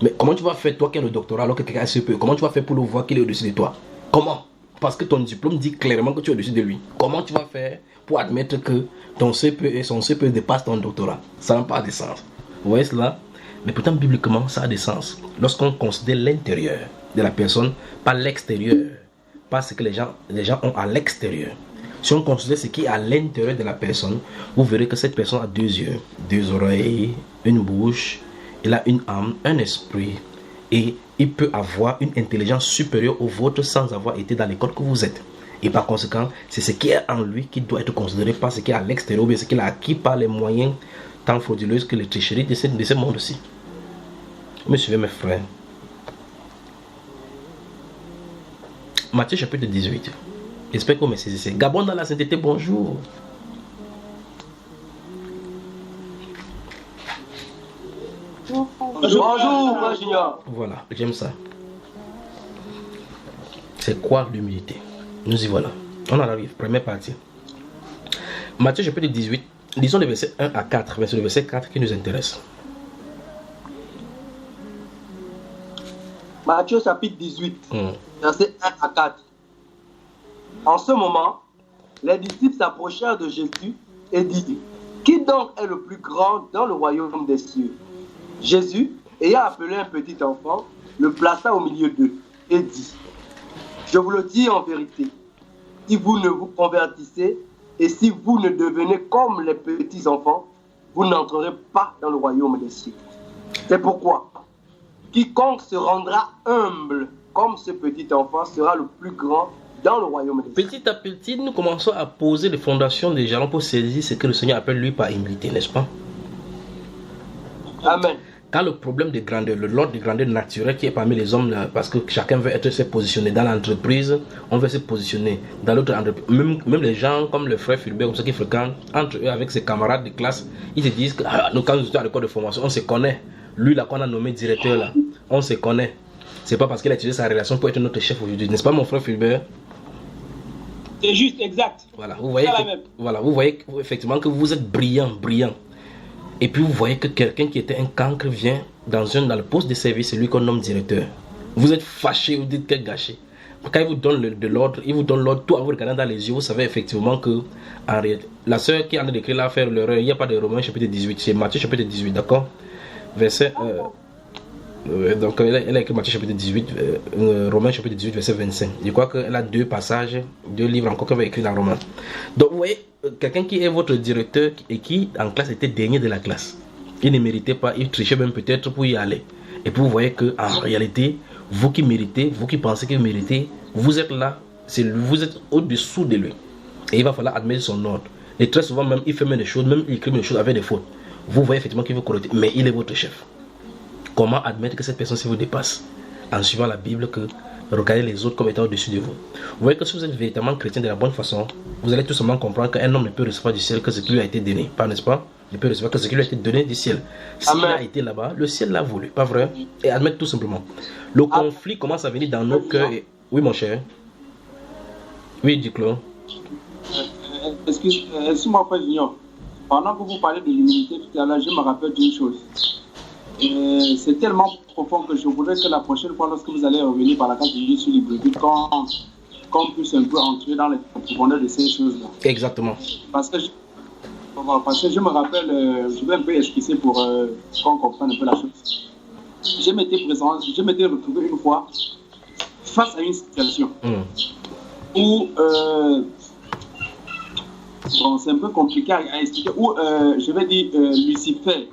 Mais comment tu vas faire, toi qui as le doctorat, alors que quelqu'un a CPE, comment tu vas faire pour le voir qu'il est au-dessus de toi? Comment? Parce que ton diplôme dit clairement que tu es au-dessus de lui. Comment tu vas faire pour admettre que ton CPE et son CPE dépassent ton doctorat? Ça n'a pas de sens. Vous voyez cela? Mais pourtant, bibliquement, ça a des sens. Lorsqu'on considère l'intérieur de la personne, pas l'extérieur, pas ce que les gens ont à l'extérieur. Si on considère ce qui est à l'intérieur de la personne, vous verrez que cette personne a 2 yeux, 2 oreilles, une bouche, il a une âme, un esprit, et il peut avoir une intelligence supérieure au vôtre sans avoir été dans l'école que vous êtes. Et par conséquent, c'est ce qui est en lui qui doit être considéré, pas ce qui est à l'extérieur, mais ce qu'il a acquis par les moyens tant frauduleux que les tricheries de ce monde-ci. Vous me suivez, mes frères? Matthieu chapitre 18. J'espère que vous me saisissez. Gabon dans la sainteté, bonjour. Bonjour, Frère Junior. Voilà, j'aime ça. C'est quoi l'humilité? Nous y voilà. On en arrive, première partie. Matthieu chapitre 18. Lisons les versets 1 à 4. Mais c'est le verset 4 qui nous intéresse. Matthieu chapitre 18, versets 1 à 4. En ce moment, les disciples s'approchèrent de Jésus et dirent, qui donc est le plus grand dans le royaume des cieux? Jésus, ayant appelé un petit enfant, le plaça au milieu d'eux et dit, je vous le dis en vérité, si vous ne vous convertissez et si vous ne devenez comme les petits enfants, vous n'entrerez pas dans le royaume des cieux. C'est pourquoi quiconque se rendra humble comme ce petit enfant sera le plus grand dans le royaume des cieux. Petit à petit, nous commençons à poser les fondations des jalons pour saisir ce que le Seigneur appelle lui par humilité, n'est-ce pas? Amen. Quand le problème de grandeur, l'ordre de grandeur naturel qui est parmi les hommes, là, parce que chacun veut se positionner dans l'entreprise, on veut se positionner dans l'autre entreprise. Même les gens comme le frère Fulbert, comme ça qui fréquentent, entre eux avec ses camarades de classe, ils se disent que nous, quand nous sommes à l'école de formation, on se connaît. Lui là qu'on a nommé directeur là, on se connaît. C'est pas parce qu'il a utilisé sa relation pour être notre chef aujourd'hui, n'est-ce pas mon frère Fulbert? C'est juste, exact. Voilà, vous voyez effectivement que vous êtes brillant. Et puis vous voyez que quelqu'un qui était un cancre vient dans le poste de service, c'est lui qu'on nomme directeur. Vous êtes fâché, vous dites quel gâchis. quand il vous donne de l'ordre, il vous donne l'ordre tout en vous regardant dans les yeux. Vous savez effectivement que en réalité, la sœur qui en a décrit là faire l'erreur, il n'y a pas de Romains chapitre 18, c'est Matthieu chapitre 18, d'accord? Verset. Donc elle a écrit Matthieu chapitre 18, Romains chapitre 18, verset 25. Je crois qu'elle a 2 passages, 2 livres encore qu'elle va écrire dans Romains. Donc vous voyez, quelqu'un qui est votre directeur et qui en classe était dernier de la classe, il ne méritait pas, il trichait même peut-être pour y aller. Et puis vous voyez qu'en réalité, vous qui méritez, vous qui pensez que vous méritez, vous êtes là, vous êtes au-dessous de lui. Et il va falloir admettre son ordre. Et très souvent même, il fait même des choses, même il écrit des choses avec des fautes. Vous voyez effectivement qu'il veut corriger, mais il est votre chef. Comment admettre que cette personne-ci vous dépasse? En suivant la Bible, que regardez les autres comme étant au-dessus de vous. Vous voyez que si vous êtes véritablement chrétien de la bonne façon, vous allez tout simplement comprendre qu'un homme ne peut recevoir du ciel que ce qui lui a été donné. Pas, n'est-ce pas? Il ne peut recevoir que ce qui lui a été donné du ciel. S'il a été là-bas, le ciel l'a voulu, pas vrai? Et admettre tout simplement. Le conflit commence à venir dans nos cœurs. Et... Oui, mon cher. Oui, dis-le. Excuse-moi, Frère Junior. Pendant que vous parlez de l'humilité tout à l'heure, je me rappelle d'une chose. C'est tellement profond que je voudrais que la prochaine fois, lorsque vous allez revenir par la carte de sur Libreville, qu'on puisse un peu entrer dans les profondeurs de ces choses-là. Exactement. Parce que je me rappelle, je vais un peu expliquer pour qu'on comprenne un peu la chose. Je m'étais retrouvé une fois face à une situation où, bon, c'est un peu compliqué à expliquer, où je vais dire Lucifer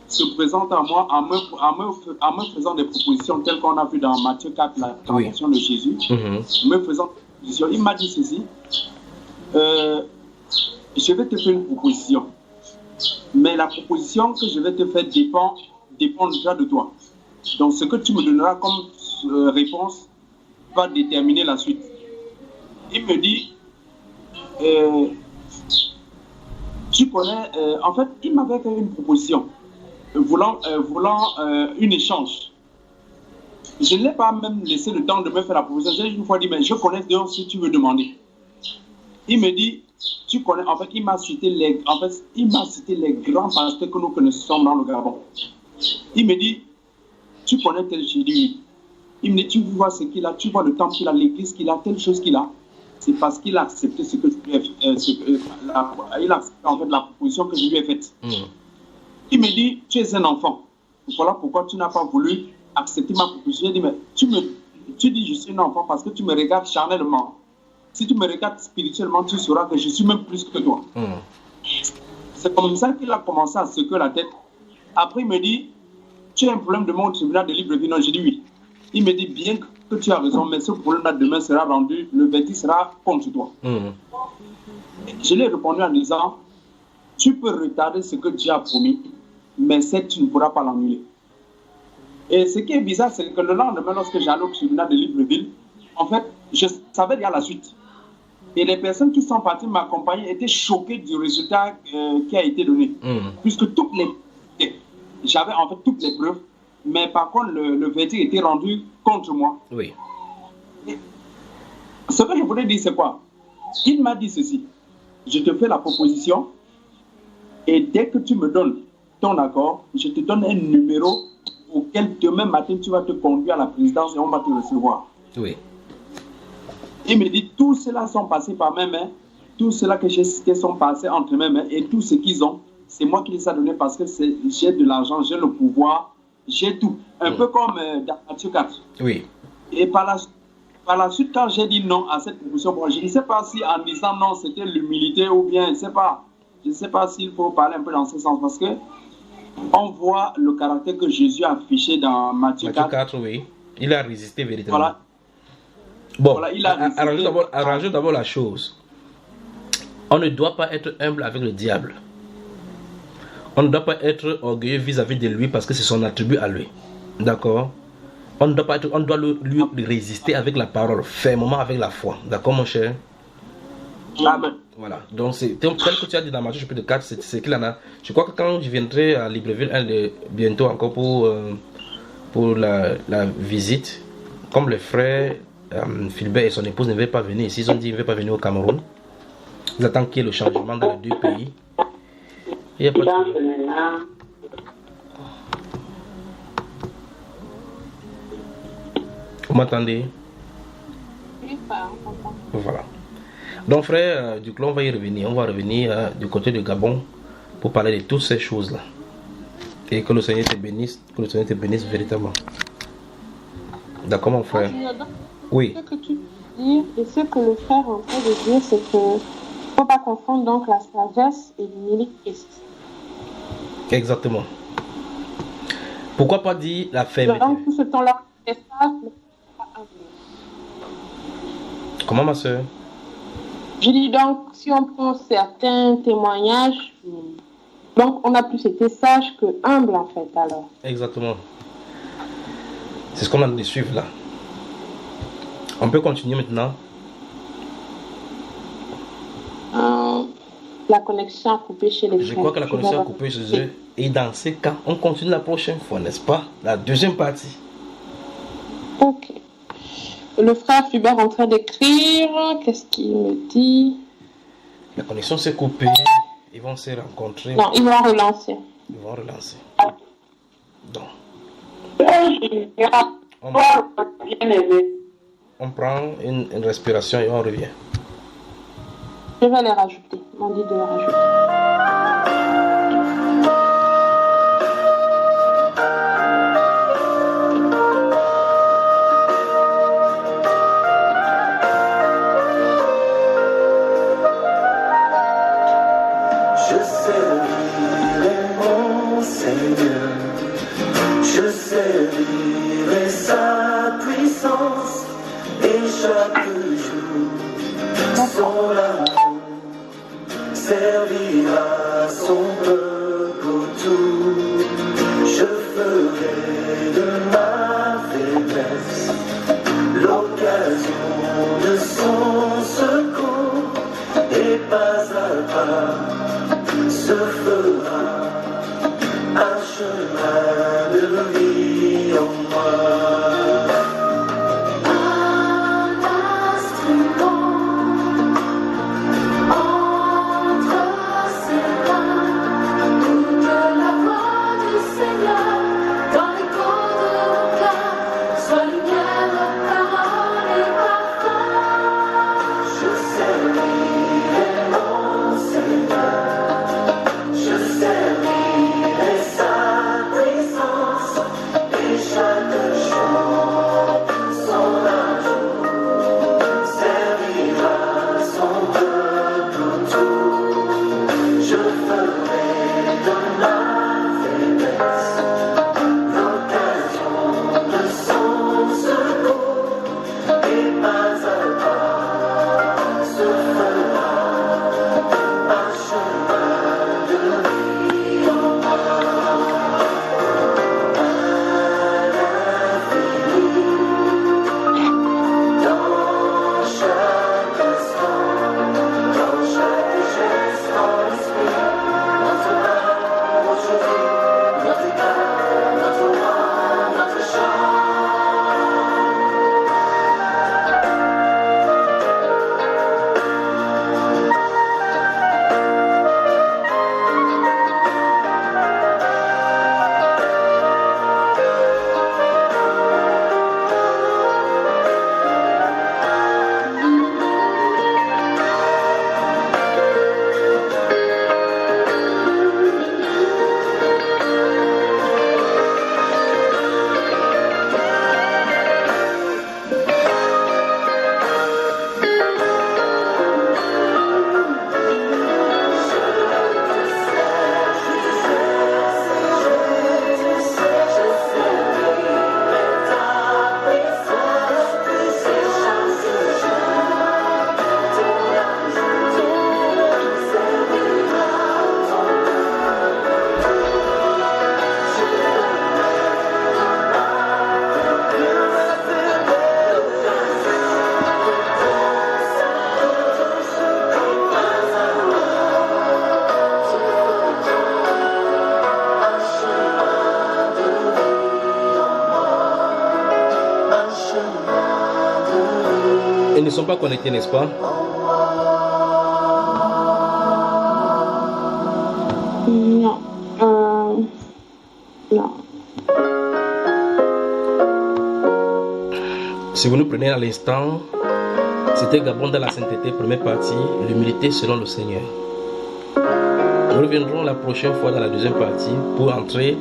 se présente à moi en me faisant des propositions telles qu'on a vu dans Matthieu 4, la tentation de Jésus. Me faisant des propositions. Il m'a dit ceci, je vais te faire une proposition, mais la proposition que je vais te faire dépend déjà de toi. Donc ce que tu me donneras comme réponse va déterminer la suite. Il me dit, tu connais, en fait, il m'avait fait une proposition, voulant un échange. Je ne l'ai pas même laissé le temps de me faire la proposition. J'ai une fois dit, mais je connais donc si tu veux demander. Il me dit, tu connais, en fait, il m'a cité les grands pasteurs que nous connaissons dans le Gabon. Il me dit, tu connais tel, j'ai dit oui. Il me dit, tu vois ce qu'il a, tu vois le temple qu'il a, l'église qu'il a, telle chose qu'il a. C'est parce qu'il a accepté ce que je lui ai fait, il a accepté en fait la proposition que je lui ai faite. Il me dit, tu es un enfant. Voilà pourquoi tu n'as pas voulu accepter ma proposition. Je dis, mais tu dis, je suis un enfant parce que tu me regardes charnellement. Si tu me regardes spirituellement, tu sauras que je suis même plus que toi. C'est comme ça qu'il a commencé à secouer la tête. Après, il me dit, tu as un problème de mon tribunal de Libreville? Non, j'ai dit oui. Il me dit, bien que tu as raison, mais ce problème-là demain sera rendu, le verdict sera contre toi. Je lui ai répondu en disant, tu peux retarder ce que Dieu a promis, mais tu ne pourras pas l'annuler. Et ce qui est bizarre, c'est que le lendemain, lorsque j'allais au tribunal de Libreville, en fait, je savais déjà la suite. Et les personnes qui sont parties m'accompagner étaient choquées du résultat qui a été donné. Puisque j'avais en fait toutes les preuves, mais par contre, le verdict était rendu contre moi. Oui. Et ce que je voulais dire, c'est quoi? Il m'a dit ceci. Je te fais la proposition et dès que tu me donnes ton accord, je te donne un numéro auquel demain matin, tu vas te conduire à la présidence et on va te recevoir. Oui. Il me dit, tous ceux-là sont passés par mes mains, tous ceux-là que j'ai cités sont passés entre mes mains et tout ce qu'ils ont, c'est moi qui les ai donnés parce que j'ai de l'argent, j'ai le pouvoir, j'ai tout. Un peu comme dans Matthieu 4. Oui. Et par la suite, quand j'ai dit non à cette proposition, bon, je ne sais pas si en disant non, c'était l'humilité ou bien, je ne sais pas s'il faut parler un peu dans ce sens parce que on voit le caractère que Jésus a affiché dans Matthieu 4. Oui. Il a résisté véritablement. Voilà. Bon, voilà, arrangez d'abord la chose. On ne doit pas être humble avec le diable. On ne doit pas être orgueilleux vis-à-vis de lui parce que c'est son attribut à lui. D'accord? On doit lui résister avec la parole, fermement avec la foi. D'accord, mon cher? Amen. Voilà. Donc, c'est tel que tu as dit dans Matthieu chapitre 4, c'est qu'il en a. Je crois que quand je viendrai à Libreville bientôt encore pour la visite, comme le frère Philbert et son épouse ne veulent pas venir ici, ils ont dit qu'ils ne veulent pas venir au Cameroun. Ils attendent qu'il y ait le changement dans les deux pays. Il n'y a pas de... Vous m'entendez? Oui, frère, on comprend. Voilà. Donc frère, du coup on va y revenir. On va revenir du côté du Gabon pour parler de toutes ces choses-là. Et que le Seigneur te bénisse, véritablement. D'accord mon frère? Oui. Ce que tu dis et ce que le frère est en train de dire, c'est que faut pas confondre donc la sagesse et l'humilité. Exactement. Pourquoi pas dire la fermeté? Donc tout ce temps-là, c'est sage, mais pas humble. Comment ma soeur? Je dis donc, si on prend certains témoignages, donc on a plus été sage que humble en fait alors. Exactement. C'est ce qu'on a de suivre là. On peut continuer maintenant. La connexion a coupé chez les frères. Je crois que la connexion a coupé chez eux. Et dans ces cas, on continue la prochaine fois, n'est-ce pas? La deuxième partie. Ok. Le frère Fubert est en train d'écrire. Qu'est-ce qu'il me dit? La connexion s'est coupée. Ils vont se rencontrer. Non, ils vont relancer. Ils vont relancer. Donc. On prend une respiration et on revient. Je vais les rajouter. On dit de les rajouter. Je servirai mon Seigneur, je servirai sa puissance et chaque jour son amour servira son peuple tout. Je ferai de ma faiblesse l'occasion de son secours et pas à pas se fera un chemin de vie en moi. Ils ne sont pas connectés, n'est-ce pas? Non. Non. Si vous nous prenez à l'instant, C'était Gabon dans la sainteté, première partie, l'humilité selon le Seigneur. Nous reviendrons la prochaine fois dans la deuxième partie pour entrer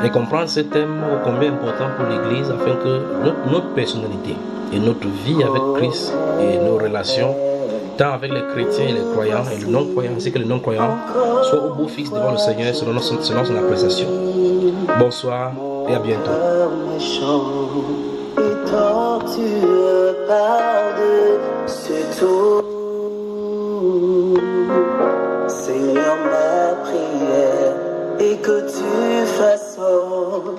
et comprendre ce thème ô combien important pour l'Église afin que notre personnalité et notre vie avec Christ et nos relations, tant avec les chrétiens et les croyants et les non-croyants ainsi que les non-croyants, soient au beau fixe devant le Seigneur selon son appréciation. Bonsoir et à bientôt. Et torture par-dessus tout. Seigneur, ma prière et que tu façonnes